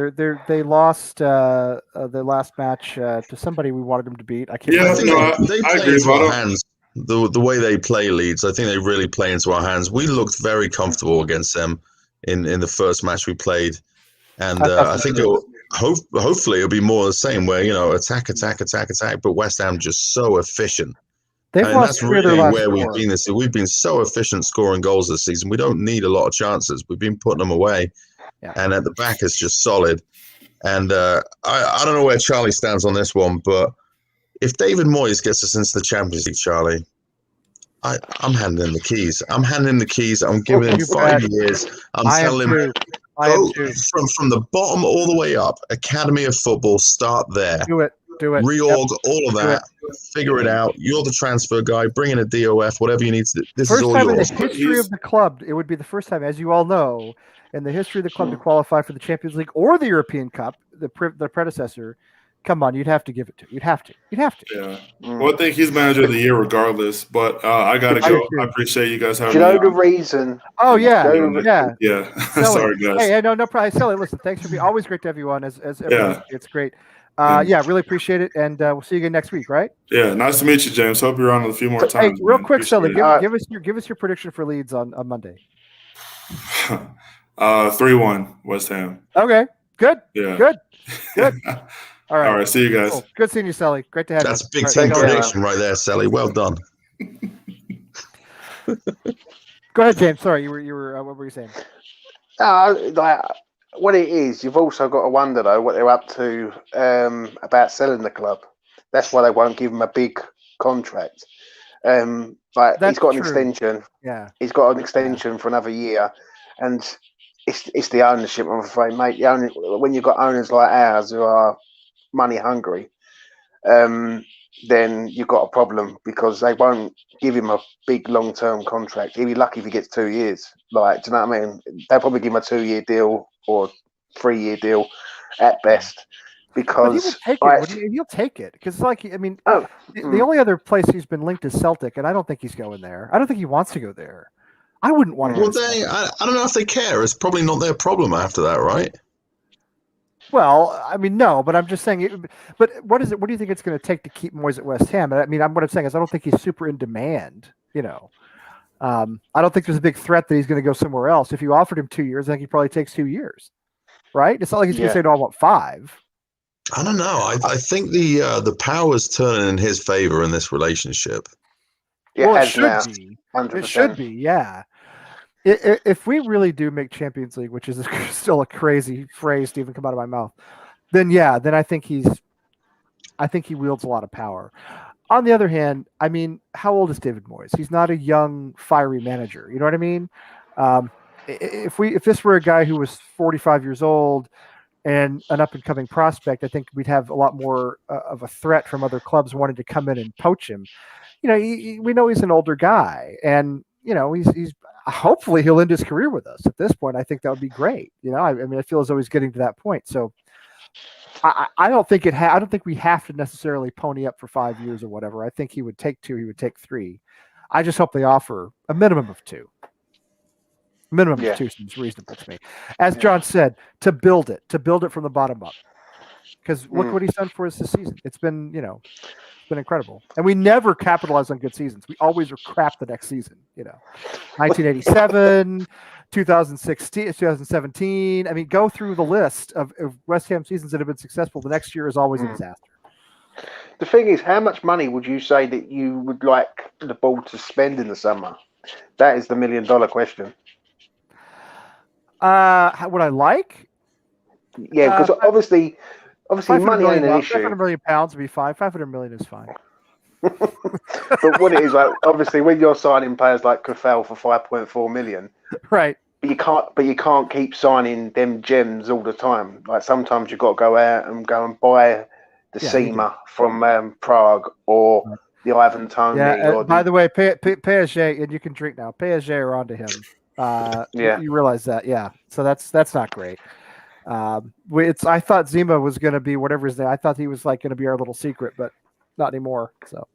They lost the last match to somebody we wanted them to beat. I can't remember. They play into our hands. The way they play Leeds, I think they really play into our hands. We looked very comfortable against them in the first match we played. And I think hopefully it'll be more the same where, you know, attack. But West Ham just so efficient. That's really where we've been this year. We've been so efficient scoring goals this season. We don't need a lot of chances. We've been putting them away. Yeah. And at the back, it's just solid. And I don't know where Charlie stands on this one, but if David Moyes gets us into the Champions League, Charlie, I'm handing him the keys. I'm giving him 5 years. I'm telling him, go from the bottom all the way up. Academy of Football, start there. Do it. Reorg, all of that. Figure it out. You're the transfer guy. Bring in a DOF, whatever you need to do. This is all yours. First time in the history of the club, it would be the first time, as you all know, in the history of the club to qualify for the Champions League or the European Cup, the predecessor. Come on, you'd have to give it to. You'd have to. Yeah. Well, I think he's manager of the year regardless. But I gotta go. I appreciate you guys having me. Do you know the reason? Oh yeah. Sorry, guys. Hey, no problem. Sally, listen, thanks for being always great to have you on. As everyone, it's great. Really appreciate it, and we'll see you again next week, right? Yeah, nice to meet you, James. Hope you're on a few more times. Hey, real quick, Sully, give us your prediction for Leeds on Monday. 3-1 West Ham. Okay, good. Yeah, good. All right. See you guys. Cool. Good seeing you, Sally. Great to have you. That's big team prediction right there, Sally. Well done. Go ahead, James. Sorry, you were. What were you saying? What it is, you've also got to wonder though what they're up to about selling the club. That's why they won't give him a big contract. He's got an extension. Yeah, he's got an extension for another year, and it's the ownership. I'm afraid, mate. When you've got owners like ours who are money hungry, then you've got a problem because they won't give him a big long-term contract. He'll be lucky if he gets 2 years. Like, do you know what I mean? They'll probably give him a 2-year deal or 3-year deal at best. Because he'll take it because, like, I mean, the only other place he's been linked is Celtic, and I don't think he's going there. I don't think he wants to go there. I wouldn't want to. Well, I don't know if they care. It's probably not their problem after that, right? Well, I mean, no, but I'm just saying. But what is it? What do you think it's going to take to keep Moyes at West Ham? I mean, what I'm saying is, I don't think he's super in demand. You know, I don't think there's a big threat that he's going to go somewhere else. If you offered him 2 years, I think he probably takes 2 years, right? It's not like he's going to say, "No, I want 5." I don't know. I think the power's turning in his favor in this relationship. Well, it should be. 100%. It should be. Yeah. If we really do make Champions League, which is still a crazy phrase to even come out of my mouth, then I think he's I think he wields a lot of power. On the other hand, I mean, how old is David Moyes? He's not a young, fiery manager. You know what I mean? If this were a guy who was 45 years old and an up and coming prospect, I think we'd have a lot more of a threat from other clubs wanting to come in and poach him. You know, we know he's an older guy, and you know he's hopefully he'll end his career with us. At this point, I think that would be great. You know, I mean, I feel as though he's getting to that point. So I don't think I don't think we have to necessarily pony up for 5 years or whatever. I think he would take 2. He would take 3. I just hope they offer a minimum of 2. Minimum of 2 seems reasonable to me. As John said, to build it from the bottom up. Because look what he's done for us this season. It's been, you know, it's been incredible. And we never capitalize on good seasons. We always are crap the next season. You know, 1987, 2016, 2017. I mean, go through the list of West Ham seasons that have been successful. The next year is always a disaster. The thing is, how much money would you say that you would like the ball to spend in the summer? That is the $1 million question. What I like? Yeah, because obviously money ain't an issue. £500 million would be fine. 500 million is fine. But what it is, like, obviously, when you're signing players like Kufel for 5.4 million, right? But you can't keep signing them gems all the time. Like sometimes you've got to go out and buy the Seema from Prague or the Ivan Toney. Yeah. By the way, PSG, and you can drink now. PSG are onto him. You realize that, yeah. So that's not great. I thought Zima was going to be whatever his name. I thought he was like going to be our little secret, but not anymore. So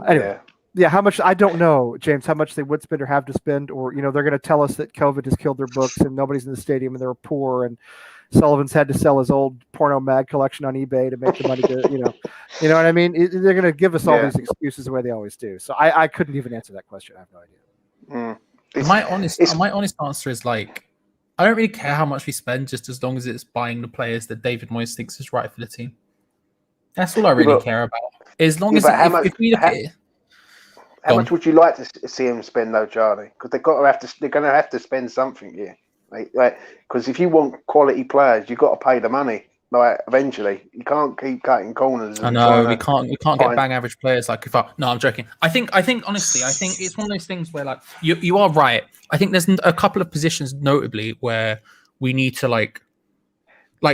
anyway, how much I don't know, James. How much they would spend or have to spend, or you know, they're going to tell us that COVID has killed their books and nobody's in the stadium and they're poor and Sullivan's had to sell his old porno mag collection on eBay to make the money to you know what I mean. They're going to give us all these excuses the way they always do. So I couldn't even answer that question. I have no idea. My honest answer is like, I don't really care how much we spend, just as long as it's buying the players that David Moyes thinks is right for the team. That's all I really care about. As long as if we look at it. How much would you like to see him spend, though, Charlie? Because they're going to have to spend something here. Like, because if you want quality players, you've got to pay the money. Like, eventually, you can't keep cutting corners. I know we can't get bang average players. Like no, I'm joking. I think honestly, it's one of those things where like you are right. I think there's a couple of positions notably where we need to like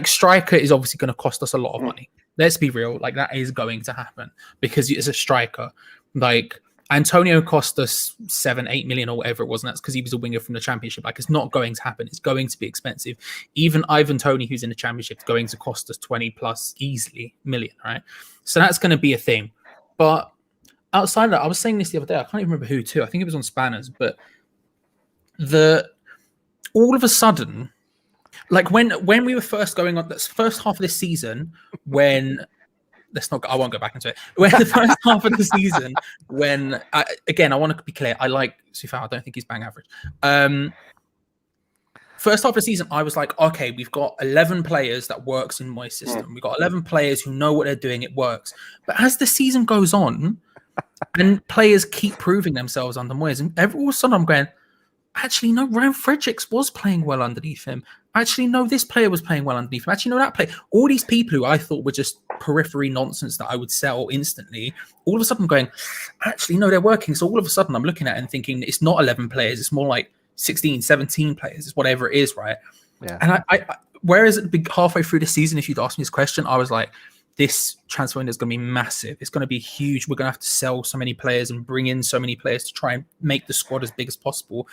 striker is obviously going to cost us a lot of money. Let's be real, like that is going to happen because it's a striker. Like Antonio cost us 7-8 million or whatever it was, and that's because he was a winger from the Championship. Like, it's not going to happen. It's going to be expensive. Even Ivan Toney, who's in the Championship, is going to cost us 20 plus easily million, right? So that's going to be a thing. But outside of that, I was saying this the other day. I can't even remember who to. I think it was on Spanners. But all of a sudden, like when we were first going on, that's first half of this season, when I won't go back into it. When the first half of the season, I want to be clear, I like Sufal. I don't think he's bang average. First half of the season, I was like, okay, we've got 11 players that works in my system. We've got 11 players who know what they're doing. It works. But as the season goes on, and players keep proving themselves under Moyes, and all of a sudden I'm going, actually, no, Ryan Fredericks was playing well underneath him. Actually, no, this player was playing well underneath him. Actually, no, that player. All these people who I thought were just periphery nonsense that I would sell instantly, all of a sudden I'm going, actually, no, they're working. So all of a sudden I'm looking at it and thinking it's not 11 players. It's more like 16, 17 players. It's whatever it is, right? Yeah. And I whereas halfway through the season, if you'd asked me this question, I was like, this transfer window is going to be massive. It's going to be huge. We're going to have to sell so many players and bring in so many players to try and make the squad as big as possible.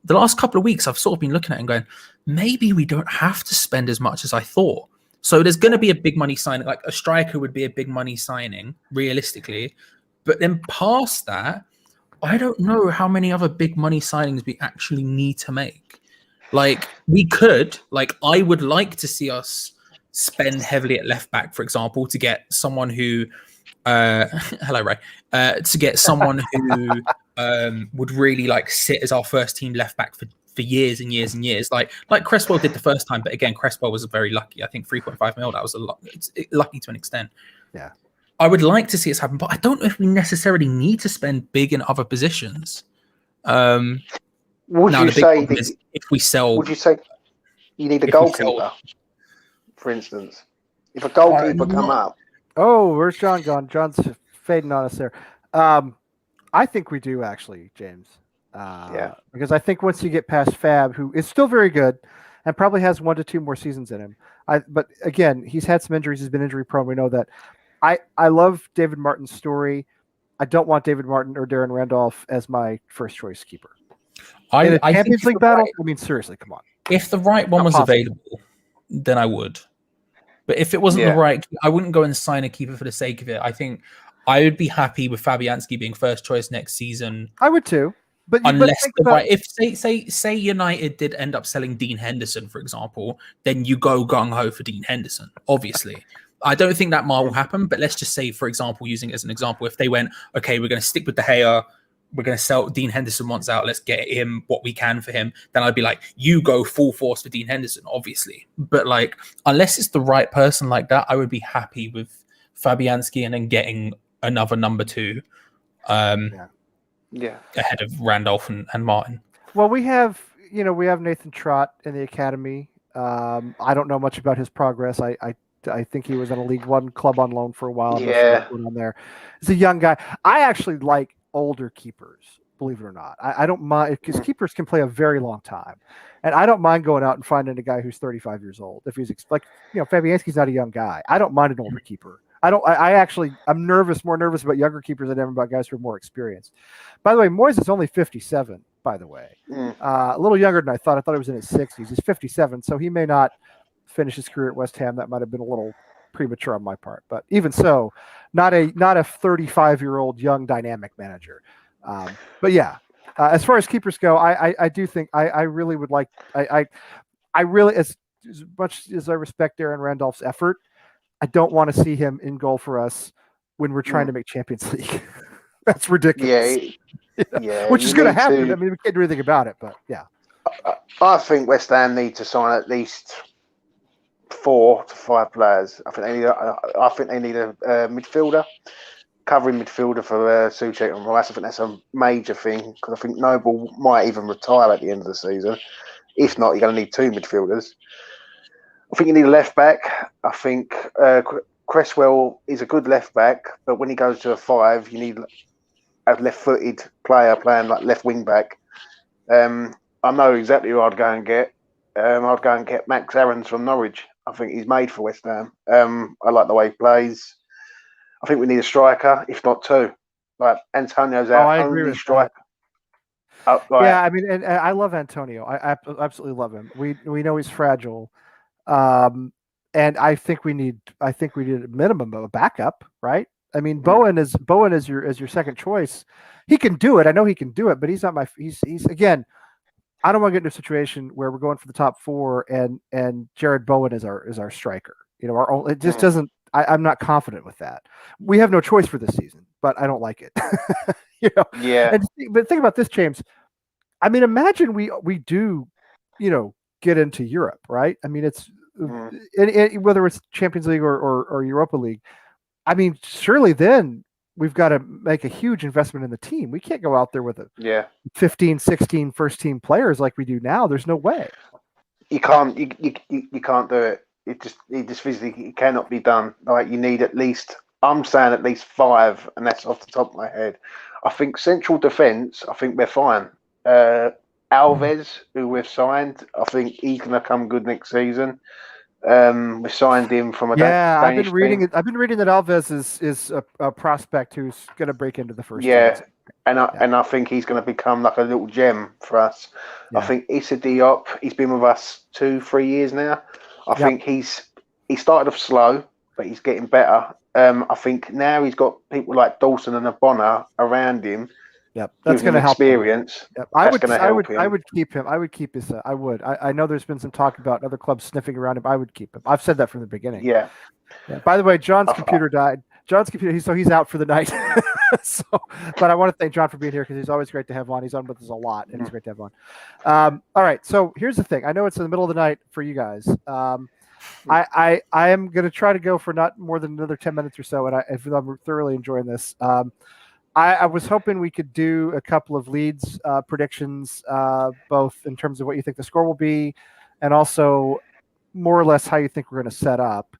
The last couple of weeks, I've sort of been looking at it and going, maybe we don't have to spend as much as I thought. So there's going to be a big money signing. Like a striker would be a big money signing, realistically. But then past that, I don't know how many other big money signings we actually need to make. Like we could, like I would like to see us spend heavily at left back, for example, to get someone who, hello Ray, to get someone who would really like sit as our first team left back for years and years and years, like Cresswell did the first time. But again, Cresswell was very lucky. I think 3.5 mil. That was a lot. It's lucky to an extent. Yeah, I would like to see this happen, but I don't know if we necessarily need to spend big in other positions. Would you say if we sell? Would you say you need a goalkeeper, for instance? If a goalkeeper come up, Oh, where's John gone? John's fading on us there. I think we do actually, James. Because I think once you get past Fab, who is still very good and probably has 1 to 2 more seasons in him. But again, he's had some injuries. He's been injury prone. We know that. I love David Martin's story. I don't want David Martin or Darren Randolph as my first choice keeper. In a Champions League battle? I mean, seriously, come on. If the right one was available, then I would. But if it wasn't the right, I wouldn't go and sign a keeper for the sake of it. I think I would be happy with Fabianski being first choice next season. I would too. But unless if say United did end up selling Dean Henderson, for example, then you go gung ho for Dean Henderson. Obviously, I don't think that will happen. But let's just say, for example, using it as an example, if they went, okay, we're going to stick with De Gea, we're going to sell Dean Henderson wants out, let's get him what we can for him, then I'd be like, you go full force for Dean Henderson, obviously. But like, unless it's the right person like that, I would be happy with Fabianski and then getting another number 2. Ahead of Randolph and Martin. Well, we have Nathan Trott in the academy. I don't know much about his progress. I think he was in a League One club on loan for a while. Yeah, on there. He's a young guy. I actually like older keepers, believe it or not. I don't mind because keepers can play a very long time, and I don't mind going out and finding a guy who's 35 years old. If he's like, Fabianski's not a young guy. I don't mind an older keeper. I'm more nervous about younger keepers than I am about guys who are more experienced. By the way, Moyes is only 57, by the way. A little younger than I thought. I thought he was in his 60s. He's 57, so he may not finish his career at West Ham. That might have been a little premature on my part. But even so, not a 35-year-old young dynamic manager. But yeah, as far as keepers go, I do think I really would like I really as much as I respect Darren Randolph's effort, I don't want to see him in goal for us when we're trying to make Champions League. That's ridiculous. Which is going to happen. I mean, we can't do anything about it, but yeah. I think West Ham need to sign at least 4 to 5 players. I think they need a midfielder, covering midfielder for Souček and Rice. I think that's a major thing because I think Noble might even retire at the end of the season. If not, you're going to need 2 midfielders. I think you need a left back. I think Cresswell is a good left back, but when he goes to a 5, you need a left-footed player playing like left wing back. I know exactly who I'd go and get. I'd go and get Max Aarons from Norwich. I think he's made for West Ham. I like the way he plays. I think we need a striker, if not 2. Like Antonio's our only striker. Yeah, I mean, and I love Antonio. I absolutely love him. We know he's fragile. And I think we need a minimum of a backup, right? I mean, Bowen is your second choice. He can do it. I know he can do it, but he's not he's again, I don't want to get into a situation where we're going for the top 4 and Jared Bowen is our striker. It just doesn't, I'm not confident with that. We have no choice for this season, but I don't like it. Yeah. But think about this, James. I mean, imagine we do, get into Europe, right? I mean, it's whether it's Champions League or Europa League. I mean, surely then we've got to make a huge investment in the team. We can't go out there with 15, 16 first team players like we do now. There's no way. You can't. You can't do it. It just physically cannot be done. Like you need at least. I'm saying at least 5, and that's off the top of my head. I think central defence. I think we're fine. Alves, who we've signed, I think he's going to come good next season. We signed him from a Danish I've been reading team. I've been reading that Alves is a prospect who's going to break into the first team. And I think he's going to become like a little gem for us. I think Issa Diop, he's been with us 2-3 years now. I think he started off slow, but he's getting better. I think now he's got people like Dawson and Abona around him. Yep, that's going to help. Experience. Yep. I would keep him. I would keep his. I would. I know there's been some talk about other clubs sniffing around him. I would keep him. I've said that from the beginning. Yeah. By the way, John's computer died. John's computer. So he's out for the night. But I want to thank John for being here because he's always great to have on. He's on with us a lot, and he's great to have on. All right. So here's the thing. I know it's in the middle of the night for you guys. I am going to try to go for not more than another 10 minutes or so, and I'm thoroughly enjoying this. I was hoping we could do a couple of Leeds predictions, both in terms of what you think the score will be and also more or less how you think we're going to set up.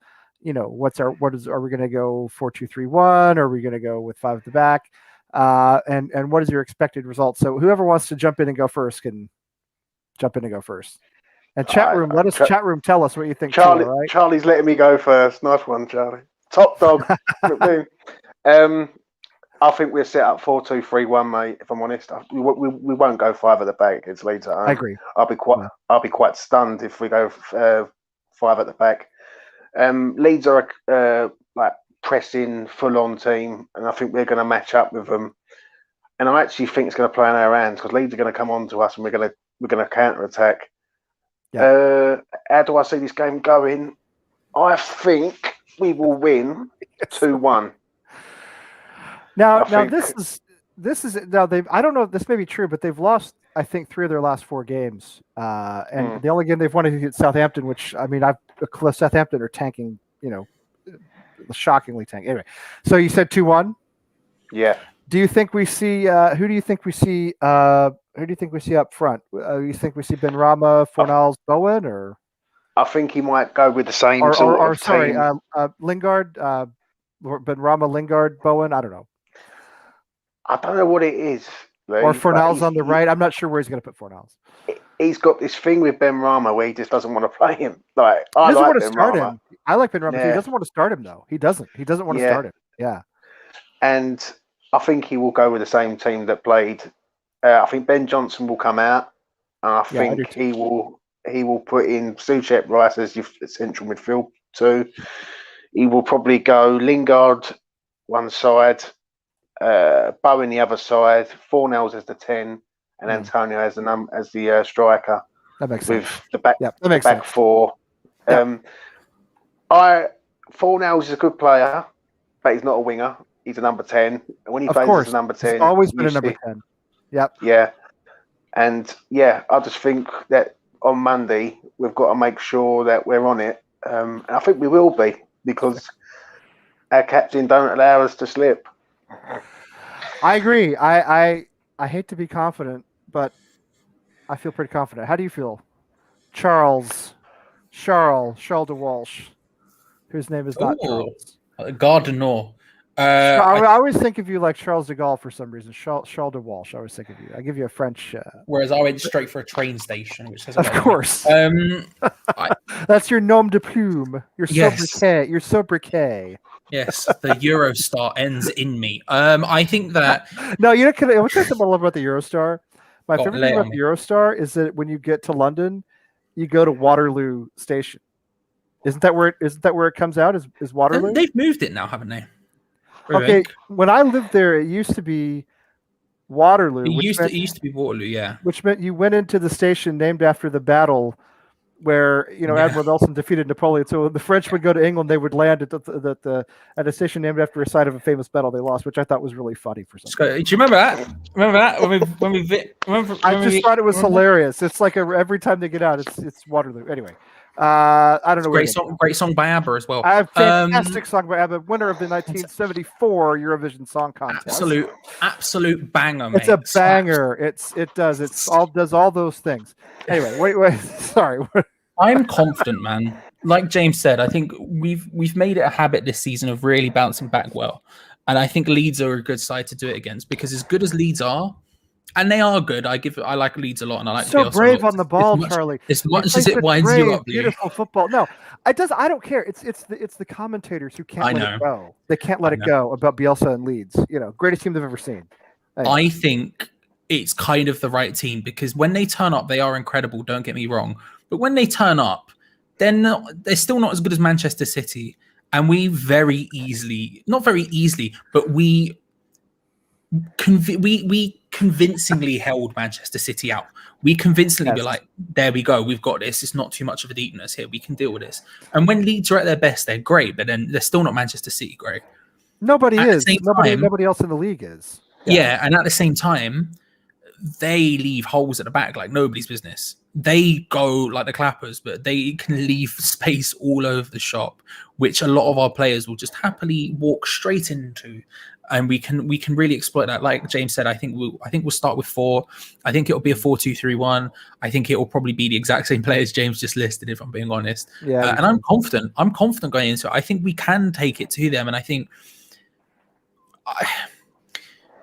are we going to go 4-2-3-1? Are we going to go with 5 at the back? And what is your expected result? So whoever wants to jump in and go first can jump in and go first. And chat room, tell us what you think. Charlie, too, right? Charlie's letting me go first. Nice one, Charlie. Top dog. I think we're set up 4-2-3-1, mate. If I'm honest, we won't go 5 at the back against Leeds at home. I agree. I'll be quite stunned if we go 5 at the back. Leeds are like pressing, full-on team, and I think we're going to match up with them. And I actually think it's going to play in our hands because Leeds are going to come on to us, and we're going to counter attack. Yeah. How do I see this game going? I think we will win 2-1. Now this is I don't know if this may be true, but they've lost I think 3 of their last 4 games, and the only game they've won is against Southampton, which I mean Southampton are tanking, shockingly tanking. Anyway, so you said 2-1. Yeah. Do you think we see who do you think we see up front? You think we see Benrahma, Fornals, Bowen, or? I think he might go with the same Lingard, Benrahma, Lingard, Bowen. I don't know. I don't know what it is. Lee, or Fornals on the right. I'm not sure where he's going to put Fornals. He's got this thing with Benrahma where he just doesn't want to play him. He doesn't want to start him. I like Benrahma. Yeah. He doesn't want to start him though. He doesn't want to start him. Yeah. And I think he will go with the same team that played. I think Ben Johnson will come out, and I think he will put in Souček, Rice as your central midfield too. He will probably go Lingard one side, Bowen the other side, Fornals as the 10, and Antonio as the striker. That makes sense. With the back 4. Yeah. Fornals is a good player, but he's not a winger. He's a number 10. And when he plays as a number 10, he's always been a number 10. Yep. Yeah. And I just think that on Monday we've got to make sure that we're on it. And I think we will be, because our captain don't allow us to slip. I agree. I hate to be confident, but I feel pretty confident. How do you feel? Charles de Walsh, whose name is not Charles. Gardner. I always think of you like Charles de Gaulle for some reason. Charles de Walsh. I always think of you. I give you a French. Whereas I went straight for a train station, which says of course. That's your nom de plume. Your sobriquet. Your sobriquet. Yes, the Eurostar ends in me. I think that. No, you know. What's something I love about the Eurostar? My favorite thing about the Eurostar is that when you get to London, you go to Waterloo Station. Isn't that where it comes out? Is Waterloo? They've moved it now, haven't they? Okay, when I lived there, it used to be Waterloo. It used to be Waterloo, yeah. Which meant you went into the station named after the battle where Admiral Nelson defeated Napoleon. So the French would go to England, they would land at a station named after a site of a famous battle they lost, which I thought was really funny for some reason. Do you remember that? Remember that I just thought it was hilarious. It's like every time they get out, it's Waterloo. Anyway. I don't know. Great song by ABBA as well. Fantastic song by ABBA, winner of the 1974 Eurovision Song Contest. Absolute banger, mate. It's a banger. It does all those things. Anyway, wait. Sorry. I'm confident, man. Like James said, I think we've made it a habit this season of really bouncing back well, and I think Leeds are a good side to do it against, because as good as Leeds are. And they are good. I like Leeds a lot, and I like so brave on the ball, Charlie. As much as it winds you up, beautiful football. No, it does. I don't care. It's the commentators who can't let it go. They can't let it go about Bielsa and Leeds. Greatest team they've ever seen. Anyway. I think it's kind of the right team, because when they turn up, they are incredible. Don't get me wrong, but when they turn up, they're still not as good as Manchester City, and we not very easily, but we convincingly held Manchester City out. We convincingly were like, there we go, we've got this. It's not too much of a deepness here. We can deal with this. And when Leeds are at their best, they're great, but then they're still not Manchester City, Greg. Nobody is. Nobody else in the league is. Yeah, and at the same time, they leave holes at the back like nobody's business. They go like the clappers, but they can leave space all over the shop, which a lot of our players will just happily walk straight into. and we can really exploit that. Like James said, I think we'll start with 4. I think it'll be a 4-2-3-1. I think it will probably be the exact same players James just listed, if I'm being honest. Yeah, and I'm confident. I'm confident going into it. I think we can take it to them, and I think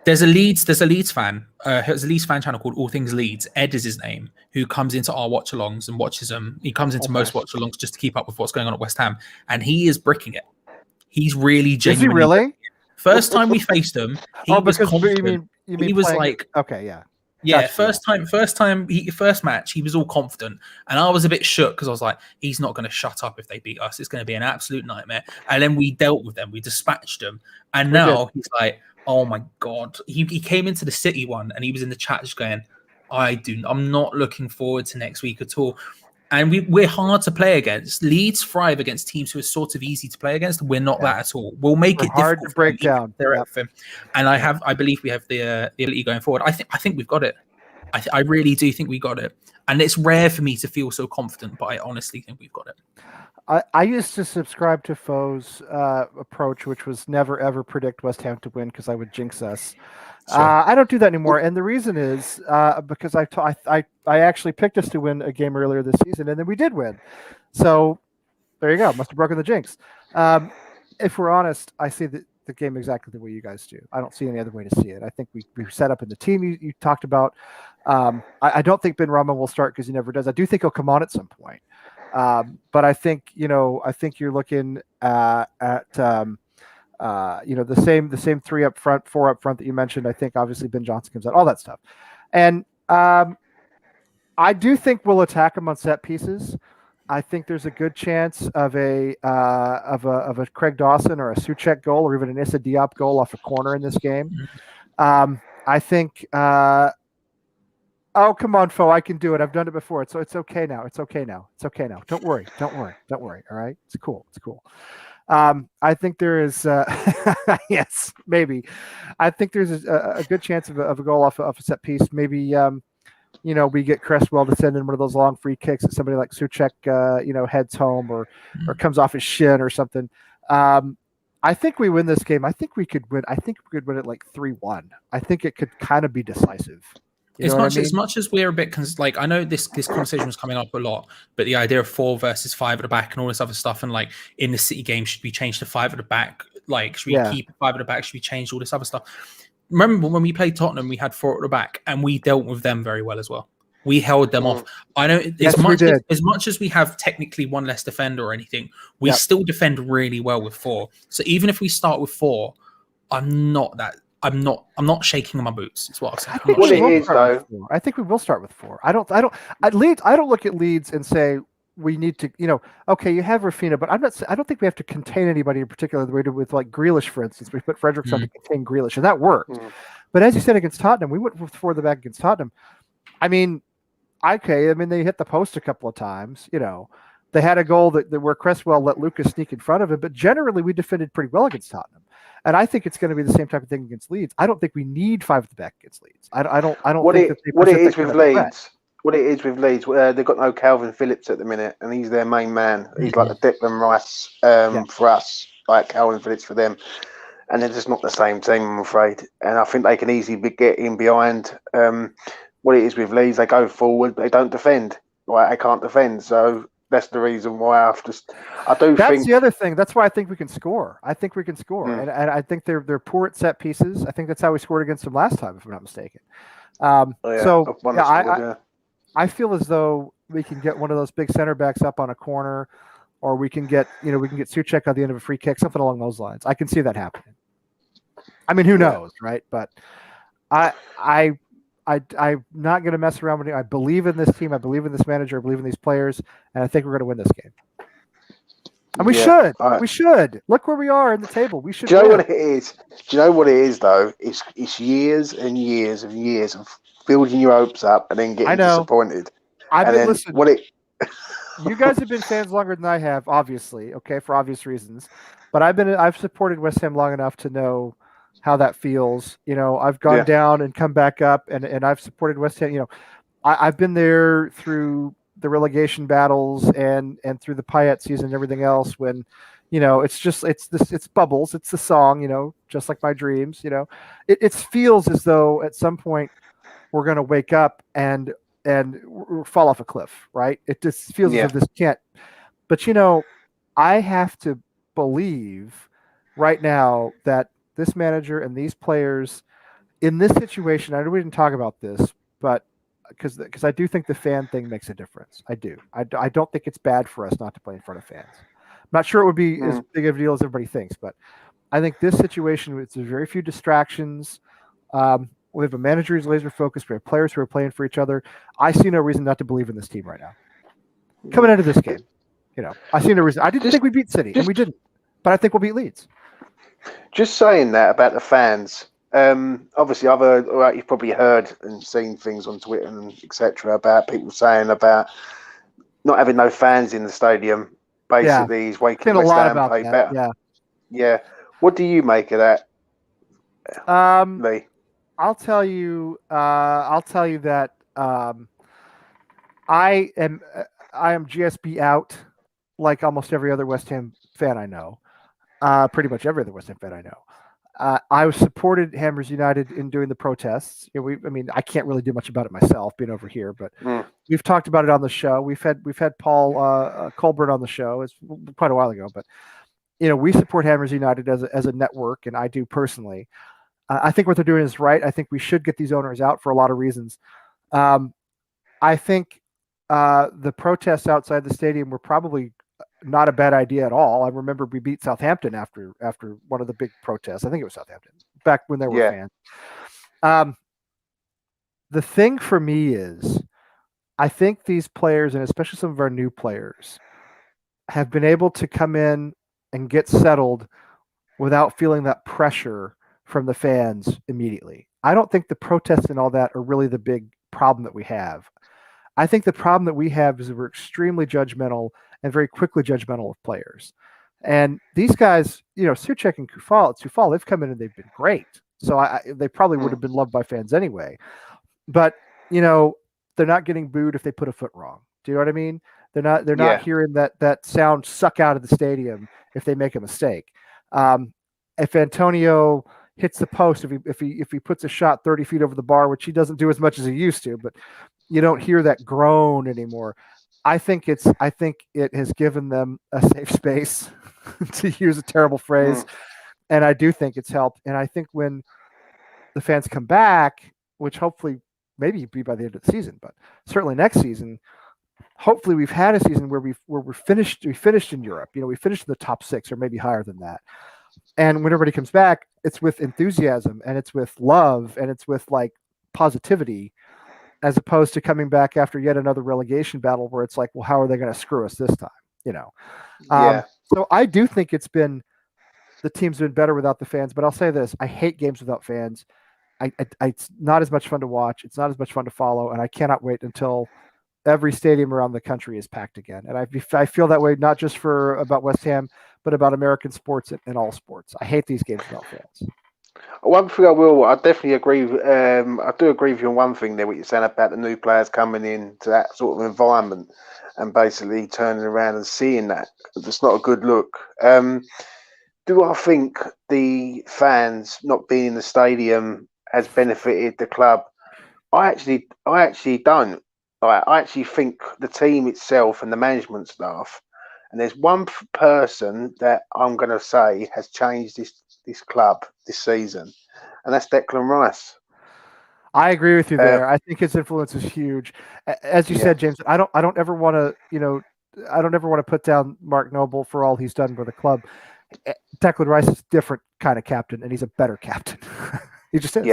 there's a Leeds fan. There's a Leeds fan channel called All Things Leeds. Ed is his name, who comes into our watch-alongs and watches them. He comes into most watch-alongs just to keep up with what's going on at West Ham, and he is bricking it. He's really genuinely. Is he really? First time we faced him, he was confident. You mean he was playing, like, okay, yeah. yeah. Gotcha. First match, he was all confident, and I was a bit shook because I was like, he's not going to shut up if they beat us. It's going to be an absolute nightmare. And then we dealt with them, we dispatched them, and now he's like, oh my god. He came into the City one, and he was in the chat just going, I'm not looking forward to next week at all. And we're hard to play against. Leeds thrive against teams who are sort of easy to play against. We're not that at all. We'll make it hard difficult to break down. And I believe we have the ability going forward. I think we've got it. I really do think we got it. And it's rare for me to feel so confident, but I honestly think we've got it. I used to subscribe to Foe's approach, which was never ever predict West Ham to win because I would jinx us. Sure. I don't do that anymore, and the reason is because I actually picked us to win a game earlier this season, and then we did win. So there you go. Must have broken the jinx. If we're honest, I see the game exactly the way you guys do. I don't see any other way to see it. I think we set up in the team you talked about. I don't think Ben Rama will start because he never does. I do think he'll come on at some point. But I think you're looking at the same 3 up front, 4 up front that you mentioned. I think obviously Ben Johnson comes out, all that stuff, and I do think we'll attack him on set pieces. I think there's a good chance of a Craig Dawson or a Souček goal, or even an Issa Diop goal off a corner in this game. I think. Oh, come on, Foe. I can do it. I've done it before. It's okay now. It's okay now. Don't worry. All right. It's cool. I think there is, yes, maybe. I think there's a good chance of a goal off a set piece. Maybe, we get Cresswell to send in one of those long free kicks that somebody like Souček, heads home or comes off his shin or something. I think we win this game. I think we could win. I think we could win it like 3-1. I think it could kind of be decisive. As much as we're a bit I know this conversation was coming up a lot, but the idea of 4 versus 5 at the back and all this other stuff, and like in the City game, should we change to 5 at the back? Like, should we keep 5 at the back? Should we change all this other stuff? Remember when we played Tottenham, we had 4 at the back, and we dealt with them very well as well. We held them off. I know as much as we have technically 1 less defender or anything, we still defend really well with 4. So even if we start with 4, I'm not shaking my boots. Is what I'm saying. I think we will start with 4. I don't look at Leeds and say we need to, okay, you have Rafinha, but I don't think we have to contain anybody in particular the way to with like Grealish, for instance. We put Fredericks on to contain Grealish, and that worked. But as you said against Tottenham, we went with 4 at the back against Tottenham. I mean, they hit the post a couple of times, They had a goal that where Cresswell let Lucas sneak in front of him, but generally we defended pretty well against Tottenham. And I think it's going to be the same type of thing against Leeds. I don't think we need 5 at the back against Leeds. I don't. What it is with Leeds, they've got no Calvin Phillips at the minute, and he's their main man. He's like the Declan Rice for us, like Calvin Phillips for them. And they're just not the same team, I'm afraid. And I think they can easily get in behind. What it is with Leeds, they go forward, but they don't defend. Right, they can't defend. So that's the reason why that's the other thing. That's why I think we can score. And I think they're poor at set pieces. I think that's how we scored against them last time, if I'm not mistaken. I feel as though we can get one of those big center backs up on a corner, or we can get Souček on the end of a free kick, something along those lines. I can see that happening. I mean, who knows, right? But I'm not going to mess around with it. I believe in this team. I believe in this manager. I believe in these players, and I think we're going to win this game. And we should. Right. We should. Look where we are in the table. We should. Do you know what it is? Do you know what it is, though? It's years and years and years of building your hopes up and then getting disappointed. You guys have been fans longer than I have, obviously. Okay, for obvious reasons. But I've supported West Ham long enough to know how that feels. I've gone down and come back up, and I've supported West Ham. I've been there through the relegation battles and through the Payet season and everything else when, it's Bubbles, it's the song, just like my dreams. It feels as though at some point we're going to wake up and fall off a cliff, right? It just feels as if this can't. But I have to believe right now that this manager and these players in this situation, I know we didn't talk about this, but because I do think the fan thing makes a difference. I do. I don't think it's bad for us not to play in front of fans. I'm not sure it would be as big of a deal as everybody thinks, but I think this situation, there's very few distractions. We have a manager who's laser focused. We have players who are playing for each other. I see no reason not to believe in this team right now. Coming into this game, I see no reason. I didn't think we'd beat City, and we didn't. But I think we'll beat Leeds. Just saying that about the fans. Obviously, you've probably heard and seen things on Twitter and etc. about people saying about not having no fans in the stadium. Basically, he's making West Ham play better. Yeah. What do you make of that, Lee? I'll tell you that I am GSB out, like almost every other West Ham fan I know. Pretty much every other West Ham fan I know. I supported Hammers United in doing the protests. I can't really do much about it myself, being over here, but we've talked about it on the show. We've had Paul Colbert on the show. It's quite a while ago, but we support Hammers United as a network, and I do personally. I think what they're doing is right. I think we should get these owners out for a lot of reasons. I think the protests outside the stadium were probably not a bad idea at all. I remember we beat Southampton after one of the big protests. I think it was Southampton back when there were fans. The thing for me is, I think these players, and especially some of our new players, have been able to come in and get settled without feeling that pressure from the fans immediately. I don't think the protests and all that are really the big problem that we have. I think the problem that we have is that we're extremely judgmental and very quickly judgmental of players. And these guys, Souček and Coufal, they've come in and they've been great. So they probably would have been loved by fans anyway. But, they're not getting booed if they put a foot wrong. Do you know what I mean? They're not hearing that sound suck out of the stadium if they make a mistake. If Antonio hits the post, if he puts a shot 30 feet over the bar, which he doesn't do as much as he used to, but you don't hear that groan anymore. I think it has given them a safe space, to use a terrible phrase, and I do think it's helped. And I think when the fans come back, which hopefully maybe be by the end of the season, but certainly next season, hopefully we've had a season where we finished in Europe. We finished in the top 6 or maybe higher than that. And when everybody comes back, it's with enthusiasm and it's with love and it's with like positivity, as opposed to coming back after yet another relegation battle where it's like, well, how are they going to screw us this time? So I do think the team's been better without the fans, but I'll say this: I hate games without fans. It's not as much fun to watch. It's not as much fun to follow, and I cannot wait until every stadium around the country is packed again. And I feel that way not just about West Ham, but about American sports and all sports. I hate these games without fans. One thing I definitely agree with. I do agree with you on one thing there, what you're saying about the new players coming into that sort of environment and basically turning around and seeing that. It's not a good look. Do I think the fans not being in the stadium has benefited the club? I actually don't. I actually think the team itself and the management staff, and there's one person that I'm going to say has changed this club this season, and that's Declan Rice. I agree with you there. I think his influence is huge. As you said, James, I don't ever want to put down Mark Noble for all he's done for the club. Declan Rice is a different kind of captain, and he's a better captain. He just is.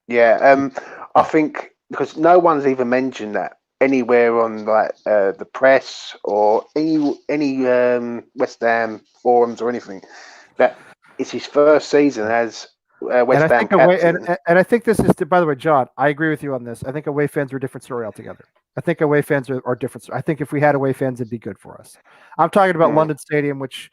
Yeah. I think because no one's even mentioned that anywhere on the press or any West Ham forums or anything, that it's his first season as West Ham captain. And I think this is, by the way, John, I agree with you on this. I think away fans are a different story altogether. I think away fans are different. I think if we had away fans, it'd be good for us. I'm talking about London Stadium, which,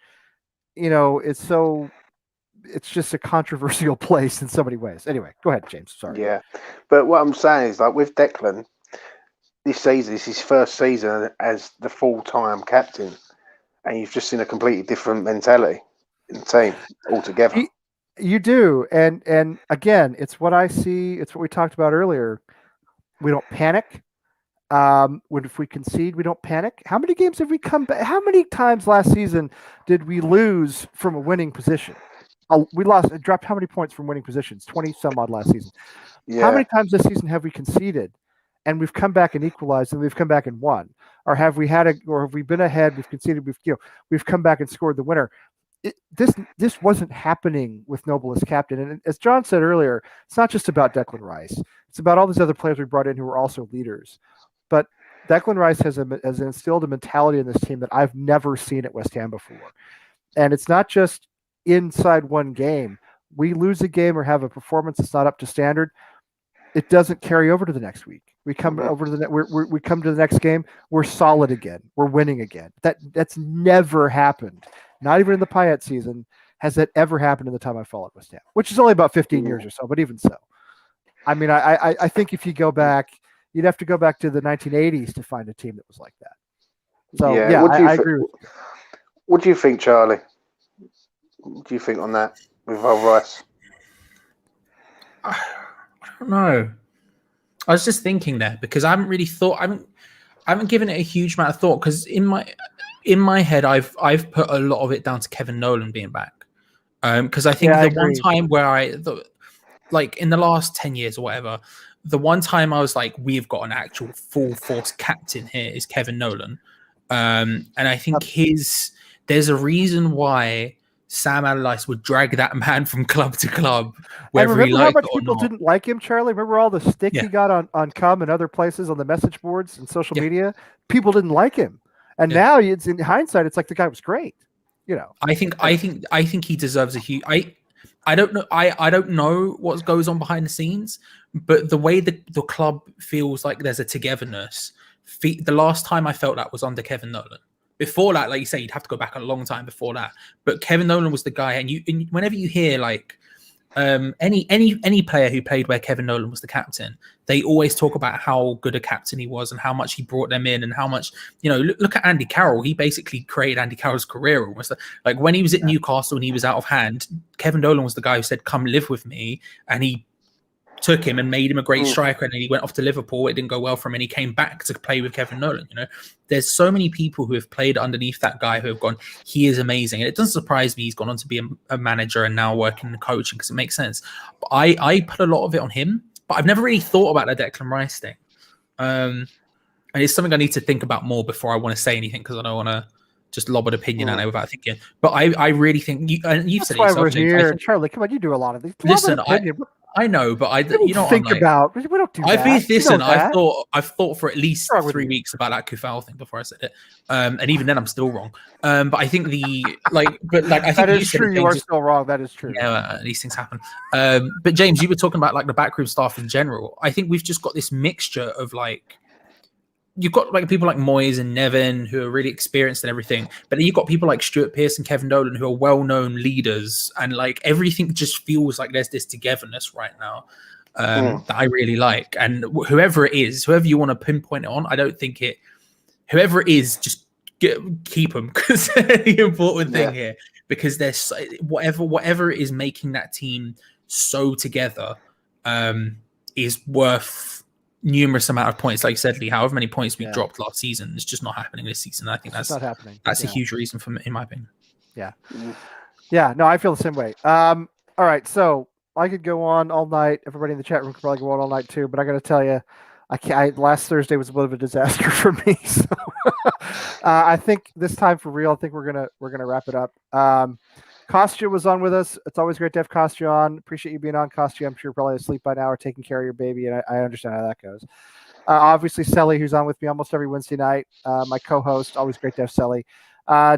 it's just a controversial place in so many ways. Anyway, go ahead, James. Sorry. Yeah. But what I'm saying is, with Declan, this season is his first season as the full-time captain. and you've just seen a completely different mentality in the team altogether. You do, and again, it's what I see. It's what we talked about earlier. We don't panic. If we concede, we don't panic. How many games have we come back? How many times last season did we lose from a winning position? We dropped how many points from winning positions? 20 some odd last season. Yeah. How many times this season have we conceded and we've come back and equalized and we've come back and won? Or have we been ahead, we've conceded, we've come back and scored the winner? This wasn't happening with Noble as captain. And as John said earlier, it's not just about Declan Rice. It's about all these other players we brought in who are also leaders. But Declan Rice has instilled a mentality in this team that I've never seen at West Ham before. And it's not just inside one game. We lose a game or have a performance that's not up to standard, it doesn't carry over to the next week. We come over to we come to the next game, we're solid again. We're winning again. That's never happened. Not even in the Payet season has that ever happened in the time I followed West Ham, which is only about 15 years or so, but even so. I mean, I think if you go back, you'd have to go back to the 1980s to find a team that was like that. So, yeah, I agree with you. What do you think, Charlie? What do you think on that with Rice? I don't know. I was just thinking there because I haven't really thought. I haven't given it a huge amount of thought because in my head I've put a lot of it down to Kevin Nolan being back. Because I think one time where like in the last 10 years or whatever, the one time I was like, we've got an actual full force captain here is Kevin Nolan. And I think there's a reason why Sam Allardyce would drag that man from club to club, whether he liked it or not. Remember how much people didn't like him, Charlie? Remember all the stick he got on Cum and other places on the message boards and social media? People didn't like him. And now it's in hindsight, it's like the guy was great. You know. I think he deserves a huge I don't know. I don't know what goes on behind the scenes, but the way the club feels like there's a togetherness. The last time I felt that was under Kevin Nolan. Before that, like you say, you'd have to go back a long time before that. But Kevin Nolan was the guy, and whenever you hear like any player who played where Kevin Nolan was the captain, they always talk about how good a captain he was and how much he brought them in and how much, look at Andy Carroll. He basically created Andy Carroll's career almost. Like when he was at Newcastle and he was out of hand, Kevin Nolan was the guy who said, "Come live with me," and he took him and made him a great striker, and then he went off to Liverpool. It didn't go well for him, and he came back to play with Kevin Nolan. There's so many people who have played underneath that guy who have gone, he is amazing. And it doesn't surprise me he's gone on to be a manager and now working in coaching because it makes sense. But I put a lot of it on him, but I've never really thought about the Declan Rice thing. And it's something I need to think about more before I want to say anything because I don't want to just lob an opinion at it without thinking. But I really think you've said it yourself, we're here. Charlie, come on, you do a lot of these. Listen, I know, but we don't about. We don't do that. I've thought for at least 3 weeks about that Kufal thing before I said it, and even then I'm still wrong. But I think I think that is true. You are still wrong. That is true. Yeah, these things happen. But James, you were talking about like the backroom staff in general. I think we've just got this mixture of like. You've got like people like Moyes and Nevin who are really experienced and everything, but then you've got people like Stuart Pearce and Kevin Nolan who are well-known leaders, and like everything just feels like there's this togetherness right now that I really like. And whoever you want to pinpoint it on, I don't think whoever it is, just keep them because they're the important thing here. Because there's whatever is making that team so together is worth numerous amount of points. Like you said, Lee, however many points we dropped last season, it's just not happening this season. I think that's not happening. That's a huge reason for me, in my opinion. Yeah, no, I feel the same way. All right, so I could go on all night. Everybody in the chat room could probably go on all night too, but I got to tell you, last Thursday was a bit of a disaster for me. So I think this time for real, I think we're gonna wrap it up. Kostya was on with us. It's always great to have Kostya on. Appreciate you being on, Kostya. I'm sure you're probably asleep by now or taking care of your baby, and I understand how that goes. Obviously, Selly, who's on with me almost every Wednesday night, my co-host. Always great to have Selly.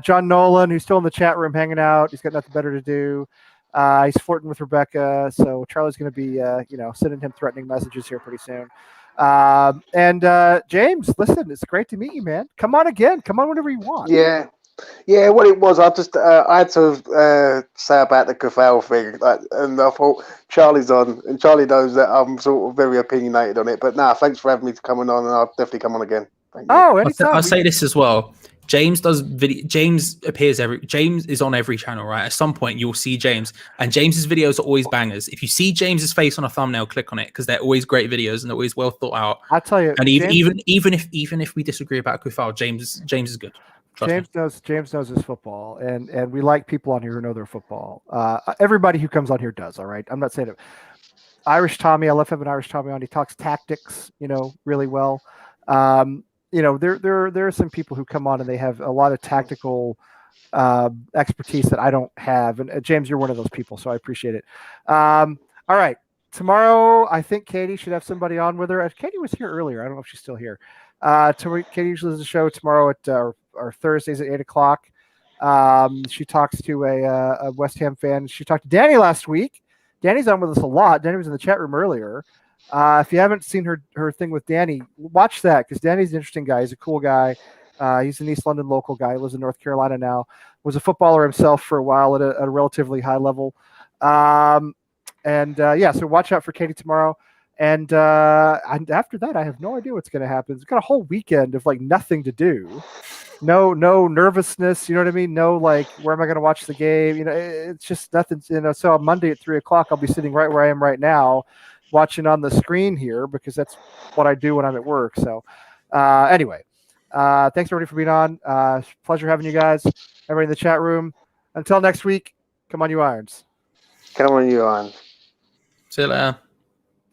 John Nolan, who's still in the chat room hanging out. He's got nothing better to do. He's flirting with Rebecca, so Charlie's going to be, sending him threatening messages here pretty soon. And James, listen, it's great to meet you, man. Come on again. Come on whenever you want. Yeah, what it was, I had to say about the Kufal thing, and I thought Charlie's on, and Charlie knows that I'm sort of very opinionated on it. But thanks for having me coming on, and I'll definitely come on again. Thank you. Oh, I'll anytime. say this as well. James does video. James is on every channel, right? At some point, you'll see James, and James's videos are always bangers. If you see James's face on a thumbnail, click on it because they're always great videos and they're always well thought out. I'll tell you. And James, even if we disagree about Kufal, James is good. Trust me. James knows his football, and we like people on here who know their football. Everybody who comes on here does. All right, I'm not saying it. Irish Tommy, I love having Irish Tommy on. He talks tactics, really well. There are some people who come on and they have a lot of tactical expertise that I don't have. And James, you're one of those people, so I appreciate it. All right, tomorrow I think Katie should have somebody on with her. Katie was here earlier. I don't know if she's still here. Katie usually does a show tomorrow at our Thursdays at 8:00. She talks to a West Ham fan. She talked to Danny last week. Danny's on with us a lot. Danny was in the chat room earlier. If you haven't seen her thing with Danny, watch that because Danny's an interesting guy. He's a cool guy. He's an East London local guy. He lives in North Carolina now. Was a footballer himself for a while at a relatively high level. So watch out for Katie tomorrow. And after that, I have no idea what's going to happen. It's got a whole weekend of like nothing to do. No nervousness. You know what I mean? No, like, where am I going to watch the game? It's just nothing. So on Monday at 3:00, I'll be sitting right where I am right now, watching on the screen here because that's what I do when I'm at work. So anyway, thanks everybody for being on. Pleasure having you guys. Everybody in the chat room. Until next week, come on, you Irons. Come on, you Irons. See you later.